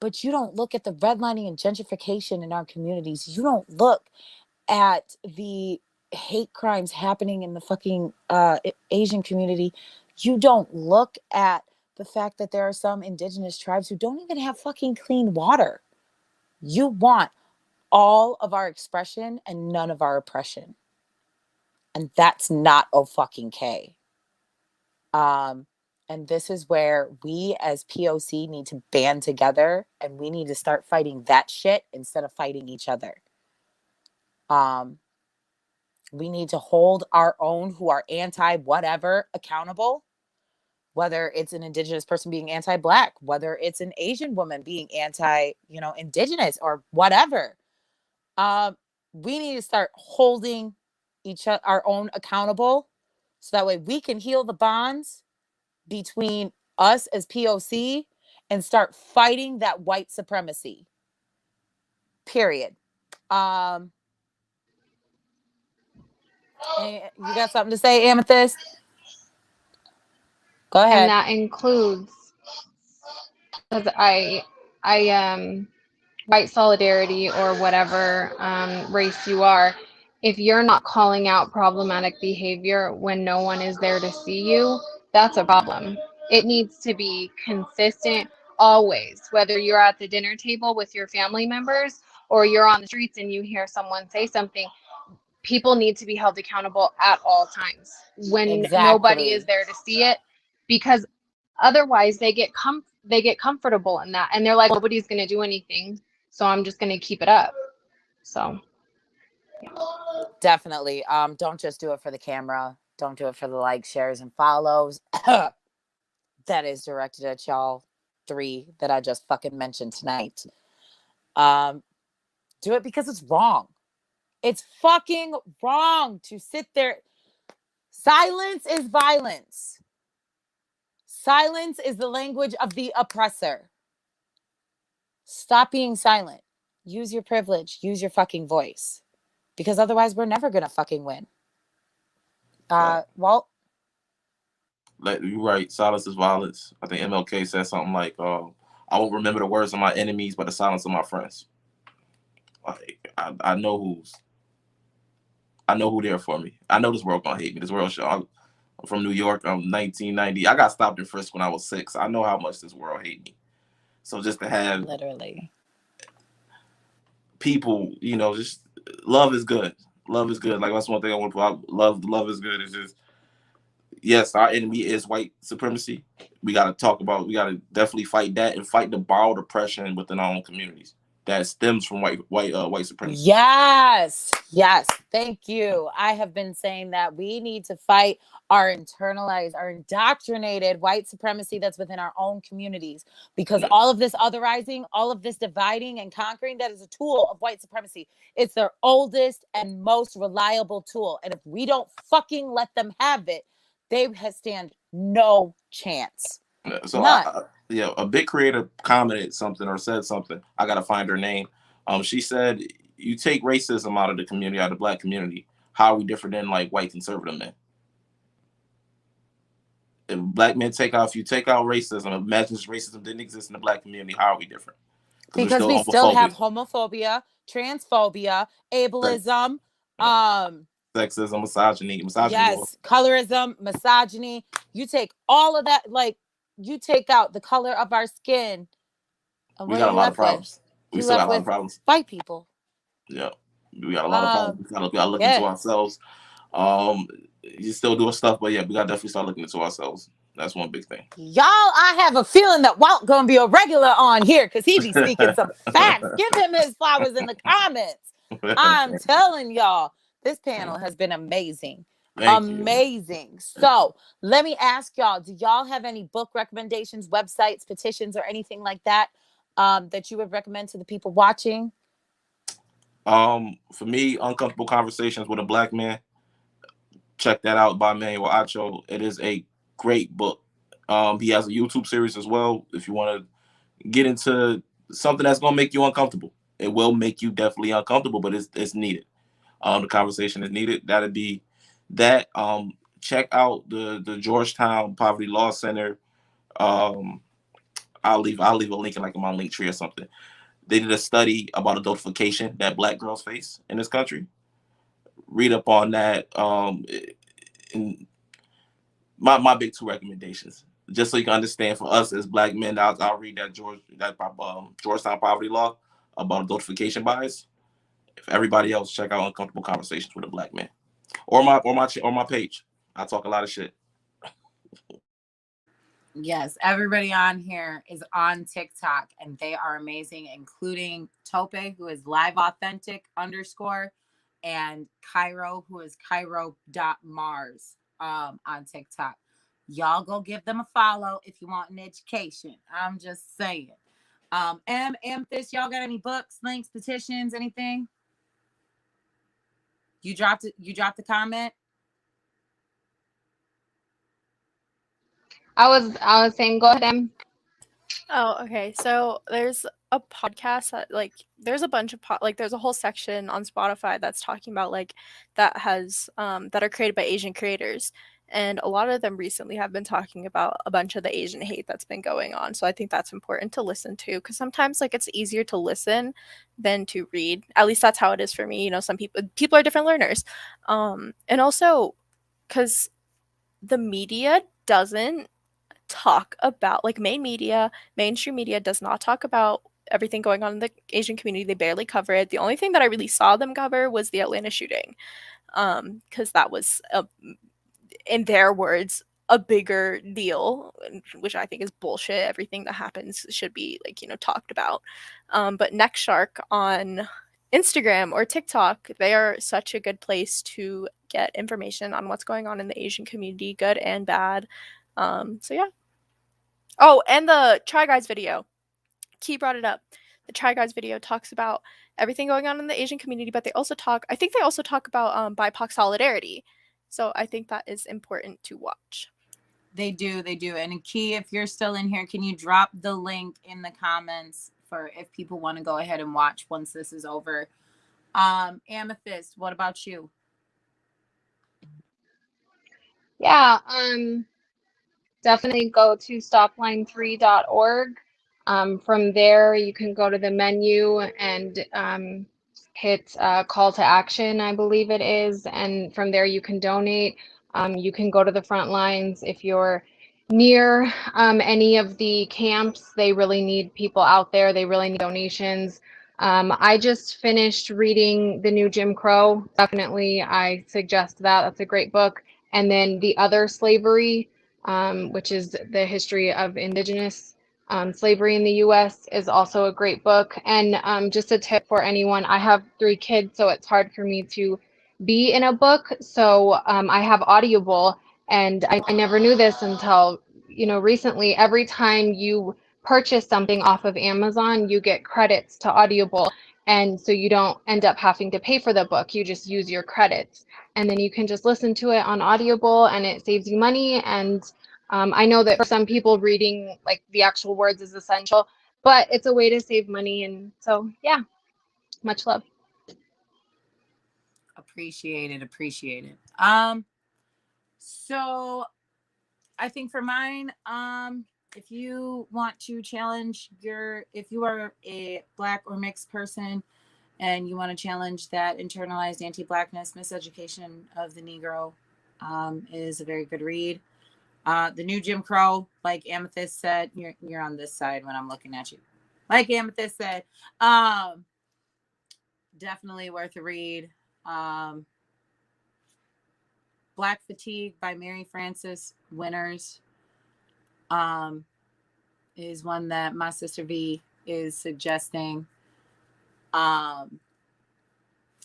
but you don't look at the redlining and gentrification in our communities. You don't look at the hate crimes happening in the fucking Asian community. You don't look at the fact that there are some indigenous tribes who don't even have fucking clean water. You want all of our expression and none of our oppression. And that's not fucking-K. And this is where we as POC need to band together, and we need to start fighting that shit instead of fighting each other. We need to hold our own who are anti-whatever accountable, whether it's an indigenous person being anti-Black, whether it's an Asian woman being anti-indigenous or whatever. We need to start holding our own accountable so that way we can heal the bonds between us as POC and start fighting that white supremacy. Period. You got something to say, Amethyst? Go ahead. And that includes, because I white solidarity or whatever race you are, if you're not calling out problematic behavior when no one is there to see you, that's a problem. It needs to be consistent always, whether you're at the dinner table with your family members or you're on the streets and you hear someone say something. People need to be held accountable at all times when nobody is Exactly. there to see it, because otherwise they get comfortable in that, and they're like, nobody's going to do anything, so I'm just going to keep it up. So Definitely. Don't just do it for the camera. Don't do it for the likes, shares, and follows. That is directed at y'all three that I just fucking mentioned tonight. Do it because it's wrong. It's fucking wrong to sit there. Silence is violence. Silence is the language of the oppressor. Stop being silent. Use your privilege. Use your fucking voice. Because otherwise, we're never going to fucking win. Walt? Like, you're right. Silence is violence. I think MLK said something like, I won't remember the words of my enemies, but the silence of my friends. Like, I know who there for me. I know this world gonna hate me. This world I'm from New York. I'm 1990. I got stopped in Frisk when I was 6. I know how much this world hate me. So just to have literally people, just love is good. Love is good. Like, that's one thing I want to put out. Love is good. It's just, yes, our enemy is white supremacy. We got to definitely fight that and fight the borrowed oppression within our own communities that stems from white supremacy. Yes. Thank you. I have been saying that we need to fight our internalized, our indoctrinated white supremacy that's within our own communities, because all of this otherizing, all of this dividing and conquering, that is a tool of white supremacy. It's their oldest and most reliable tool. And if we don't fucking let them have it, they stand no chance. So a big creator commented something or said something. I gotta find her name. She said, "You take racism out of the community, out of the Black community. How are we different than like white conservative men? If Black men if you take out racism, imagine racism didn't exist in the Black community. How are we different? Because we still have homophobia, transphobia, ableism, sexism, misogyny. Yes, colorism, misogyny. You take all of that, like you take out the color of our skin. And we got a lot of problems. We still got a lot of problems. White people. Yeah, we got a lot of problems. We gotta look into ourselves. You still doing stuff, but yeah, we gotta definitely start looking into ourselves. That's one big thing. Y'all, I have a feeling that Walt gonna be a regular on here because he be speaking some facts. Give him his flowers in the comments. I'm telling y'all, this panel has been amazing. Amazing. So let me ask y'all, do y'all have any book recommendations, websites, petitions, or anything like that that you would recommend to the people watching? For me, Uncomfortable Conversations with a Black Man. Check that out by Manuel Acho. It is a great book. He has a YouTube series as well. If you want to get into something that's going to make you uncomfortable, it will make you definitely uncomfortable, but it's needed. The conversation is needed. That'd be that. Check out the Georgetown Poverty Law Center. I'll leave a link in my link tree or something. They did a study about adultification that Black girls face in this country. Read up on that. And my big 2 recommendations, just so you can understand, for us as Black men, I'll read that Georgetown Poverty Law about adultification bias. If everybody else, check out Uncomfortable Conversations with a Black Man, or my page. I talk a lot of shit. Yes, everybody on here is on TikTok and they are amazing, including Tope, who is live authentic _ and Cairo, who is Cairo.Mars on TikTok. Y'all go give them a follow if you want an education. I'm just saying. Amethyst, y'all got any books, links, petitions, anything? You dropped the comment? I was saying, go ahead, Em. Oh, okay. So there's a podcast that there's a bunch of there's a whole section on Spotify that's talking about that has that are created by Asian creators, and a lot of them recently have been talking about a bunch of the Asian hate that's been going on. So I think that's important to listen to, because sometimes it's easier to listen than to read. At least that's how it is for me. Some people are different learners, and also because the media doesn't talk about, like, mainstream media does not talk about everything going on in the Asian community. They barely cover it. The only thing that I really saw them cover was the Atlanta shooting, because that was, in their words, a bigger deal, which I think is bullshit. Everything that happens should be, like, talked about. But Next Shark on Instagram or TikTok, they are such a good place to get information on what's going on in the Asian community, good and bad. So yeah. Oh, and the Try Guys video. Key brought it up. The Try Guys video talks about everything going on in the Asian community, but I think they also talk about BIPOC solidarity. So I think that is important to watch. They do. And Key, if you're still in here, can you drop the link in the comments for if people want to go ahead and watch once this is over? Amethyst, what about you? Yeah, definitely go to stopline3.org. From there, you can go to the menu and hit call to action, I believe it is. And from there, you can donate. You can go to the front lines if you're near any of the camps. They really need people out there. They really need donations. I just finished reading The New Jim Crow. Definitely, I suggest that. That's a great book. And then The Other Slavery, which is the history of indigenous slavery in the U.S., is also a great book. And just a tip for anyone, I have 3 kids, so it's hard for me to be in a book. So I have Audible, and I never knew this until recently. Every time you purchase something off of Amazon, you get credits to Audible. And so you don't end up having to pay for the book. You just use your credits. And then you can just listen to it on Audible, and it saves you money. And I know that for some people, reading like the actual words is essential, but it's a way to save money. And so, yeah, much love. Appreciate it. So I think for mine, if you want to challenge if you are a Black or mixed person and you want to challenge that internalized anti-Blackness, Miseducation of the Negro, is a very good read. The New Jim Crow, like Amethyst said, you're on this side when I'm looking at you. Like Amethyst said, definitely worth a read. Black Fatigue by Mary Frances Winters is one that my sister V is suggesting.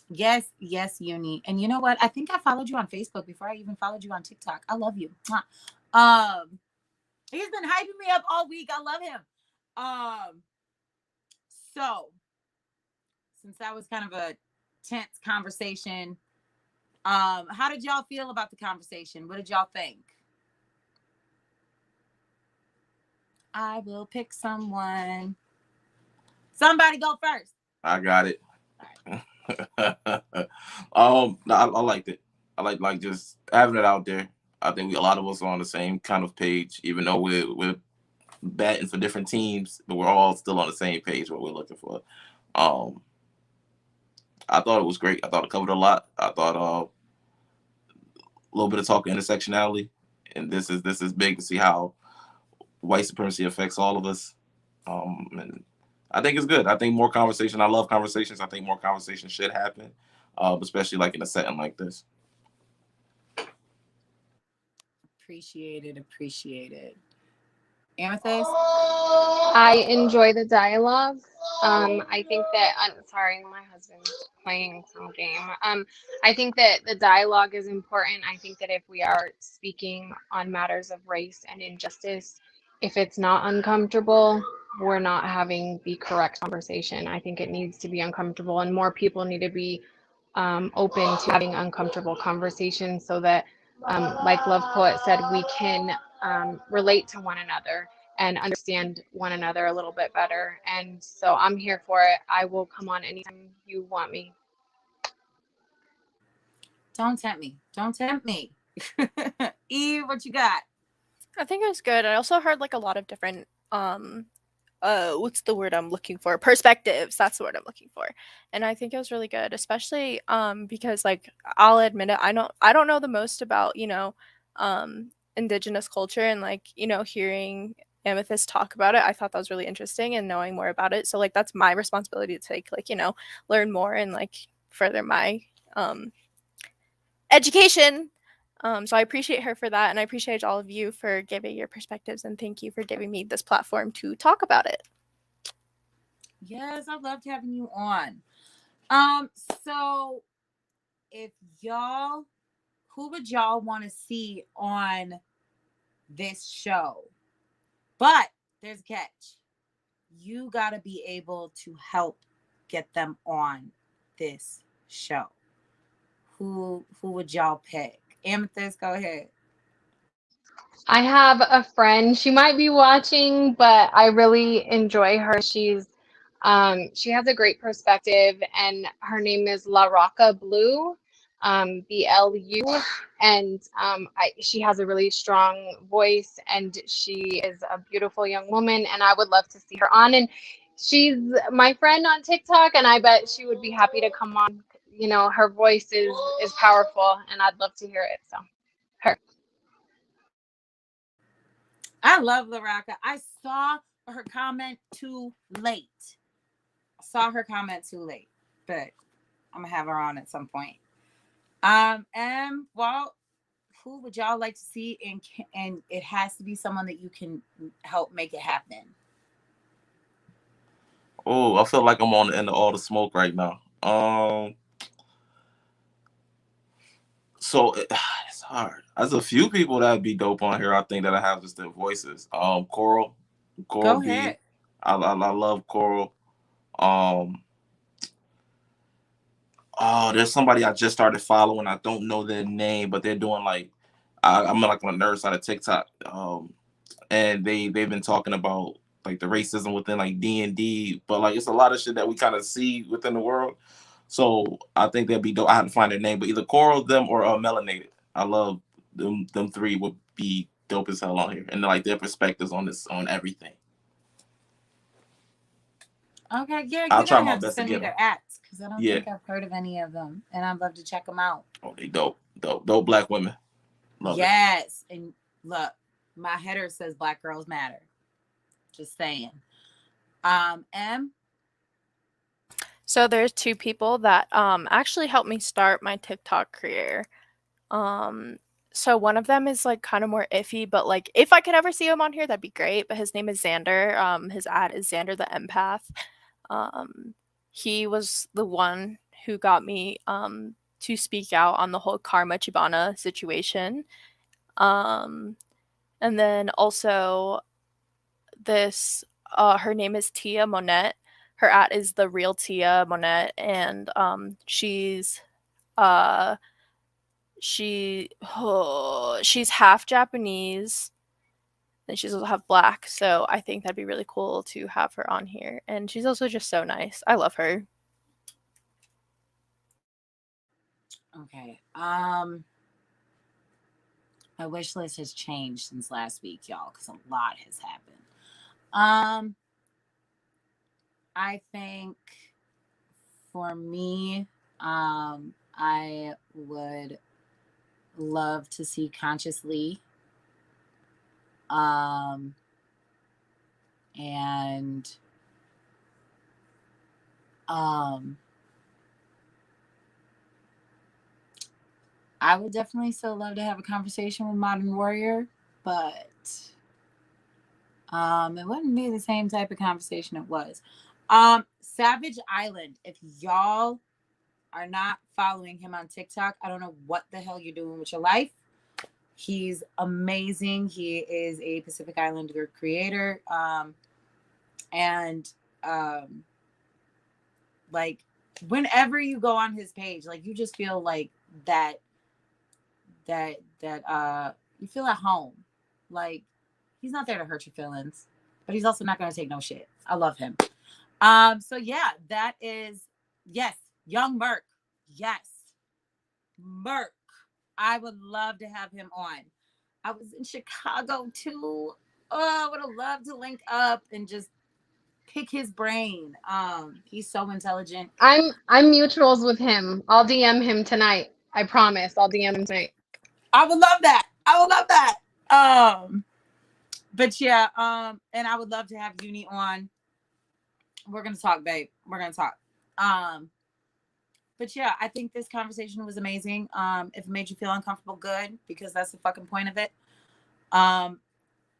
Yes, Uni. And you know what? I think I followed you on Facebook before I even followed you on TikTok. I love you. He's been hyping me up all week. I love him. So since that was kind of a tense conversation, how did y'all feel about the conversation? What did y'all think? I will pick someone. Somebody go first. I got it. I liked it. I like just having it out there. I think a lot of us are on the same kind of page, even though we're batting for different teams, but we're all still on the same page what we're looking for. I thought it was great. I thought it covered a lot. I thought a little bit of talk intersectionality, and this is big to see how white supremacy affects all of us. And I think it's good. I think more conversation. I love conversations. I think more conversation should happen, especially like in a setting like this. Appreciate it. Amethyst? I enjoy the dialogue. I think that, I'm sorry, my husband's playing some game. I think that the dialogue is important. I think that if we are speaking on matters of race and injustice, if it's not uncomfortable, we're not having the correct conversation. I think it needs to be uncomfortable, and more people need to be open to having uncomfortable conversations so that, like Love Poet said, we can relate to one another and understand one another a little bit better. And so I'm here for it. I will come on anytime you want me. Don't tempt me. Eve, what you got? I think it was good. I also heard like a lot of different what's the word I'm looking for? Perspectives. That's the word I'm looking for. And I think it was really good, especially because, like, I'll admit it, I don't know the most about, indigenous culture, and like, you know, hearing Amethyst talk about it, I thought that was really interesting, and knowing more about it. So like that's my responsibility to take, like, you know, learn more and like further my education. So I appreciate her for that, and I appreciate all of you for giving your perspectives, and thank you for giving me this platform to talk about it. Yes, I loved having you on. So if y'all, who would y'all want to see on this show? But there's a catch. You got to be able to help get them on this show. Who would y'all pick? Amethyst, go ahead. I have a friend. She might be watching, but I really enjoy her. She has a great perspective, and her name is La Rocca Blue, BLU, and she has a really strong voice, and she is a beautiful young woman, and I would love to see her on. And she's my friend on TikTok, and I bet she would be happy to come on. You know, her voice is powerful, and I'd love to hear it. So, her. I love LaRocca. I saw her comment too late. But I'm gonna have her on at some point. And well, who would y'all like to see? And it has to be someone that you can help make it happen. Oh, I feel like I'm on the end of all the smoke right now. So it's hard. There's a few people that'd be dope on here. I think that I have just their voices. Coral Go B. ahead. I love Coral. Oh, there's somebody I just started following. I don't know their name, but they're doing like I'm like on the nerd side of TikTok. And they've been talking about like the racism within like D&D, but like it's a lot of shit that we kind of see within the world. So I think that'd be dope. I have to find their name, but either Coral, them, or Melanated. I love them. Them three would be dope as hell on here, and like their perspectives on everything. Okay, yeah, I'll you're try gonna my have to best to send me get their them. acts because I don't Yeah. think I've heard of any of them, and I'd love to check them out. Oh, they dope black women. Love it. Yes, and look, my header says Black Girls Matter. Just saying. M. So there's two people that actually helped me start my TikTok career. So one of them is like kind of more iffy, but like if I could ever see him on here, that'd be great. But his name is Xander. His ad is Xander the Empath. He was the one who got me to speak out on the whole Karma Chibana situation. And then also this, her name is Tia Monette. Her at is the real Tia Monette, and she's half Japanese, and she's also half black. So I think that'd be really cool to have her on here, and she's also just so nice. I love her. Okay. My wish list has changed since last week, y'all, because a lot has happened. I think for me, I would love to see Conscious Lee. And I would definitely still love to have a conversation with Modern Warrior, but it wouldn't be the same type of conversation it was. Savage Island, if y'all are not following him on TikTok, I don't know what the hell you're doing with your life. He's amazing. He is a Pacific Islander creator. Like whenever you go on his page, like you just feel like that you feel at home. Like he's not there to hurt your feelings, but he's also not going to take no shit. I love him. So yeah, that is, yes, Young Merc. Yes. Merc. I would love to have him on. I was in Chicago too. Oh, I would have loved to link up and just pick his brain. He's so intelligent. I'm mutuals with him. I'll DM him tonight. I promise. I'll DM him tonight. I would love that. I would love that. But yeah, and I would love to have Uni on. We're gonna talk, babe. We're gonna talk. But yeah, I think this conversation was amazing. If it made you feel uncomfortable, good, because that's the fucking point of it.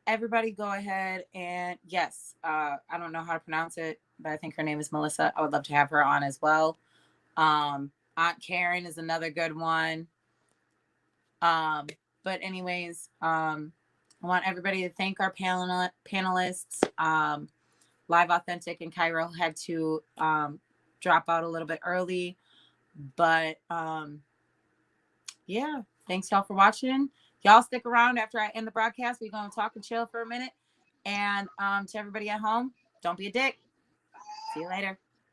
Everybody go ahead and yes, I don't know how to pronounce it, but I think her name is Melissa. I would love to have her on as well. Aunt Karen is another good one. But anyways, I want everybody to thank our panelists. Live Authentic and Cairo had to drop out a little bit early, but yeah, thanks y'all for watching. Y'all stick around after I end the broadcast. We're gonna talk and chill for a minute. And to everybody at home, don't be a dick. See you later.